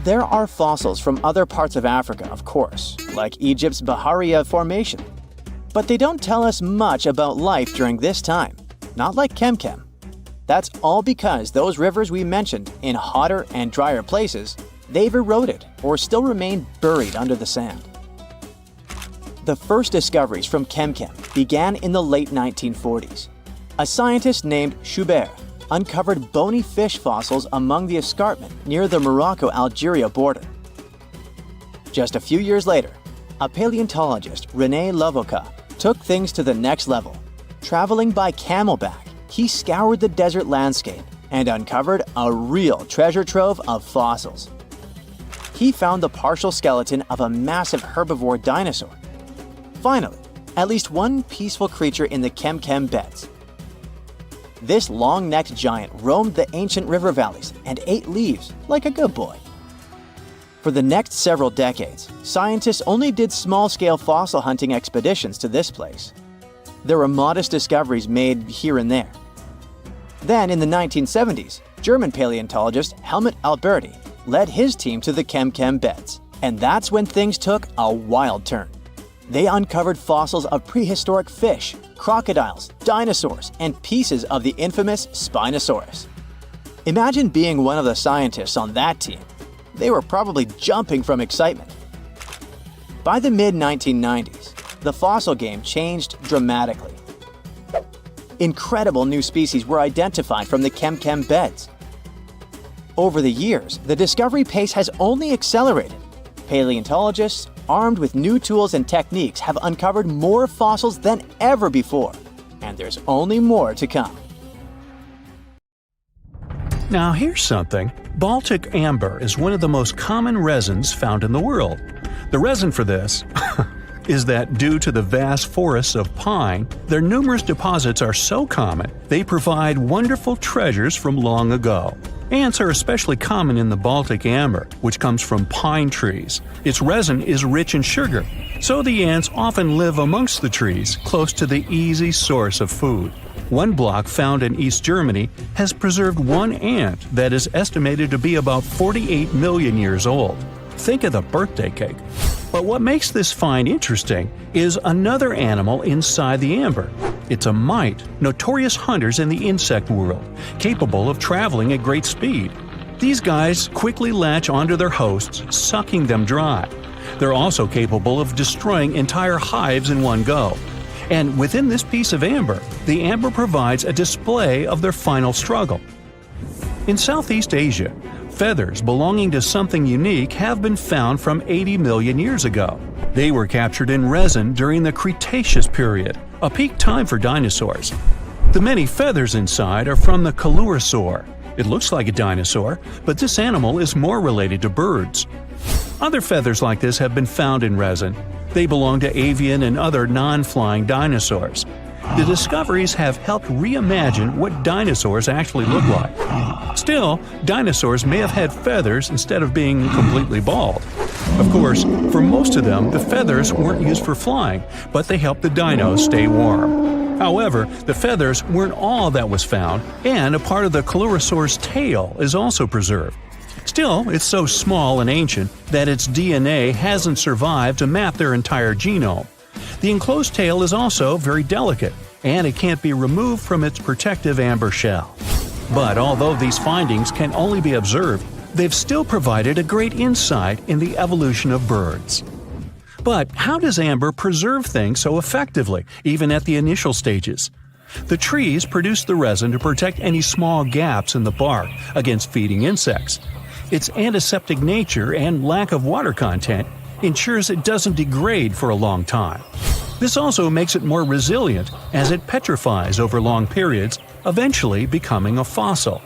There are fossils from other parts of Africa, of course, like Egypt's Bahariya Formation. But they don't tell us much about life during this time, not like Chem Chem. That's all because those rivers we mentioned in hotter and drier places, they've eroded or still remain buried under the sand. The first discoveries from Chem Chem began in the late 1940s. A scientist named Schubert uncovered bony fish fossils among the escarpment near the Morocco-Algeria border. Just a few years later, a paleontologist, René Lavocat, took things to the next level. Traveling by camelback, he scoured the desert landscape and uncovered a real treasure trove of fossils. He found the partial skeleton of a massive herbivore dinosaur. Finally, at least one peaceful creature in the Chem Chem beds. This long-necked giant roamed the ancient river valleys and ate leaves like a good boy. For the next several decades, scientists only did small-scale fossil hunting expeditions to this place. There were modest discoveries made here and there. Then, in the 1970s, German paleontologist Helmut Alberti led his team to the Chem Chem beds, and that's when things took a wild turn. They uncovered fossils of prehistoric fish, crocodiles, dinosaurs, and pieces of the infamous Spinosaurus. Imagine being one of the scientists on that team. They were probably jumping from excitement. By the mid-1990s, the fossil game changed dramatically. Incredible new species were identified from the Chem Chem beds. Over the years, the discovery pace has only accelerated. Paleontologists, armed with new tools and techniques, have uncovered more fossils than ever before, and there's only more to come. Now here's something. Baltic amber is one of the most common resins found in the world. The reason for this is that due to the vast forests of pine, their numerous deposits are so common, they provide wonderful treasures from long ago. Ants are especially common in the Baltic amber, which comes from pine trees. Its resin is rich in sugar, so the ants often live amongst the trees, close to the easy source of food. One block found in East Germany has preserved one ant that is estimated to be about 48 million years old. Think of the birthday cake. But what makes this find interesting is another animal inside the amber. It's a mite, notorious hunters in the insect world, capable of traveling at great speed. These guys quickly latch onto their hosts, sucking them dry. They're also capable of destroying entire hives in one go. And within this piece of amber, the amber provides a display of their final struggle. In Southeast Asia, feathers belonging to something unique have been found from 80 million years ago. They were captured in resin during the Cretaceous period, a peak time for dinosaurs. The many feathers inside are from the Coelurosaur. It looks like a dinosaur, but this animal is more related to birds. Other feathers like this have been found in resin. They belong to avian and other non-flying dinosaurs. The discoveries have helped reimagine what dinosaurs actually look like. Still, dinosaurs may have had feathers instead of being completely bald. Of course, for most of them, the feathers weren't used for flying, but they helped the dinos stay warm. However, the feathers weren't all that was found, and a part of the Coelurosaur's tail is also preserved. Still, it's so small and ancient that its DNA hasn't survived to map their entire genome. The enclosed tail is also very delicate, and it can't be removed from its protective amber shell. But although these findings can only be observed, they've still provided a great insight in the evolution of birds. But how does amber preserve things so effectively, even at the initial stages? The trees produce the resin to protect any small gaps in the bark against feeding insects. Its antiseptic nature and lack of water content ensures it doesn't degrade for a long time. This also makes it more resilient as it petrifies over long periods, eventually becoming a fossil.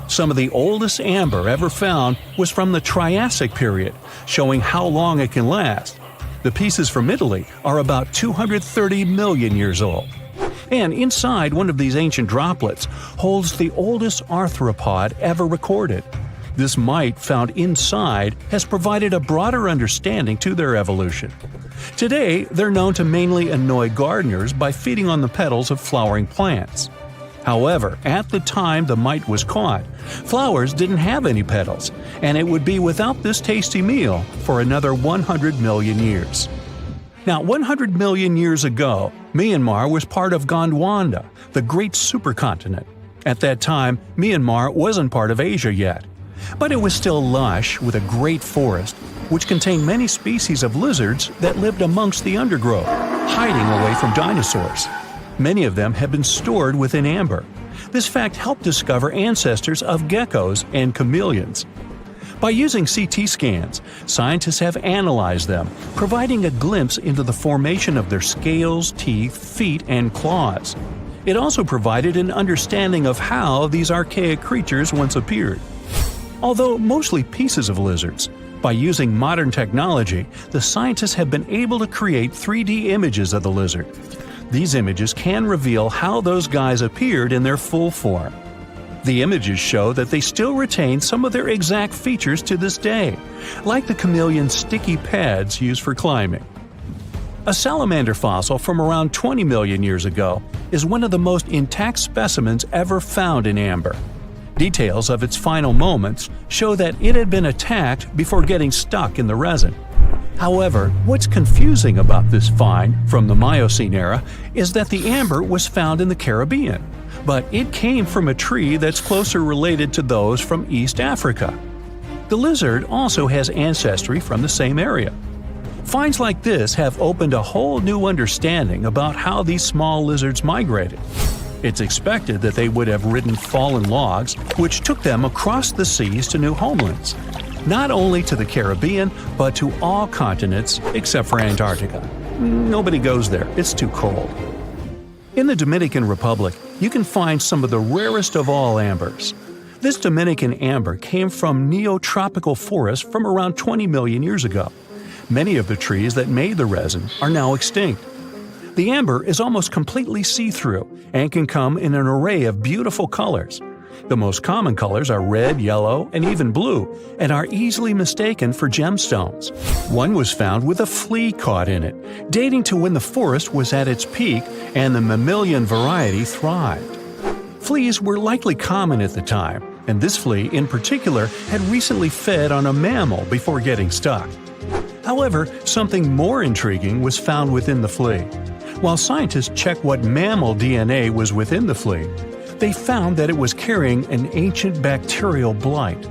Some of the oldest amber ever found was from the Triassic period, showing how long it can last. The pieces from Italy are about 230 million years old. And inside one of these ancient droplets holds the oldest arthropod ever recorded. This mite found inside has provided a broader understanding to their evolution. Today, they're known to mainly annoy gardeners by feeding on the petals of flowering plants. However, at the time the mite was caught, flowers didn't have any petals, and it would be without this tasty meal for another 100 million years. Now, 100 million years ago, Myanmar was part of Gondwana, the great supercontinent. At that time, Myanmar wasn't part of Asia yet. But it was still lush with a great forest, which contained many species of lizards that lived amongst the undergrowth, hiding away from dinosaurs. Many of them have been stored within amber. This fact helped discover ancestors of geckos and chameleons. By using CT scans, scientists have analyzed them, providing a glimpse into the formation of their scales, teeth, feet, and claws. It also provided an understanding of how these archaic creatures once appeared. Although mostly pieces of lizards, by using modern technology, the scientists have been able to create 3D images of the lizard. These images can reveal how those guys appeared in their full form. The images show that they still retain some of their exact features to this day, like the chameleon's sticky pads used for climbing. A salamander fossil from around 20 million years ago is one of the most intact specimens ever found in amber. Details of its final moments show that it had been attacked before getting stuck in the resin. However, what's confusing about this find from the Miocene era is that the amber was found in the Caribbean, but it came from a tree that's closer related to those from East Africa. The lizard also has ancestry from the same area. Finds like this have opened a whole new understanding about how these small lizards migrated. It's expected that they would have ridden fallen logs, which took them across the seas to new homelands, not only to the Caribbean, but to all continents except for Antarctica. Nobody goes there, it's too cold. In the Dominican Republic, you can find some of the rarest of all ambers. This Dominican amber came from neotropical forests from around 20 million years ago. Many of the trees that made the resin are now extinct. The amber is almost completely see-through and can come in an array of beautiful colors. The most common colors are red, yellow, and even blue, and are easily mistaken for gemstones. One was found with a flea caught in it, dating to when the forest was at its peak and the mammalian variety thrived. Fleas were likely common at the time, and this flea in particular had recently fed on a mammal before getting stuck. However, something more intriguing was found within the flea. While scientists checked what mammal DNA was within the flea, they found that it was carrying an ancient bacterial blight.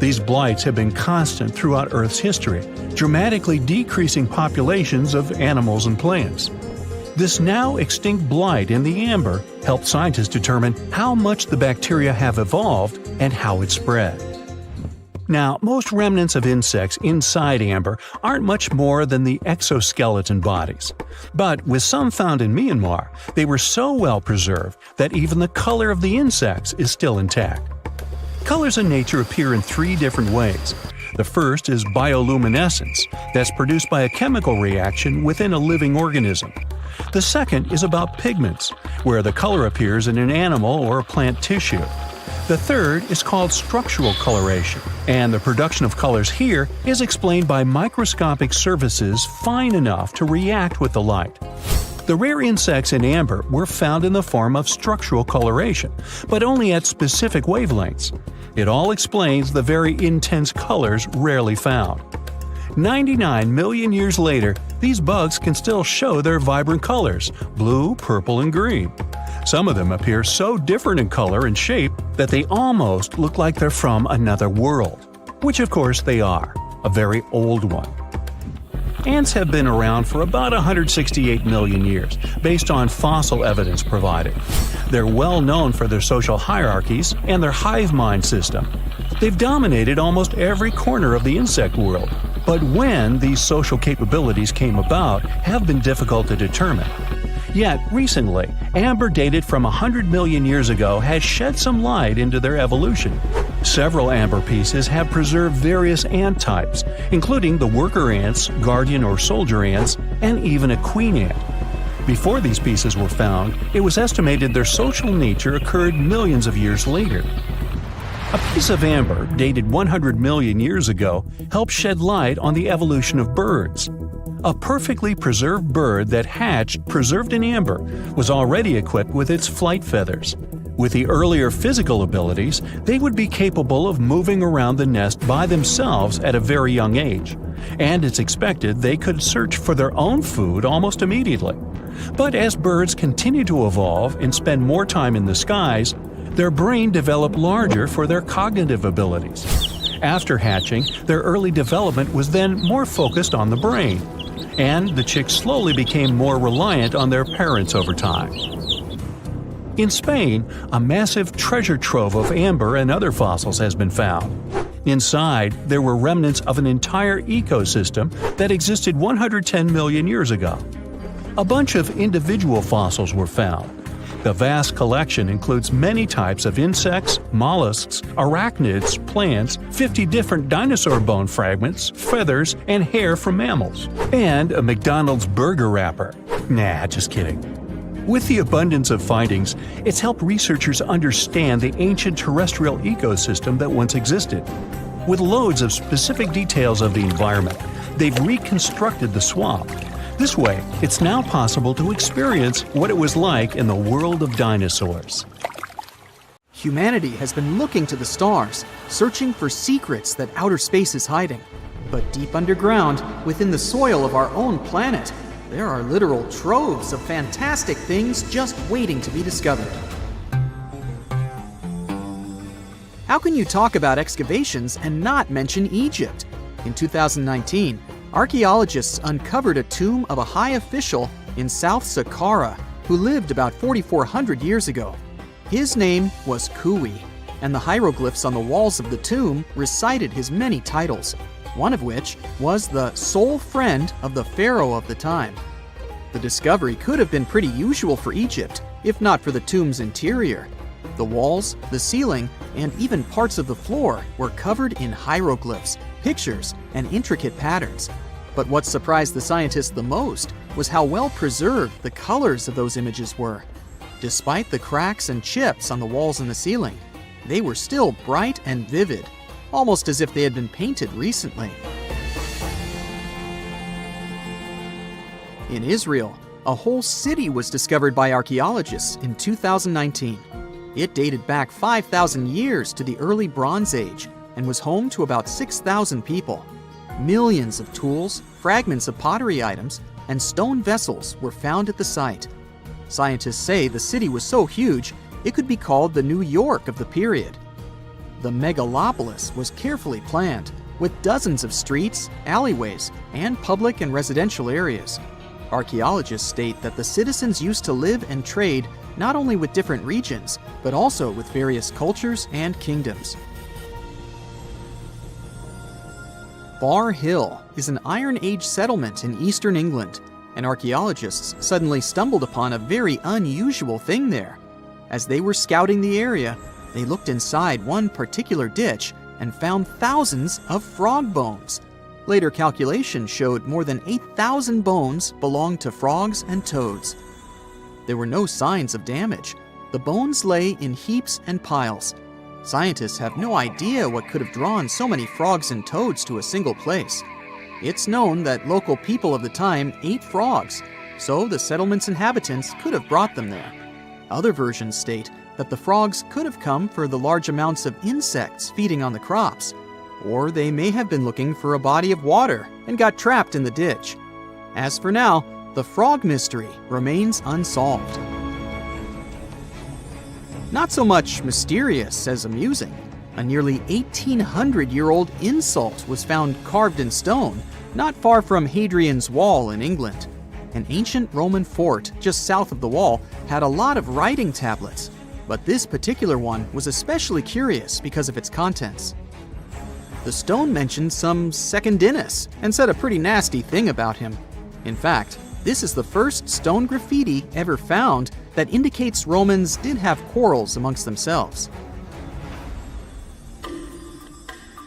These blights have been constant throughout Earth's history, dramatically decreasing populations of animals and plants. This now extinct blight in the amber helped scientists determine how much the bacteria have evolved and how it spread. Now, most remnants of insects inside amber aren't much more than the exoskeleton bodies. But with some found in Myanmar, they were so well preserved that even the color of the insects is still intact. Colors in nature appear in 3 different ways. The first is bioluminescence, that's produced by a chemical reaction within a living organism. The second is about pigments, where the color appears in an animal or a plant tissue. The third is called structural coloration, and the production of colors here is explained by microscopic surfaces fine enough to react with the light. The rare insects in amber were found in the form of structural coloration, but only at specific wavelengths. It all explains the very intense colors rarely found. 99 million years later, these bugs can still show their vibrant colors – blue, purple, and green. Some of them appear so different in color and shape that they almost look like they're from another world. Which of course they are, a very old one. Ants have been around for about 168 million years, based on fossil evidence provided. They're well known for their social hierarchies and their hive mind system. They've dominated almost every corner of the insect world, but when these social capabilities came about have been difficult to determine. Yet, recently, amber dated from 100 million years ago has shed some light into their evolution. Several amber pieces have preserved various ant types, including the worker ants, guardian or soldier ants, and even a queen ant. Before these pieces were found, it was estimated their social nature occurred millions of years later. A piece of amber dated 100 million years ago helped shed light on the evolution of birds. A perfectly preserved bird that hatched preserved in amber was already equipped with its flight feathers. With the earlier physical abilities, they would be capable of moving around the nest by themselves at a very young age, and it's expected they could search for their own food almost immediately. But as birds continue to evolve and spend more time in the skies, their brain developed larger for their cognitive abilities. After hatching, their early development was then more focused on the brain, and the chicks slowly became more reliant on their parents over time. In Spain, a massive treasure trove of amber and other fossils has been found. Inside, there were remnants of an entire ecosystem that existed 110 million years ago. A bunch of individual fossils were found. The vast collection includes many types of insects, mollusks, arachnids, plants, 50 different dinosaur bone fragments, feathers, and hair from mammals, and a McDonald's burger wrapper. Nah, just kidding. With the abundance of findings, it's helped researchers understand the ancient terrestrial ecosystem that once existed. With loads of specific details of the environment, they've reconstructed the swamp. This way, it's now possible to experience what it was like in the world of dinosaurs. Humanity has been looking to the stars, searching for secrets that outer space is hiding. But deep underground, within the soil of our own planet, there are literal troves of fantastic things just waiting to be discovered. How can you talk about excavations and not mention Egypt? In 2019, archaeologists uncovered a tomb of a high official in South Saqqara who lived about 4,400 years ago. His name was Kui, and the hieroglyphs on the walls of the tomb recited his many titles, one of which was the sole friend of the pharaoh of the time. The discovery could have been pretty usual for Egypt, if not for the tomb's interior. The walls, the ceiling, and even parts of the floor were covered in hieroglyphs, pictures, and intricate patterns. But what surprised the scientists the most was how well preserved the colors of those images were. Despite the cracks and chips on the walls and the ceiling, they were still bright and vivid, almost as if they had been painted recently. In Israel, a whole city was discovered by archaeologists in 2019. It dated back 5,000 years to the early Bronze Age and was home to about 6,000 people. Millions of tools, fragments of pottery items, and stone vessels were found at the site. Scientists say the city was so huge, it could be called the New York of the period. The megalopolis was carefully planned, with dozens of streets, alleyways, and public and residential areas. Archaeologists state that the citizens used to live and trade not only with different regions, but also with various cultures and kingdoms. Bar Hill is an Iron Age settlement in eastern England, and archaeologists suddenly stumbled upon a very unusual thing there. As they were scouting the area, they looked inside one particular ditch and found thousands of frog bones. Later calculations showed more than 8,000 bones belonged to frogs and toads. There were no signs of damage. The bones lay in heaps and piles. Scientists have no idea what could have drawn so many frogs and toads to a single place. It's known that local people of the time ate frogs, so the settlement's inhabitants could have brought them there. Other versions state that the frogs could have come for the large amounts of insects feeding on the crops, or they may have been looking for a body of water and got trapped in the ditch. As for now, the frog mystery remains unsolved. Not so much mysterious as amusing. A nearly 1,800-year-old insult was found carved in stone, not far from Hadrian's Wall in England. An ancient Roman fort just south of the wall had a lot of writing tablets, but this particular one was especially curious because of its contents. The stone mentioned some Secundinus and said a pretty nasty thing about him. In fact, this is the first stone graffiti ever found that indicates Romans did have quarrels amongst themselves.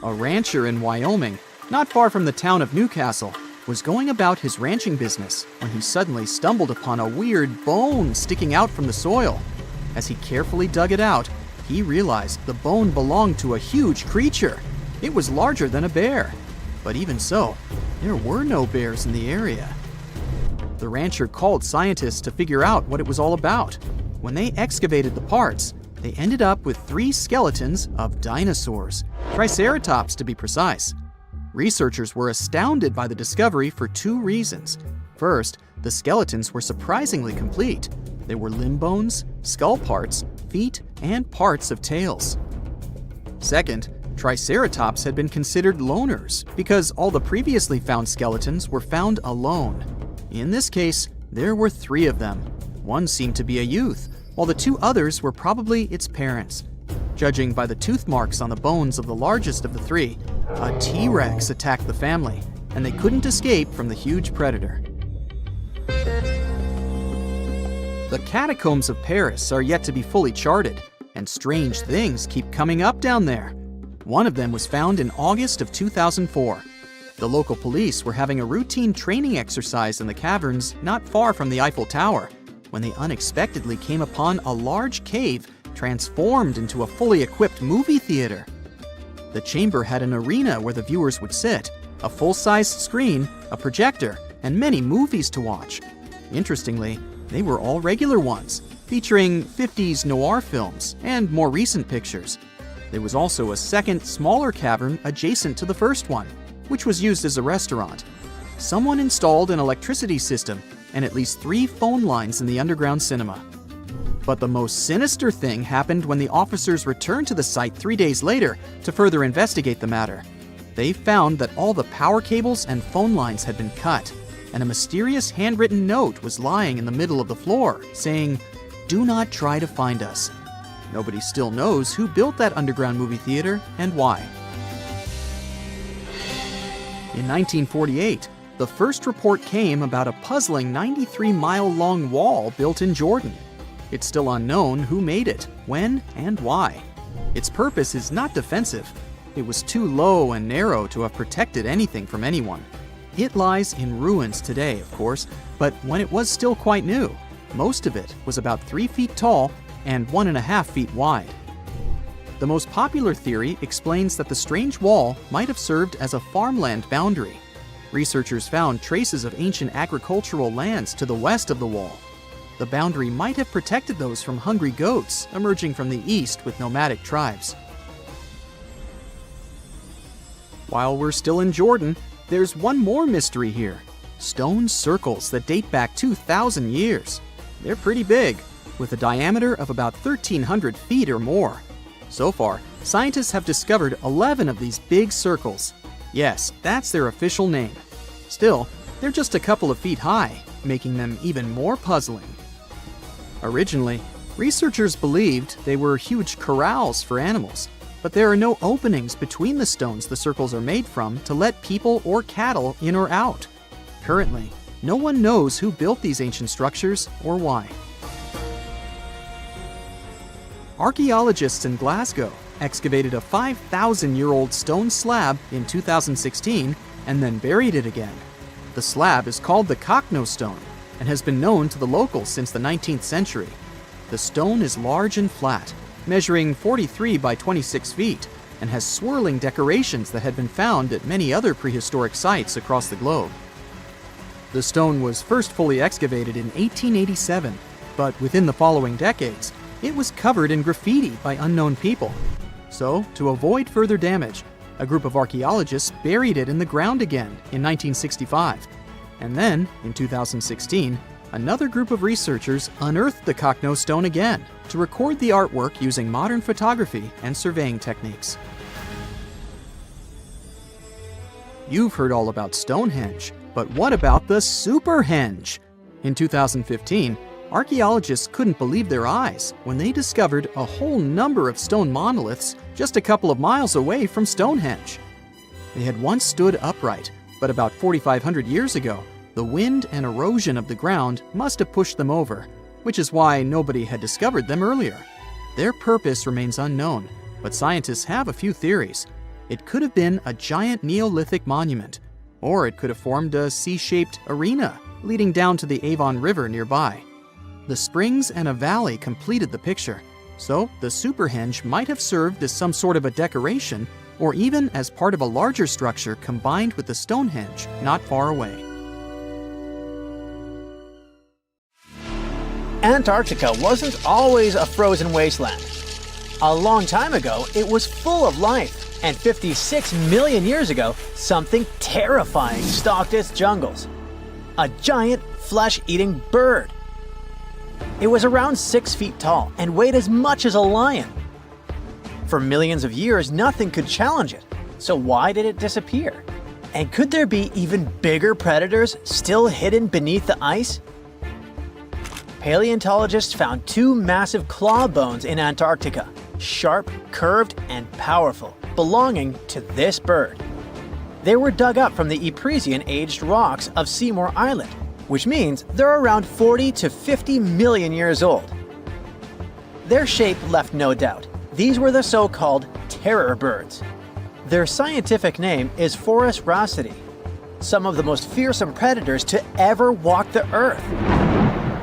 A rancher in Wyoming, not far from the town of Newcastle, was going about his ranching business when he suddenly stumbled upon a weird bone sticking out from the soil. As he carefully dug it out, he realized the bone belonged to a huge creature. It was larger than a bear. But even so, there were no bears in the area. The rancher called scientists to figure out what it was all about. When they excavated the parts, they ended up with 3 skeletons of dinosaurs, Triceratops to be precise. Researchers were astounded by the discovery for 2 reasons. First, the skeletons were surprisingly complete. There were limb bones, skull parts, feet, and parts of tails. Second, Triceratops had been considered loners because all the previously found skeletons were found alone. In this case, there were 3 of them. One seemed to be a youth, while the 2 others were probably its parents. Judging by the tooth marks on the bones of the largest of the three, a T-Rex attacked the family, and they couldn't escape from the huge predator. The catacombs of Paris are yet to be fully charted, and strange things keep coming up down there. One of them was found in August of 2004. The local police were having a routine training exercise in the caverns not far from the Eiffel Tower, when they unexpectedly came upon a large cave transformed into a fully equipped movie theater. The chamber had an arena where the viewers would sit, a full-sized screen, a projector, and many movies to watch. Interestingly, they were all regular ones, featuring 50s noir films and more recent pictures. There was also a second, smaller cavern adjacent to the first one, which was used as a restaurant. Someone installed an electricity system and at least 3 phone lines in the underground cinema. But the most sinister thing happened when the officers returned to the site 3 days later to further investigate the matter. They found that all the power cables and phone lines had been cut, and a mysterious handwritten note was lying in the middle of the floor, saying, "Do not try to find us." Nobody still knows who built that underground movie theater and why. In 1948, the first report came about a puzzling 93-mile-long wall built in Jordan. It's still unknown who made it, when, and why. Its purpose is not defensive. It was too low and narrow to have protected anything from anyone. It lies in ruins today, of course, but when it was still quite new, most of it was about 3 feet tall and 1.5 feet wide. The most popular theory explains that the strange wall might have served as a farmland boundary. Researchers found traces of ancient agricultural lands to the west of the wall. The boundary might have protected those from hungry goats emerging from the east with nomadic tribes. While we're still in Jordan, there's one more mystery here: stone circles that date back 2,000 years. They're pretty big, with a diameter of about 1,300 feet or more. So far, scientists have discovered 11 of these big circles. Yes, that's their official name. Still, they're just a couple of feet high, making them even more puzzling. Originally, researchers believed they were huge corrals for animals, but there are no openings between the stones the circles are made from to let people or cattle in or out. Currently, no one knows who built these ancient structures or why. Archaeologists in Glasgow excavated a 5,000-year-old stone slab in 2016 and then buried it again. The slab is called the Cockno stone and has been known to the locals since the 19th century. The stone is large and flat, measuring 43 by 26 feet, and has swirling decorations that had been found at many other prehistoric sites across the globe. The stone was first fully excavated in 1887, but within the following decades, it was covered in graffiti by unknown people. So, to avoid further damage, a group of archaeologists buried it in the ground again in 1965. And then, in 2016, another group of researchers unearthed the Cockno stone again to record the artwork using modern photography and surveying techniques. You've heard all about Stonehenge, but what about the Superhenge? In 2015, archaeologists couldn't believe their eyes when they discovered a whole number of stone monoliths just a couple of miles away from Stonehenge. They had once stood upright, but about 4,500 years ago, the wind and erosion of the ground must have pushed them over, which is why nobody had discovered them earlier. Their purpose remains unknown, but scientists have a few theories. It could have been a giant Neolithic monument, or it could have formed a C-shaped arena leading down to the Avon River nearby. The springs and a valley completed the picture, so the Superhenge might have served as some sort of a decoration or even as part of a larger structure combined with the Stonehenge not far away. Antarctica wasn't always a frozen wasteland. A long time ago, it was full of life, and 56 million years ago, something terrifying stalked its jungles. A giant flesh-eating bird. It was around 6 feet tall and weighed as much as a lion. For millions of years, nothing could challenge it. So why did it disappear? And could there be even bigger predators still hidden beneath the ice? Paleontologists found 2 massive claw bones in Antarctica, sharp, curved, and powerful, belonging to this bird. They were dug up from the Epresian-aged rocks of Seymour Island, which means they're around 40 to 50 million years old. Their shape left no doubt. These were the so-called terror birds. Their scientific name is Forus raceti, some of the most fearsome predators to ever walk the earth.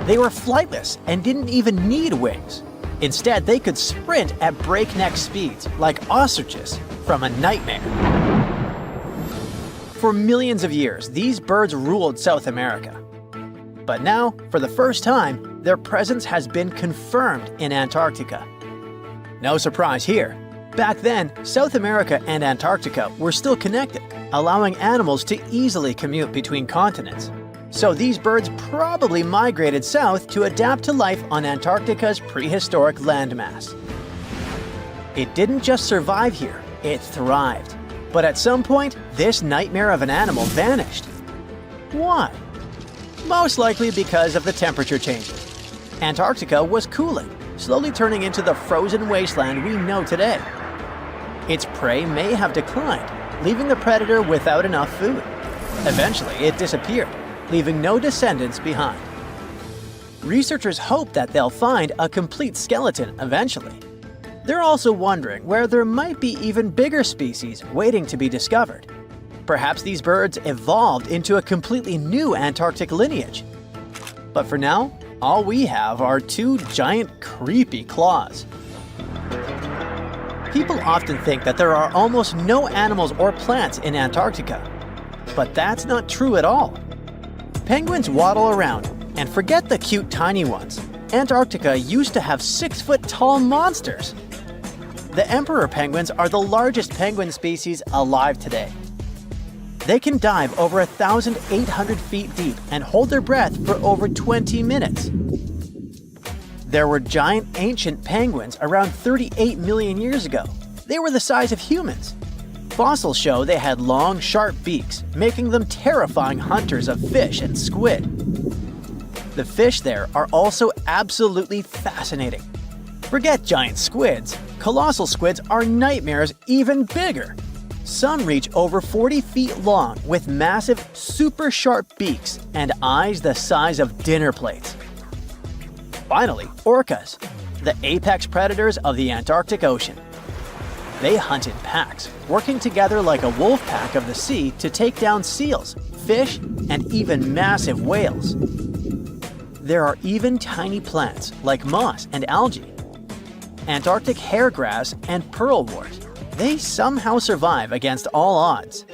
They were flightless and didn't even need wings. Instead, they could sprint at breakneck speeds, like ostriches from a nightmare. For millions of years, these birds ruled South America. But now, for the first time, their presence has been confirmed in Antarctica. No surprise here. Back then, South America and Antarctica were still connected, allowing animals to easily commute between continents. So these birds probably migrated south to adapt to life on Antarctica's prehistoric landmass. It didn't just survive here, it thrived. But at some point, this nightmare of an animal vanished. Why? Most likely because of the temperature changes. Antarctica was cooling, slowly turning into the frozen wasteland we know today. Its prey may have declined, leaving the predator without enough food. Eventually, it disappeared, leaving no descendants behind. Researchers hope that they'll find a complete skeleton eventually. They're also wondering where there might be even bigger species waiting to be discovered. Perhaps these birds evolved into a completely new Antarctic lineage. But for now, all we have are two giant, creepy claws. People often think that there are almost no animals or plants in Antarctica. But that's not true at all. Penguins waddle around, and forget the cute tiny ones. Antarctica used to have 6-foot-tall monsters. The emperor penguins are the largest penguin species alive today. They can dive over 1,800 feet deep and hold their breath for over 20 minutes. There were giant ancient penguins around 38 million years ago. They were the size of humans. Fossils show they had long, sharp beaks, making them terrifying hunters of fish and squid. The fish there are also absolutely fascinating. Forget giant squids. Colossal squids are nightmares even bigger. Some reach over 40 feet long with massive, super sharp beaks and eyes the size of dinner plates. Finally, orcas, the apex predators of the Antarctic Ocean. They hunt in packs, working together like a wolf pack of the sea to take down seals, fish, and even massive whales. There are even tiny plants like moss and algae, Antarctic hairgrass, and pearlwort. They somehow survive against all odds.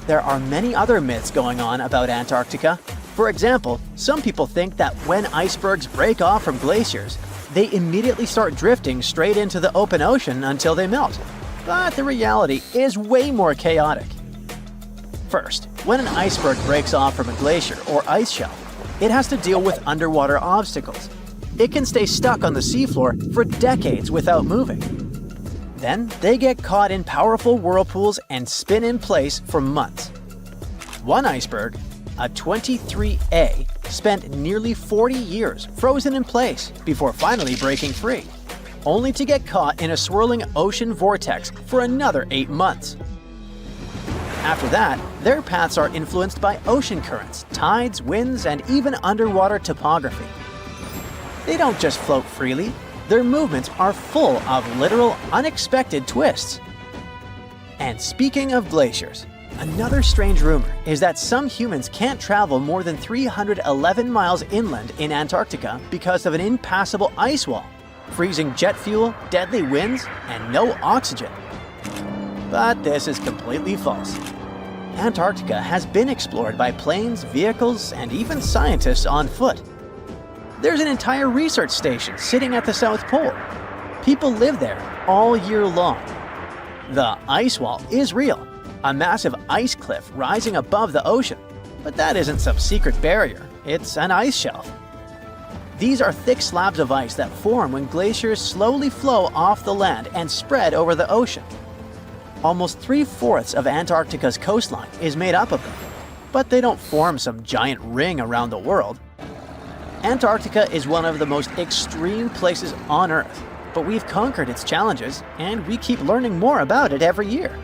There are many other myths going on about Antarctica. For example, some people think that when icebergs break off from glaciers, they immediately start drifting straight into the open ocean until they melt. But the reality is way more chaotic. First, when an iceberg breaks off from a glacier or ice shelf, it has to deal with underwater obstacles. It can stay stuck on the seafloor for decades without moving. Then, they get caught in powerful whirlpools and spin in place for months. One iceberg, a 23A, spent nearly 40 years frozen in place before finally breaking free, only to get caught in a swirling ocean vortex for another 8 months. After that, their paths are influenced by ocean currents, tides, winds, and even underwater topography. They don't just float freely. Their movements are full of literal, unexpected twists. And speaking of glaciers, another strange rumor is that some humans can't travel more than 311 miles inland in Antarctica because of an impassable ice wall, freezing jet fuel, deadly winds, and no oxygen. But this is completely false. Antarctica has been explored by planes, vehicles, and even scientists on foot. There's an entire research station sitting at the South Pole. People live there all year long. The ice wall is real, a massive ice cliff rising above the ocean. But that isn't some secret barrier, it's an ice shelf. These are thick slabs of ice that form when glaciers slowly flow off the land and spread over the ocean. Almost 3/4 of Antarctica's coastline is made up of them, but they don't form some giant ring around the world. Antarctica is one of the most extreme places on Earth. but we've conquered its challenges, and we keep learning more about it every year.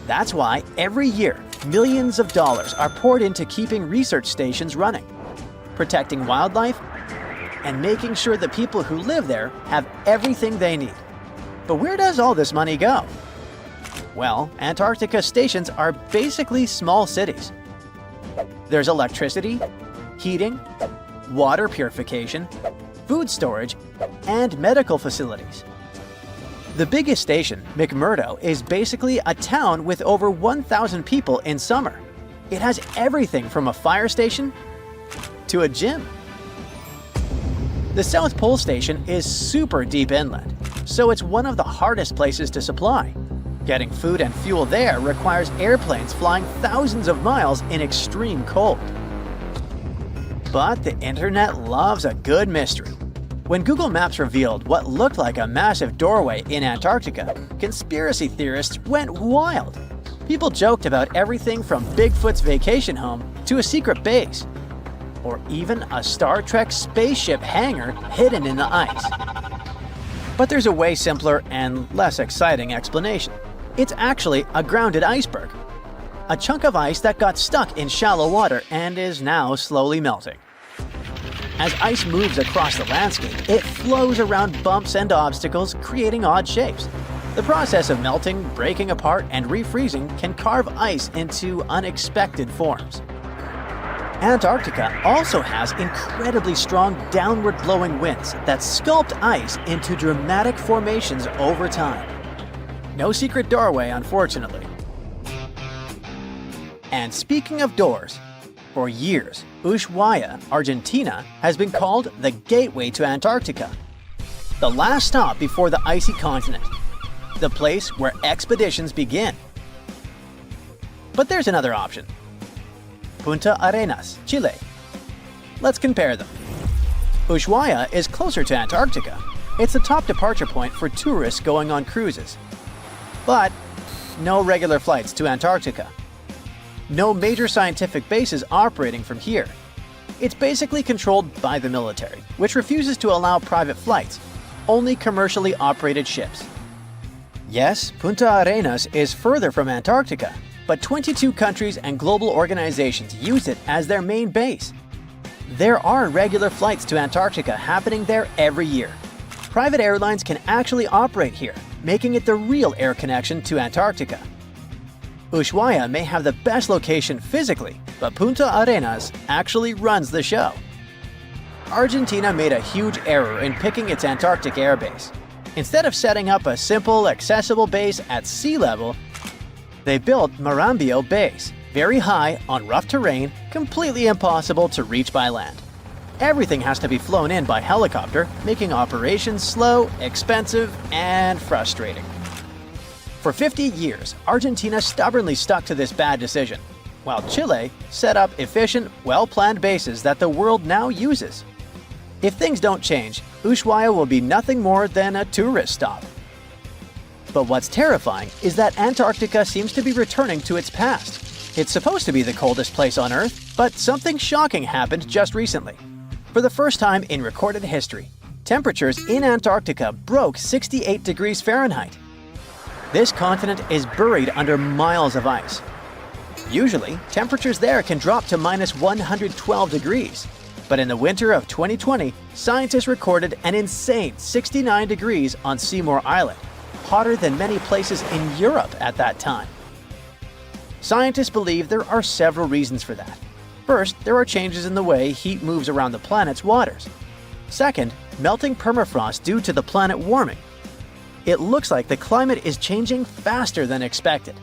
That's why every year, millions of dollars are poured into keeping research stations running, protecting wildlife, and making sure the people who live there have everything they need. But where does all this money go? Well, Antarctica stations are basically small cities. There's electricity, heating, water purification, food storage, and medical facilities. The biggest station, McMurdo, is basically a town with over 1,000 people in summer. It has everything from a fire station to a gym. The South Pole Station is super deep inland, so it's one of the hardest places to supply. Getting food and fuel there requires airplanes flying thousands of miles in extreme cold. But the internet loves a good mystery. When Google Maps revealed what looked like a massive doorway in Antarctica, conspiracy theorists went wild. People joked about everything from Bigfoot's vacation home to a secret base, or even a Star Trek spaceship hangar hidden in the ice. But there's a way simpler and less exciting explanation. It's actually a grounded iceberg, a chunk of ice that got stuck in shallow water and is now slowly melting. As ice moves across the landscape, it flows around bumps and obstacles, creating odd shapes. The process of melting, breaking apart, and refreezing can carve ice into unexpected forms. Antarctica also has incredibly strong downward-blowing winds that sculpt ice into dramatic formations over time. No secret doorway, unfortunately. And speaking of doors, for years, Ushuaia, Argentina, has been called the gateway to Antarctica, the last stop before the icy continent, the place where expeditions begin. But there's another option. Punta Arenas, Chile. Let's compare them. Ushuaia is closer to Antarctica. It's the top departure point for tourists going on cruises. But no regular flights to Antarctica. No major scientific bases operating from here. It's basically controlled by the military, which refuses to allow private flights, only commercially operated ships. Yes, Punta Arenas is further from Antarctica, but 22 countries and global organizations use it as their main base. There are regular flights to Antarctica happening there every year. Private airlines can actually operate here, making it the real air connection to Antarctica. Ushuaia may have the best location physically, but Punta Arenas actually runs the show. Argentina made a huge error in picking its Antarctic airbase. Instead of setting up a simple, accessible base at sea level, they built Marambio Base, very high on rough terrain, completely impossible to reach by land. Everything has to be flown in by helicopter, making operations slow, expensive, and frustrating. For 50 years, Argentina stubbornly stuck to this bad decision, while Chile set up efficient, well-planned bases that the world now uses. If things don't change, Ushuaia will be nothing more than a tourist stop. But what's terrifying is that Antarctica seems to be returning to its past. It's supposed to be the coldest place on Earth, but something shocking happened just recently. For the first time in recorded history, temperatures in Antarctica broke 68 degrees Fahrenheit. This continent is buried under miles of ice. Usually, temperatures there can drop to minus 112 degrees. But in the winter of 2020, scientists recorded an insane 69 degrees on Seymour Island, hotter than many places in Europe at that time. Scientists believe there are several reasons for that. First, there are changes in the way heat moves around the planet's waters. Second, melting permafrost due to the planet warming. It looks like the climate is changing faster than expected.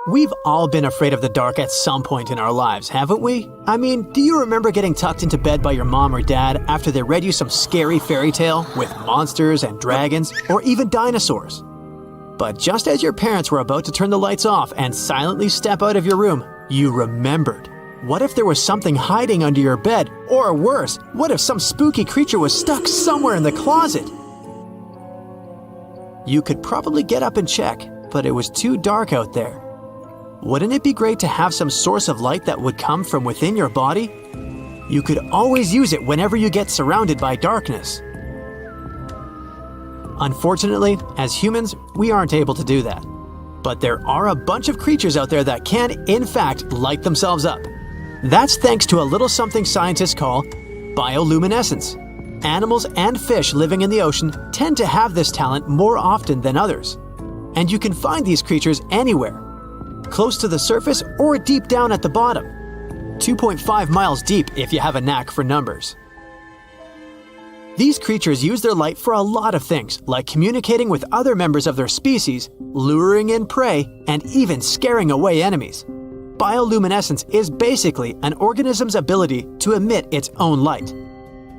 We've all been afraid of the dark at some point in our lives, haven't we? I mean, do you remember getting tucked into bed by your mom or dad after they read you some scary fairy tale with monsters and dragons, or even dinosaurs? But just as your parents were about to turn the lights off and silently step out of your room, you remembered. What if there was something hiding under your bed? Or worse, what if some spooky creature was stuck somewhere in the closet? You could probably get up and check, but it was too dark out there. Wouldn't it be great to have some source of light that would come from within your body? You could always use it whenever you get surrounded by darkness. Unfortunately, as humans, we aren't able to do that. But there are a bunch of creatures out there that can, in fact, light themselves up. That's thanks to a little something scientists call bioluminescence. Animals and fish living in the ocean tend to have this talent more often than others. And you can find these creatures anywhere, close to the surface or deep down at the bottom. 2.5 miles deep if you have a knack for numbers. These creatures use their light for a lot of things, like communicating with other members of their species, luring in prey, and even scaring away enemies. Bioluminescence is basically an organism's ability to emit its own light.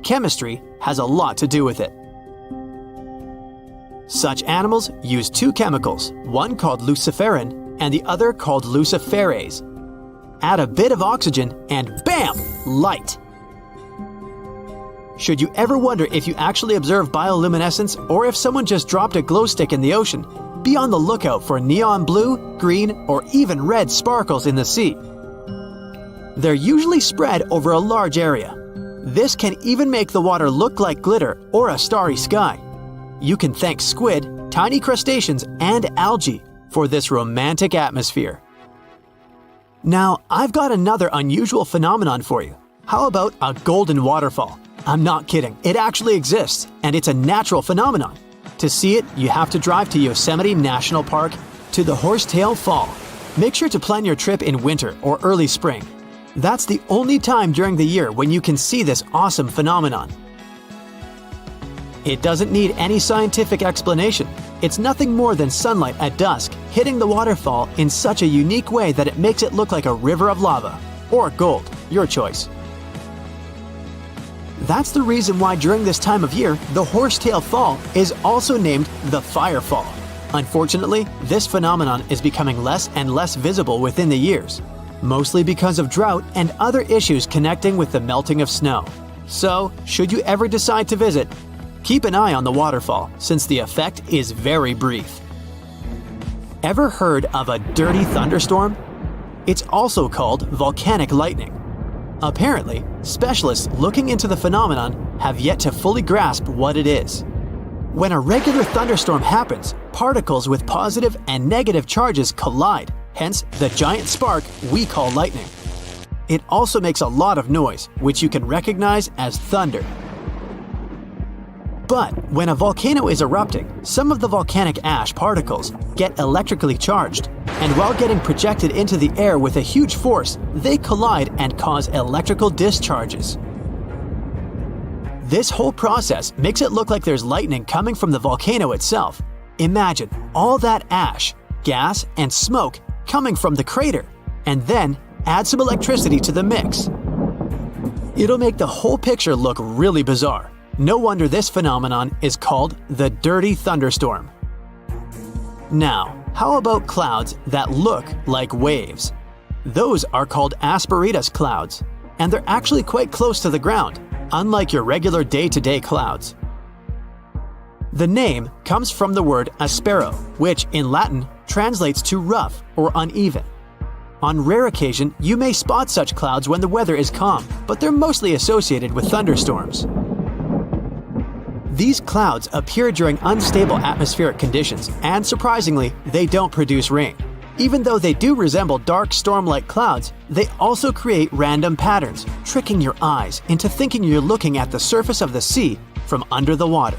Chemistry has a lot to do with it. Such animals use two chemicals, one called luciferin and the other called luciferase. Add a bit of oxygen and bam! Light! Should you ever wonder if you actually observe bioluminescence or if someone just dropped a glow stick in the ocean, be on the lookout for neon blue, green, or even red sparkles in the sea. They're usually spread over a large area. This can even make the water look like glitter or a starry sky. You can thank squid, tiny crustaceans, and algae for this romantic atmosphere. Now, I've got another unusual phenomenon for you. How about a golden waterfall? I'm not kidding, it actually exists, and it's a natural phenomenon. To see it, you have to drive to Yosemite National Park to the Horsetail Fall. Make sure to plan your trip in winter or early spring. That's the only time during the year when you can see this awesome phenomenon. It doesn't need any scientific explanation. It's nothing more than sunlight at dusk hitting the waterfall in such a unique way that it makes it look like a river of lava. Or gold, your choice. That's the reason why during this time of year, the Horsetail Fall is also named the Fire Fall. Unfortunately, this phenomenon is becoming less and less visible within the years, mostly because of drought and other issues connecting with the melting of snow. So, should you ever decide to visit, keep an eye on the waterfall since the effect is very brief. Ever heard of a dirty thunderstorm? It's also called volcanic lightning. Apparently, specialists looking into the phenomenon have yet to fully grasp what it is. When a regular thunderstorm happens, particles with positive and negative charges collide, hence the giant spark we call lightning. It also makes a lot of noise, which you can recognize as thunder. But when a volcano is erupting, some of the volcanic ash particles get electrically charged, and while getting projected into the air with a huge force, they collide and cause electrical discharges. This whole process makes it look like there's lightning coming from the volcano itself. Imagine all that ash, gas, and smoke coming from the crater, and then add some electricity to the mix. It'll make the whole picture look really bizarre. No wonder this phenomenon is called the dirty thunderstorm. Now, how about clouds that look like waves? Those are called asperitas clouds, and they're actually quite close to the ground, unlike your regular day-to-day clouds. The name comes from the word aspero, which in Latin translates to rough or uneven. On rare occasion, you may spot such clouds when the weather is calm, but they're mostly associated with thunderstorms. These clouds appear during unstable atmospheric conditions, and surprisingly, they don't produce rain. Even though they do resemble dark storm-like clouds, they also create random patterns, tricking your eyes into thinking you're looking at the surface of the sea from under the water.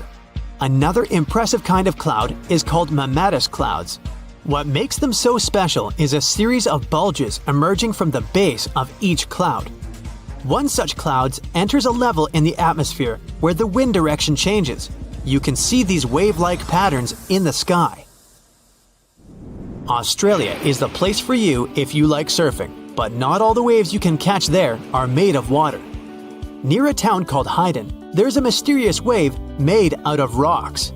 Another impressive kind of cloud is called mammoth clouds. What makes them so special is a series of bulges emerging from the base of each cloud. One such cloud enters a level in the atmosphere where the wind direction changes. You can see these wave-like patterns in the sky. Australia is the place for you if you like surfing, but not all the waves you can catch there are made of water. Near a town called Hayden, there's a mysterious wave made out of rocks.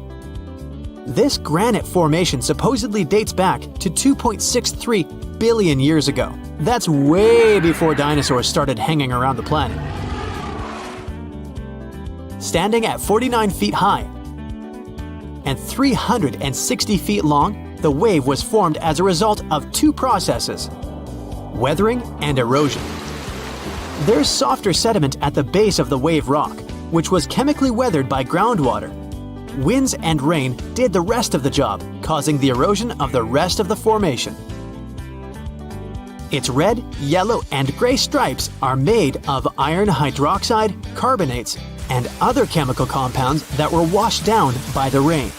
This granite formation supposedly dates back to 2.63 billion years ago. That's way before dinosaurs started hanging around the planet. Standing at 49 feet high and 360 feet long, the wave was formed as a result of two processes: weathering and erosion. There's softer sediment at the base of the wave rock, which was chemically weathered by groundwater. Winds and rain did the rest of the job, causing the erosion of the rest of the formation. Its red, yellow, and gray stripes are made of iron hydroxide, carbonates, and other chemical compounds that were washed down by the rain.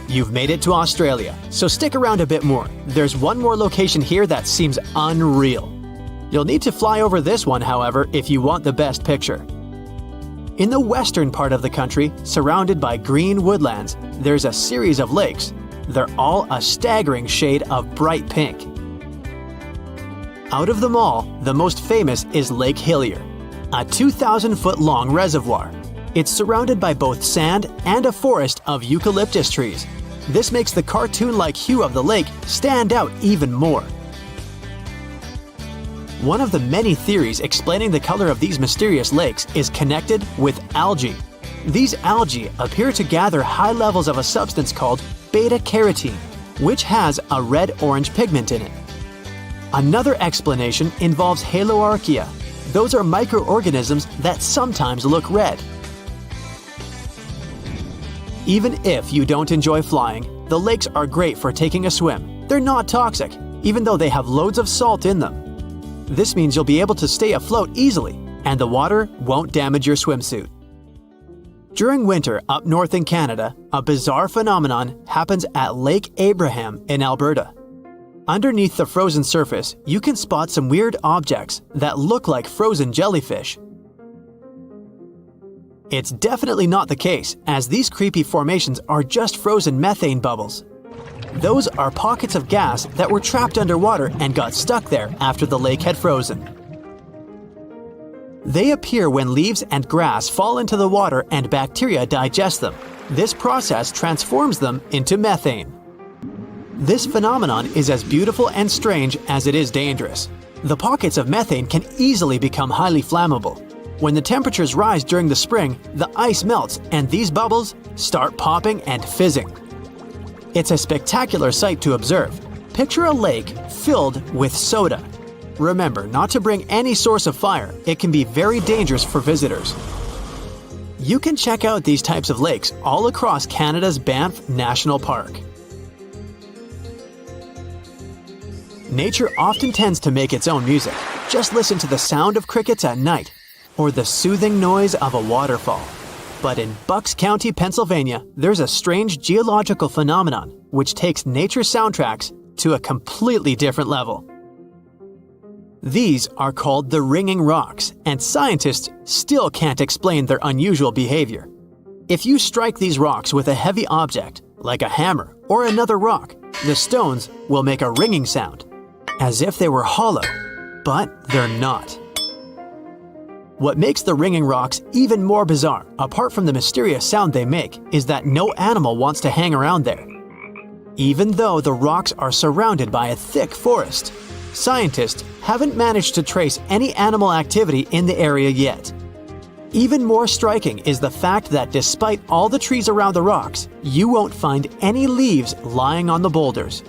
You've made it to Australia, so stick around a bit more. There's one more location here that seems unreal. You'll need to fly over this one, however, if you want the best picture. In the western part of the country, surrounded by green woodlands, there's a series of lakes. They're all a staggering shade of bright pink. Out of them all, the most famous is Lake Hillier, a 2,000-foot-long reservoir. It's surrounded by both sand and a forest of eucalyptus trees. This makes the cartoon-like hue of the lake stand out even more. One of the many theories explaining the color of these mysterious lakes is connected with algae. These algae appear to gather high levels of a substance called beta-carotene, which has a red-orange pigment in it. Another explanation involves haloarchaea. Those are microorganisms that sometimes look red. Even if you don't enjoy flying, the lakes are great for taking a swim. They're not toxic, even though they have loads of salt in them. This means you'll be able to stay afloat easily, and the water won't damage your swimsuit. During winter up north in Canada, a bizarre phenomenon happens at Lake Abraham in Alberta. Underneath the frozen surface, you can spot some weird objects that look like frozen jellyfish. It's definitely not the case, as these creepy formations are just frozen methane bubbles. Those are pockets of gas that were trapped underwater and got stuck there after the lake had frozen. They appear when leaves and grass fall into the water and bacteria digest them. This process transforms them into methane. This phenomenon is as beautiful and strange as it is dangerous. The pockets of methane can easily become highly flammable. When the temperatures rise during the spring, the ice melts and these bubbles start popping and fizzing. It's a spectacular sight to observe. Picture a lake filled with soda. Remember not to bring any source of fire. It can be very dangerous for visitors. You can check out these types of lakes all across Canada's Banff National Park. Nature often tends to make its own music. Just listen to the sound of crickets at night, or the soothing noise of a waterfall. But in Bucks County, Pennsylvania, there's a strange geological phenomenon which takes nature soundtracks to a completely different level. These are called the ringing rocks, and scientists still can't explain their unusual behavior. If you strike these rocks with a heavy object, like a hammer or another rock, the stones will make a ringing sound, as if they were hollow, but they're not. What makes the ringing rocks even more bizarre, apart from the mysterious sound they make, is that no animal wants to hang around there. Even though the rocks are surrounded by a thick forest, scientists haven't managed to trace any animal activity in the area yet. Even more striking is the fact that despite all the trees around the rocks, you won't find any leaves lying on the boulders.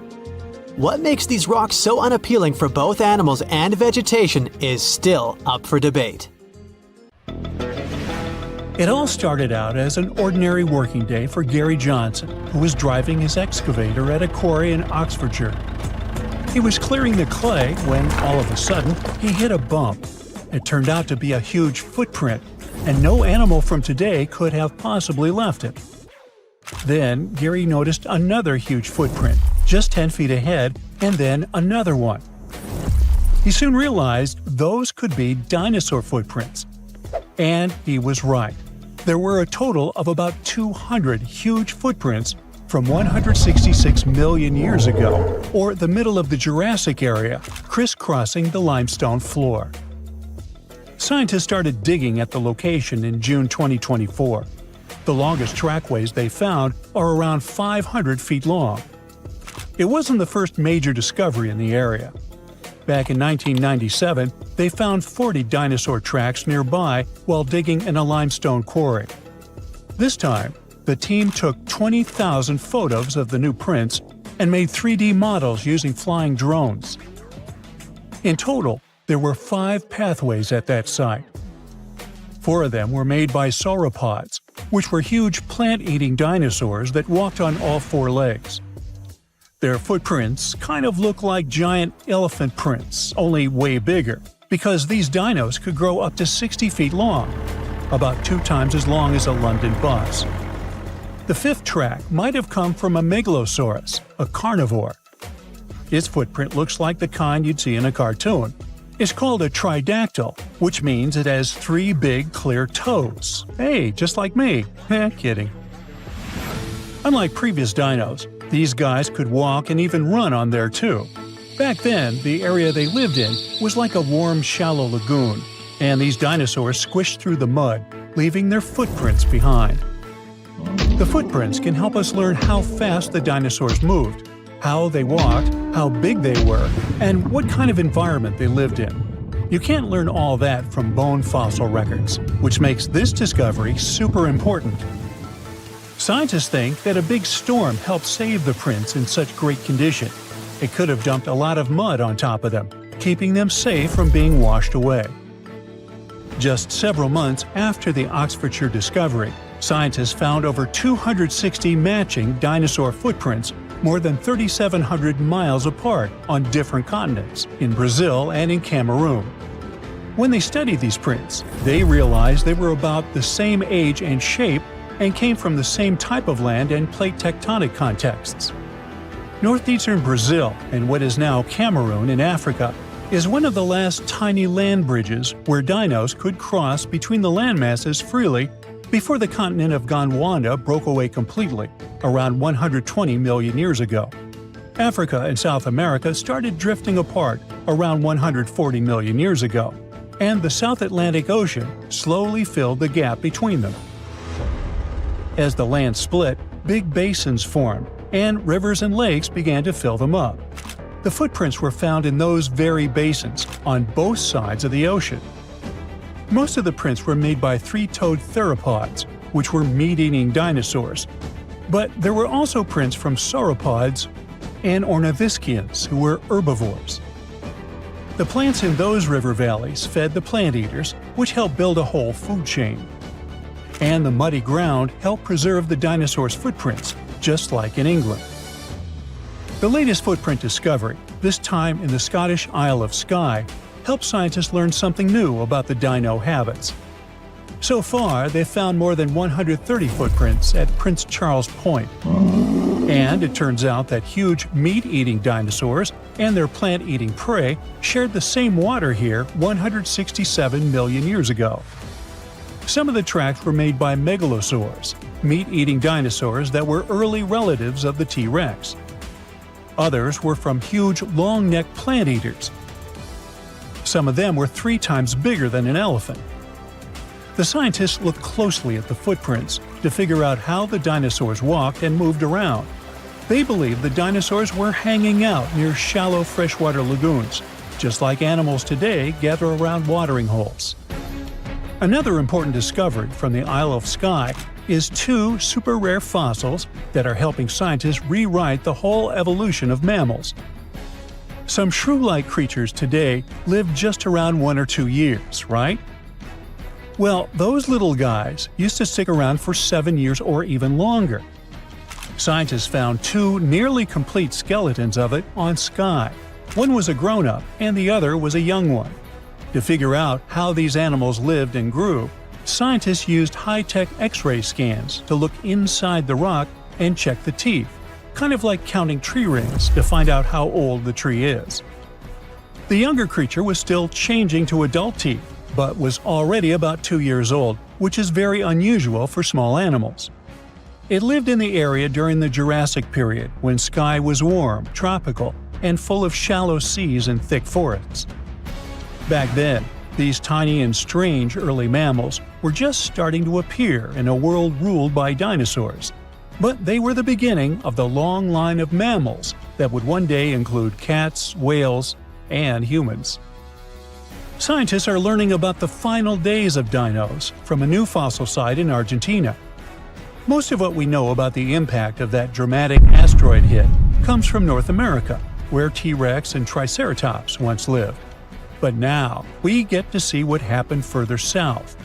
What makes these rocks so unappealing for both animals and vegetation is still up for debate. It all started out as an ordinary working day for Gary Johnson, who was driving his excavator at a quarry in Oxfordshire. He was clearing the clay when, all of a sudden, he hit a bump. It turned out to be a huge footprint, and no animal from today could have possibly left it. Then, Gary noticed another huge footprint, just 10 feet ahead, and then another one. He soon realized those could be dinosaur footprints. And he was right. There were a total of about 200 huge footprints from 166 million years ago, or the middle of the Jurassic area, crisscrossing the limestone floor. Scientists started digging at the location in June 2024. The longest trackways they found are around 500 feet long. It wasn't the first major discovery in the area. Back in 1997, they found 40 dinosaur tracks nearby while digging in a limestone quarry. This time, the team took 20,000 photos of the new prints and made 3D models using flying drones. In total, There were 5 pathways at that site. 4 of them were made by sauropods, which were huge plant-eating dinosaurs that walked on all 4 legs. Their footprints kind of look like giant elephant prints, only way bigger, because these dinos could grow up to 60 feet long, about 2 times as long as a London bus. The 5th track might have come from a Megalosaurus, a carnivore. Its footprint looks like the kind you'd see in a cartoon. It's called a tridactyl, which means it has 3 big, clear toes. Hey, just like me. Kidding. Unlike previous dinos, these guys could walk and even run on there too. Back then, the area they lived in was like a warm, shallow lagoon, and these dinosaurs squished through the mud, leaving their footprints behind. The footprints can help us learn how fast the dinosaurs moved, how they walked, how big they were, and what kind of environment they lived in. You can't learn all that from bone fossil records, which makes this discovery super important. Scientists think that a big storm helped save the prints in such great condition. It could have dumped a lot of mud on top of them, keeping them safe from being washed away. Just several months after the Oxfordshire discovery, scientists found over 260 matching dinosaur footprints more than 3,700 miles apart on different continents, in Brazil and in Cameroon. When they studied these prints, they realized they were about the same age and shape and came from the same type of land and plate tectonic contexts. Northeastern Brazil and what is now Cameroon in Africa is one of the last tiny land bridges where dinos could cross between the landmasses freely before the continent of Gondwana broke away completely, around 120 million years ago. Africa and South America started drifting apart around 140 million years ago, and the South Atlantic Ocean slowly filled the gap between them. As the land split, big basins formed, and rivers and lakes began to fill them up. The footprints were found in those very basins, on both sides of the ocean. Most of the prints were made by 3-toed theropods, which were meat-eating dinosaurs. But there were also prints from sauropods and ornithischians, who were herbivores. The plants in those river valleys fed the plant eaters, which helped build a whole food chain. And the muddy ground helped preserve the dinosaurs' footprints, just like in England. The latest footprint discovery, this time in the Scottish Isle of Skye, helped scientists learn something new about the dino habits. So far, they've found more than 130 footprints at Prince Charles Point. And it turns out that huge meat-eating dinosaurs and their plant-eating prey shared the same water here 167 million years ago. Some of the tracks were made by megalosaurs, meat-eating dinosaurs that were early relatives of the T-Rex. Others were from huge long-necked plant-eaters. Some of them were 3 times bigger than an elephant. The scientists looked closely at the footprints to figure out how the dinosaurs walked and moved around. They believe the dinosaurs were hanging out near shallow freshwater lagoons, just like animals today gather around watering holes. Another important discovery from the Isle of Skye is 2 super rare fossils that are helping scientists rewrite the whole evolution of mammals. Some shrew-like creatures today live just around 1 or 2 years, right? Well, those little guys used to stick around for 7 years or even longer. Scientists found 2 nearly complete skeletons of it on Skye. One was a grown-up and the other was a young one. To figure out how these animals lived and grew, scientists used high-tech X-ray scans to look inside the rock and check the teeth, kind of like counting tree rings to find out how old the tree is. The younger creature was still changing to adult teeth, but was already about 2 years old, which is very unusual for small animals. It lived in the area during the Jurassic period, when Skye was warm, tropical, and full of shallow seas and thick forests. Back then, these tiny and strange early mammals were just starting to appear in a world ruled by dinosaurs. But they were the beginning of the long line of mammals that would one day include cats, whales, and humans. Scientists are learning about the final days of dinos from a new fossil site in Argentina. Most of what we know about the impact of that dramatic asteroid hit comes from North America, where T-Rex and Triceratops once lived. But now, we get to see what happened further south.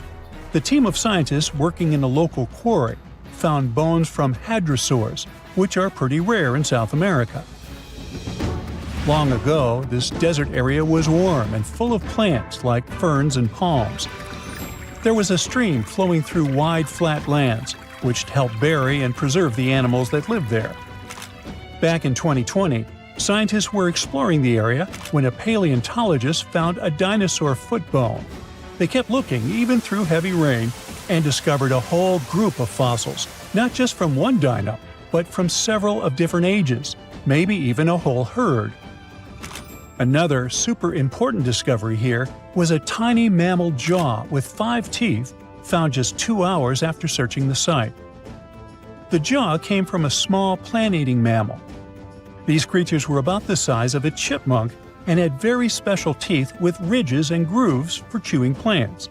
The team of scientists working in a local quarry found bones from hadrosaurs, which are pretty rare in South America. Long ago, this desert area was warm and full of plants like ferns and palms. There was a stream flowing through wide, flat lands, which helped bury and preserve the animals that lived there. Back in 2020, scientists were exploring the area when a paleontologist found a dinosaur foot bone. They kept looking even through heavy rain and discovered a whole group of fossils, not just from one dino, but from several of different ages, maybe even a whole herd. Another super important discovery here was a tiny mammal jaw with 5 teeth found just 2 hours after searching the site. The jaw came from a small plant-eating mammal. These creatures were about the size of a chipmunk and had very special teeth with ridges and grooves for chewing plants.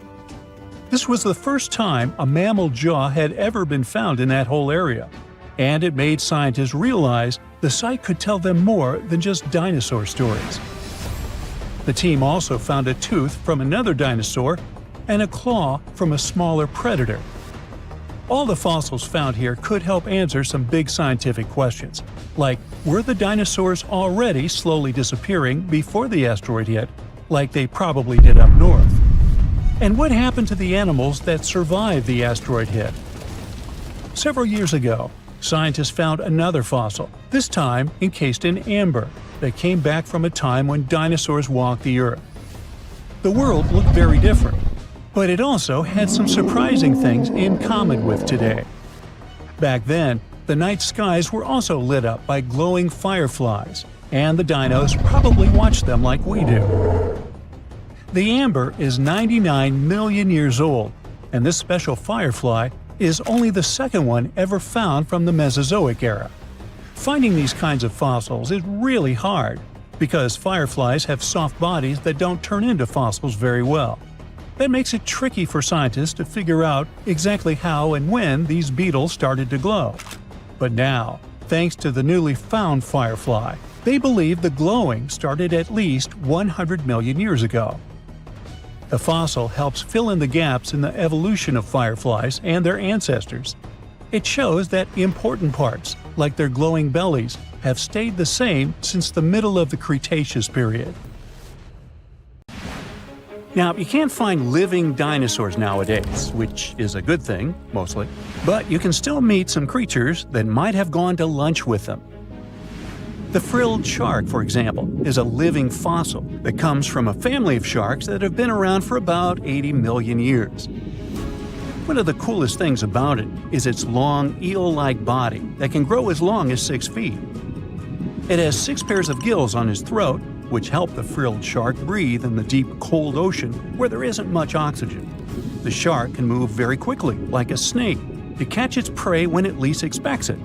This was the first time a mammal jaw had ever been found in that whole area, and it made scientists realize the site could tell them more than just dinosaur stories. The team also found a tooth from another dinosaur and a claw from a smaller predator. All the fossils found here could help answer some big scientific questions, like were the dinosaurs already slowly disappearing before the asteroid hit, like they probably did up north? And what happened to the animals that survived the asteroid hit? Several years ago, scientists found another fossil, this time encased in amber, that came back from a time when dinosaurs walked the Earth. The world looked very different, but it also had some surprising things in common with today. Back then, the night skies were also lit up by glowing fireflies, and the dinos probably watched them like we do. The amber is 99 million years old, and this special firefly is only the second one ever found from the Mesozoic era. Finding these kinds of fossils is really hard, because fireflies have soft bodies that don't turn into fossils very well. That makes it tricky for scientists to figure out exactly how and when these beetles started to glow. But now, thanks to the newly found firefly, they believe the glowing started at least 100 million years ago. The fossil helps fill in the gaps in the evolution of fireflies and their ancestors. It shows that important parts, like their glowing bellies, have stayed the same since the middle of the Cretaceous period. Now, you can't find living dinosaurs nowadays, which is a good thing, mostly, but you can still meet some creatures that might have gone to lunch with them. The frilled shark, for example, is a living fossil that comes from a family of sharks that have been around for about 80 million years. One of the coolest things about it is its long, eel-like body that can grow as long as 6 feet. It has 6 pairs of gills on its throat, which help the frilled shark breathe in the deep, cold ocean where there isn't much oxygen. The shark can move very quickly, like a snake, to catch its prey when it least expects it.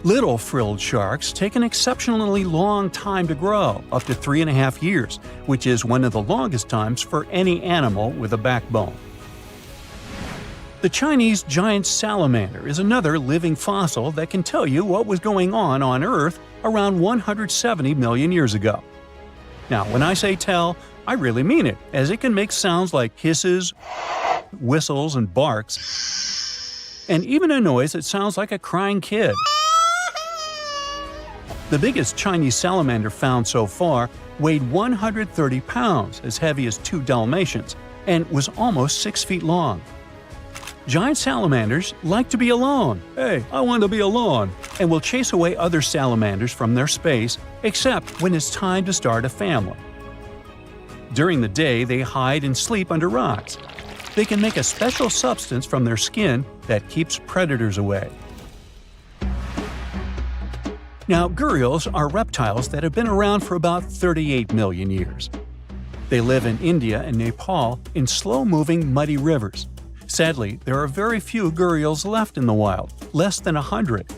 Little frilled sharks take an exceptionally long time to grow, up to 3.5 years, which is one of the longest times for any animal with a backbone. The Chinese giant salamander is another living fossil that can tell you what was going on Earth around 170 million years ago. Now, when I say tell, I really mean it, as it can make sounds like hisses, whistles, and barks, and even a noise that sounds like a crying kid. The biggest Chinese salamander found so far weighed 130 pounds, as heavy as 2 Dalmatians, and was almost 6 feet long. Giant salamanders like to be alone. Hey, I want to be alone. And will chase away other salamanders from their space, except when it's time to start a family. During the day, they hide and sleep under rocks. They can make a special substance from their skin that keeps predators away. Now, gharials are reptiles that have been around for about 38 million years. They live in India and Nepal in slow-moving, muddy rivers. Sadly, there are very few gharials left in the wild, less than 100.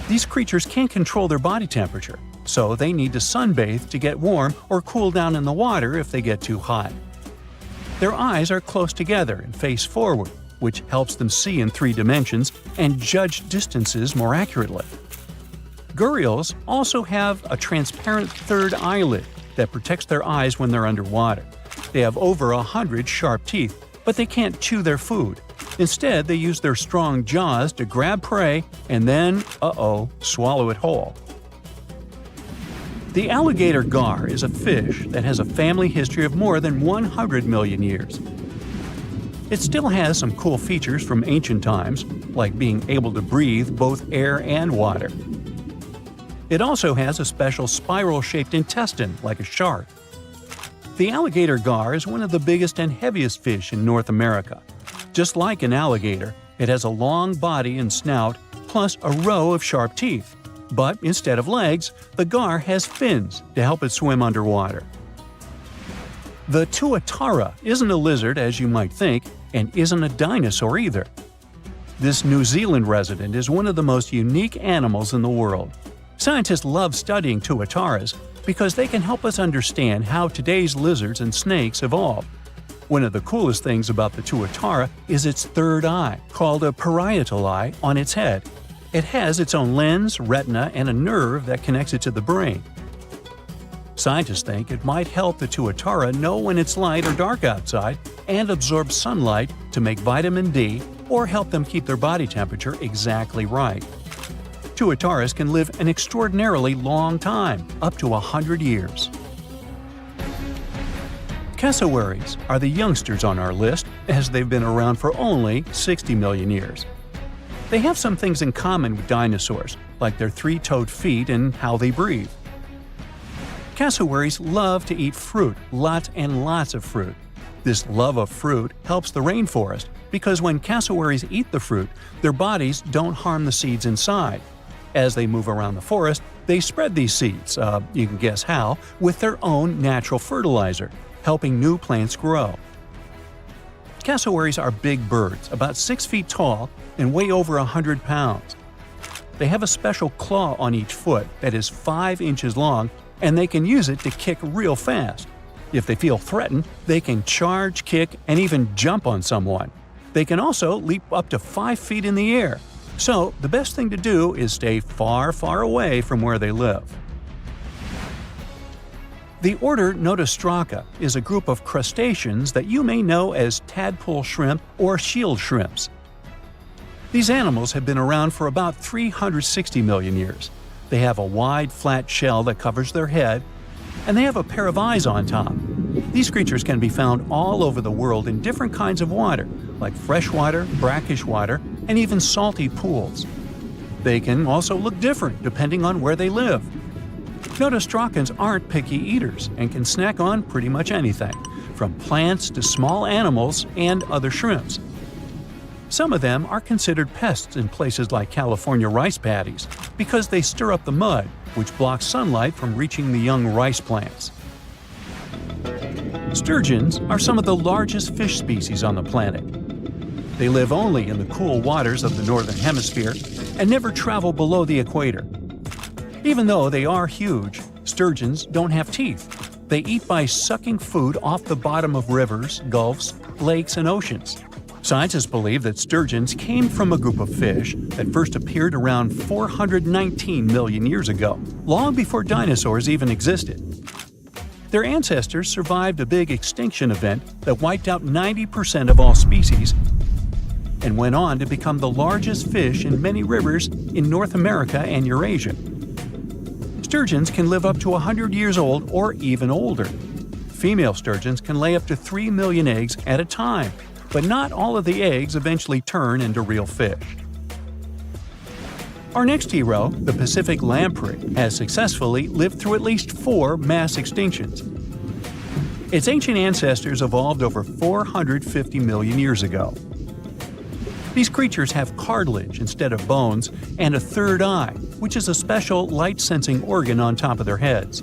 These creatures can't control their body temperature, so they need to sunbathe to get warm or cool down in the water if they get too hot. Their eyes are close together and face forward, which helps them see in 3 dimensions and judge distances more accurately. Gharials also have a transparent third eyelid, that protects their eyes when they're underwater. They have over 100 sharp teeth, but they can't chew their food. Instead, they use their strong jaws to grab prey and then, swallow it whole. The alligator gar is a fish that has a family history of more than 100 million years. It still has some cool features from ancient times, like being able to breathe both air and water. It also has a special spiral-shaped intestine, like a shark. The alligator gar is one of the biggest and heaviest fish in North America. Just like an alligator, it has a long body and snout, plus a row of sharp teeth. But instead of legs, the gar has fins to help it swim underwater. The tuatara isn't a lizard as you might think, and isn't a dinosaur either. This New Zealand resident is one of the most unique animals in the world. Scientists love studying tuataras because they can help us understand how today's lizards and snakes evolved. One of the coolest things about the tuatara is its third eye, called a parietal eye, on its head. It has its own lens, retina, and a nerve that connects it to the brain. Scientists think it might help the tuatara know when it's light or dark outside and absorb sunlight to make vitamin D or help them keep their body temperature exactly right. Tuataras can live an extraordinarily long time, up to 100 years. Cassowaries are the youngsters on our list, as they've been around for only 60 million years. They have some things in common with dinosaurs, like their three-toed feet and how they breathe. Cassowaries love to eat fruit, lots and lots of fruit. This love of fruit helps the rainforest because when cassowaries eat the fruit, their bodies don't harm the seeds inside. As they move around the forest, they spread these seeds, you can guess how, with their own natural fertilizer, helping new plants grow. Cassowaries are big birds, about 6 feet tall and weigh over 100 pounds. They have a special claw on each foot that is 5 inches long, and they can use it to kick real fast. If they feel threatened, they can charge, kick, and even jump on someone. They can also leap up to 5 feet in the air. So, the best thing to do is stay far, far away from where they live. The order Notostraca is a group of crustaceans that you may know as tadpole shrimp or shield shrimps. These animals have been around for about 360 million years. They have a wide, flat shell that covers their head, and they have a pair of eyes on top. These creatures can be found all over the world in different kinds of water, like freshwater, brackish water, and even salty pools. They can also look different depending on where they live. Notostracans aren't picky eaters and can snack on pretty much anything, from plants to small animals and other shrimps. Some of them are considered pests in places like California rice paddies because they stir up the mud, which blocks sunlight from reaching the young rice plants. Sturgeons are some of the largest fish species on the planet. They live only in the cool waters of the northern hemisphere and never travel below the equator. Even though they are huge, sturgeons don't have teeth. They eat by sucking food off the bottom of rivers, gulfs, lakes, and oceans. Scientists believe that sturgeons came from a group of fish that first appeared around 419 million years ago, long before dinosaurs even existed. Their ancestors survived a big extinction event that wiped out 90% of all species and went on to become the largest fish in many rivers in North America and Eurasia. Sturgeons can live up to 100 years old or even older. Female sturgeons can lay up to 3 million eggs at a time, but not all of the eggs eventually turn into real fish. Our next hero, the Pacific lamprey, has successfully lived through at least 4 mass extinctions. Its ancient ancestors evolved over 450 million years ago. These creatures have cartilage instead of bones and a third eye, which is a special light-sensing organ on top of their heads.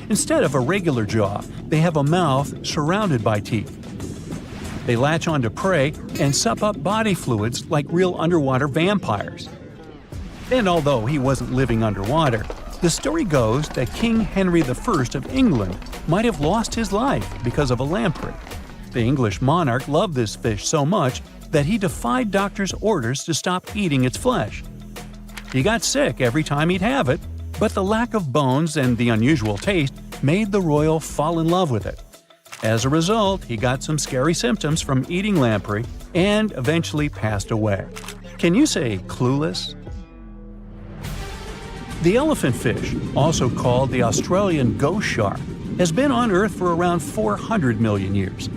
Instead of a regular jaw, they have a mouth surrounded by teeth. They latch onto prey and sup up body fluids like real underwater vampires. And although he wasn't living underwater, the story goes that King Henry I of England might have lost his life because of a lamprey. The English monarch loved this fish so much that he defied doctors' orders to stop eating its flesh. He got sick every time he'd have it, but the lack of bones and the unusual taste made the royal fall in love with it. As a result, he got some scary symptoms from eating lamprey and eventually passed away. Can you say clueless? The elephant fish, also called the Australian ghost shark, has been on Earth for around 400 million years.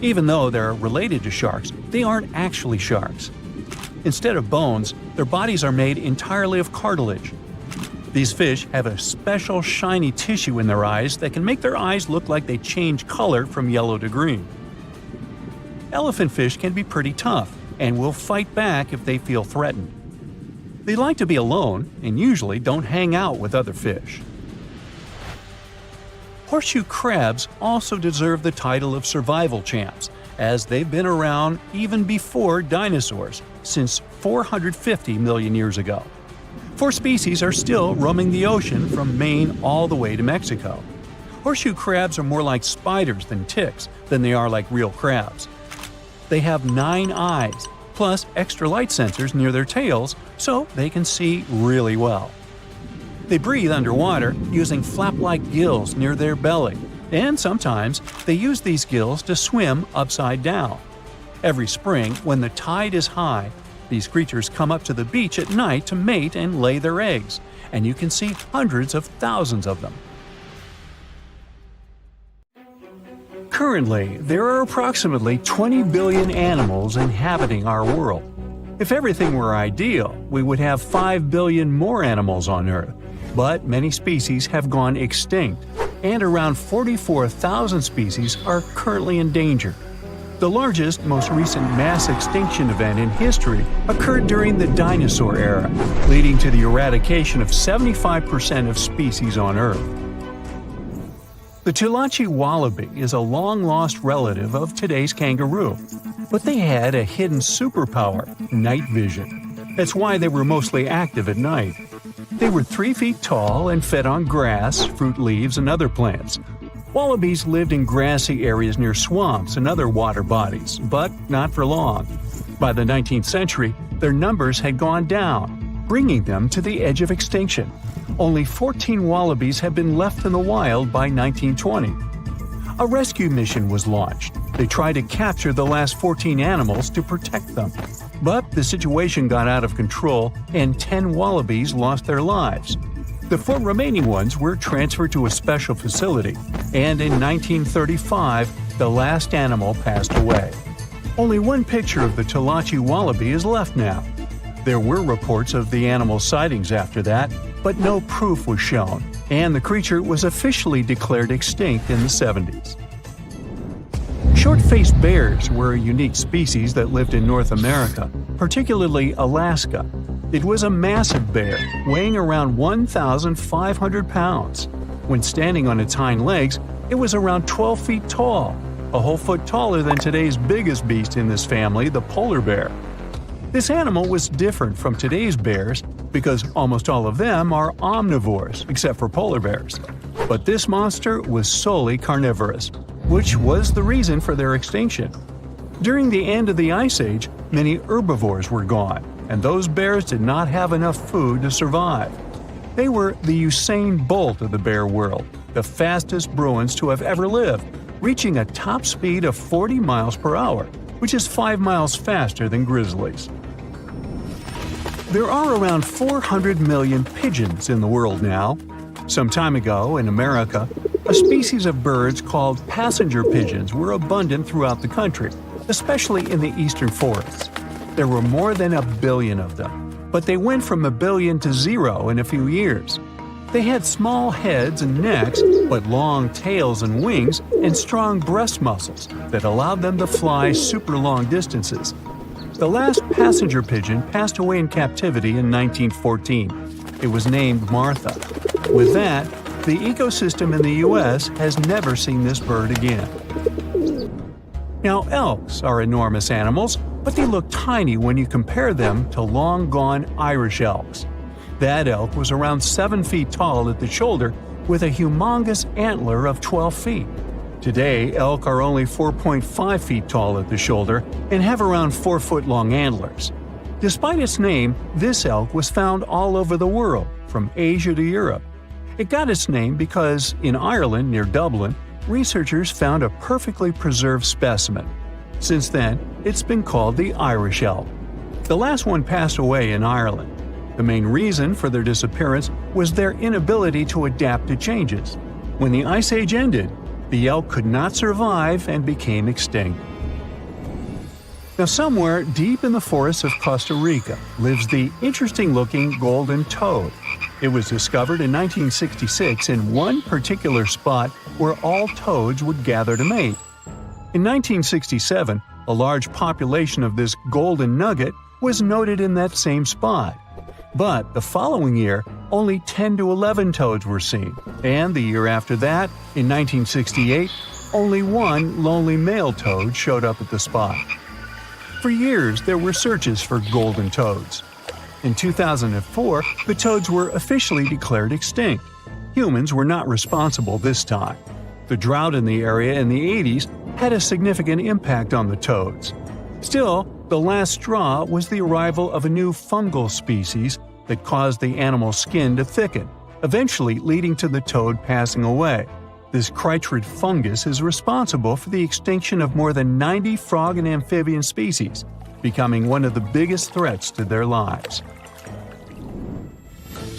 Even though they're related to sharks, they aren't actually sharks. Instead of bones, their bodies are made entirely of cartilage. These fish have a special shiny tissue in their eyes that can make their eyes look like they change color from yellow to green. Elephant fish can be pretty tough and will fight back if they feel threatened. They like to be alone and usually don't hang out with other fish. Horseshoe crabs also deserve the title of survival champs, as they've been around even before dinosaurs, since 450 million years ago. 4 species are still roaming the ocean from Maine all the way to Mexico. Horseshoe crabs are more like spiders than ticks than they are like real crabs. They have 9 eyes, plus extra light sensors near their tails, so they can see really well. They breathe underwater using flap-like gills near their belly, and sometimes they use these gills to swim upside down. Every spring, when the tide is high, these creatures come up to the beach at night to mate and lay their eggs, and you can see hundreds of thousands of them. Currently, there are approximately 20 billion animals inhabiting our world. If everything were ideal, we would have 5 billion more animals on Earth. But many species have gone extinct, and around 44,000 species are currently endangered. The largest, most recent mass extinction event in history occurred during the dinosaur era, leading to the eradication of 75% of species on Earth. The Tully wallaby is a long-lost relative of today's kangaroo, but they had a hidden superpower, night vision. That's why they were mostly active at night. They were 3 feet tall and fed on grass, fruit leaves, and other plants. Wallabies lived in grassy areas near swamps and other water bodies, but not for long. By the 19th century, their numbers had gone down, bringing them to the edge of extinction. Only 14 wallabies had been left in the wild by 1920. A rescue mission was launched. They tried to capture the last 14 animals to protect them. But the situation got out of control and 10 wallabies lost their lives. The 4 remaining ones were transferred to a special facility, and in 1935, the last animal passed away. Only one picture of the Tully wallaby is left now. There were reports of the animal's sightings after that, but no proof was shown, and the creature was officially declared extinct in the 70s. Short-faced bears were a unique species that lived in North America, particularly Alaska. It was a massive bear, weighing around 1,500 pounds. When standing on its hind legs, it was around 12 feet tall, a whole foot taller than today's biggest beast in this family, the polar bear. This animal was different from today's bears because almost all of them are omnivores, except for polar bears. But this monster was solely carnivorous, which was the reason for their extinction. During the end of the Ice Age, many herbivores were gone, and those bears did not have enough food to survive. They were the Usain Bolt of the bear world, the fastest Bruins to have ever lived, reaching a top speed of 40 miles per hour, which is 5 miles faster than grizzlies. There are around 400 million pigeons in the world now. Some time ago, in America, a species of birds called passenger pigeons were abundant throughout the country, especially in the eastern forests. There were more than 1 billion of them, but they went from 1 billion to 0 in a few years. They had small heads and necks, but long tails and wings and strong breast muscles that allowed them to fly super long distances. The last passenger pigeon passed away in captivity in 1914. It was named Martha. With that, the ecosystem in the U.S. has never seen this bird again. Now, elks are enormous animals, but they look tiny when you compare them to long-gone Irish elks. That elk was around 7 feet tall at the shoulder with a humongous antler of 12 feet. Today, elk are only 4.5 feet tall at the shoulder and have around 4-foot-long antlers. Despite its name, this elk was found all over the world, from Asia to Europe. It got its name because, in Ireland near Dublin, researchers found a perfectly preserved specimen. Since then, it's been called the Irish elk. The last one passed away in Ireland. The main reason for their disappearance was their inability to adapt to changes. When the Ice Age ended, the elk could not survive and became extinct. Now, somewhere deep in the forests of Costa Rica lives the interesting-looking golden toad. It was discovered in 1966 in one particular spot where all toads would gather to mate. In 1967, a large population of this golden nugget was noted in that same spot. But the following year, only 10 to 11 toads were seen, and the year after that, in 1968, only one lonely male toad showed up at the spot. For years, there were searches for golden toads. In 2004, the toads were officially declared extinct. Humans were not responsible this time. The drought in the area in the 80s had a significant impact on the toads. Still, the last straw was the arrival of a new fungal species that caused the animal's skin to thicken, eventually leading to the toad passing away. This chytrid fungus is responsible for the extinction of more than 90 frog and amphibian species, becoming one of the biggest threats to their lives.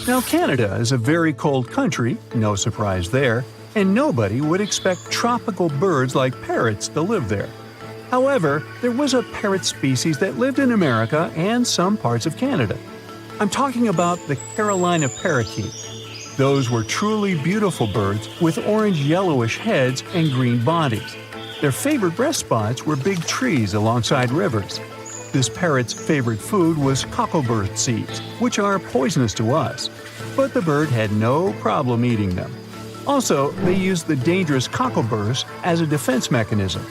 Now, Canada is a very cold country, no surprise there, and nobody would expect tropical birds like parrots to live there. However, there was a parrot species that lived in America and some parts of Canada. I'm talking about the Carolina parakeet. Those were truly beautiful birds with orange-yellowish heads and green bodies. Their favorite rest spots were big trees alongside rivers. This parrot's favorite food was cocklebur seeds, which are poisonous to us, but the bird had no problem eating them. Also, they used the dangerous cockleburs as a defense mechanism.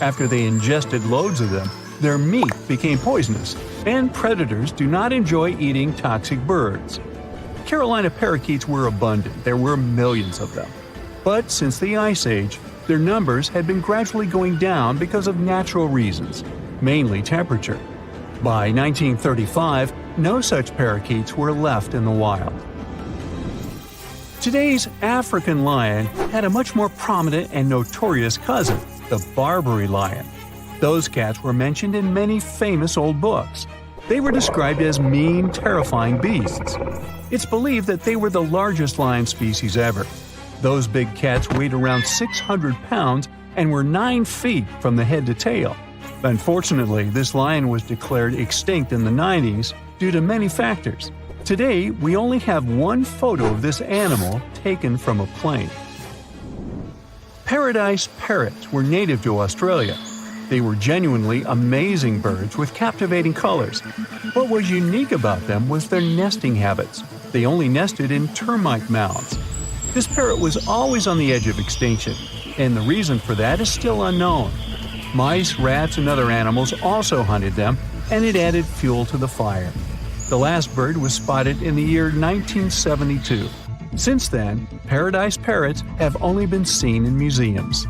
After they ingested loads of them, their meat became poisonous, and predators do not enjoy eating toxic birds. Carolina parakeets were abundant, there were millions of them. But since the Ice Age, their numbers had been gradually going down because of natural reasons, mainly temperature. By 1935, no such parakeets were left in the wild. Today's African lion had a much more prominent and notorious cousin, the Barbary lion. Those cats were mentioned in many famous old books. They were described as mean, terrifying beasts. It's believed that they were the largest lion species ever. Those big cats weighed around 600 pounds and were 9 feet from the head to tail. Unfortunately, this lion was declared extinct in the 90s due to many factors. Today, we only have one photo of this animal taken from a plane. Paradise parrots were native to Australia. They were genuinely amazing birds with captivating colors. What was unique about them was their nesting habits. They only nested in termite mounds. This parrot was always on the edge of extinction, and the reason for that is still unknown. Mice, rats, and other animals also hunted them, and it added fuel to the fire. The last bird was spotted in the year 1972. Since then, paradise parrots have only been seen in museums.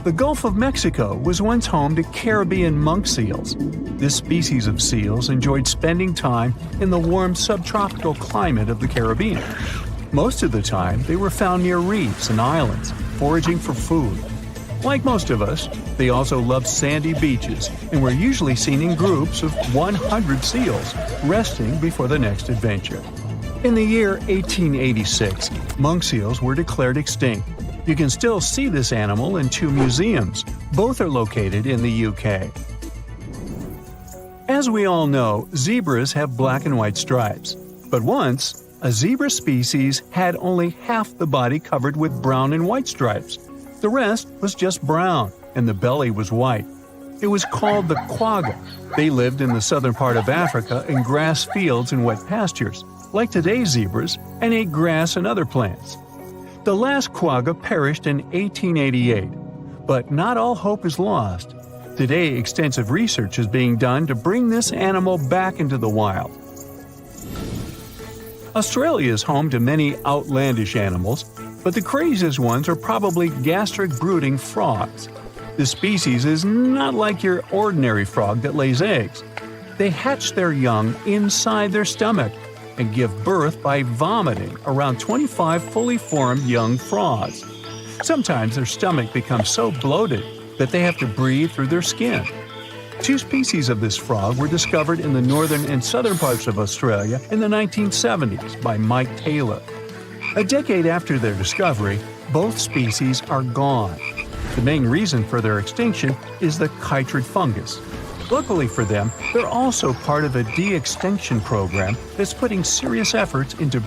The Gulf of Mexico was once home to Caribbean monk seals. This species of seals enjoyed spending time in the warm subtropical climate of the Caribbean. Most of the time, they were found near reefs and islands, foraging for food. Like most of us, they also loved sandy beaches and were usually seen in groups of 100 seals, resting before the next adventure. In the year 1886, monk seals were declared extinct. You can still see this animal in 2 museums. Both are located in the UK. As we all know, zebras have black and white stripes. But once, a zebra species had only half the body covered with brown and white stripes. The rest was just brown, and the belly was white. It was called the quagga. They lived in the southern part of Africa in grass fields and wet pastures, like today's zebras, and ate grass and other plants. The last quagga perished in 1888, but not all hope is lost. Today, extensive research is being done to bring this animal back into the wild. Australia is home to many outlandish animals, but the craziest ones are probably gastric brooding frogs. This species is not like your ordinary frog that lays eggs. They hatch their young inside their stomach. and give birth by vomiting around 25 fully formed young frogs. Sometimes their stomach becomes so bloated that they have to breathe through their skin. 2 species of this frog were discovered in the northern and southern parts of Australia in the 1970s by Mike Taylor. A decade after their discovery, both species are gone. The main reason for their extinction is the chytrid fungus. Luckily for them, they're also part of a de-extinction program that's putting serious efforts into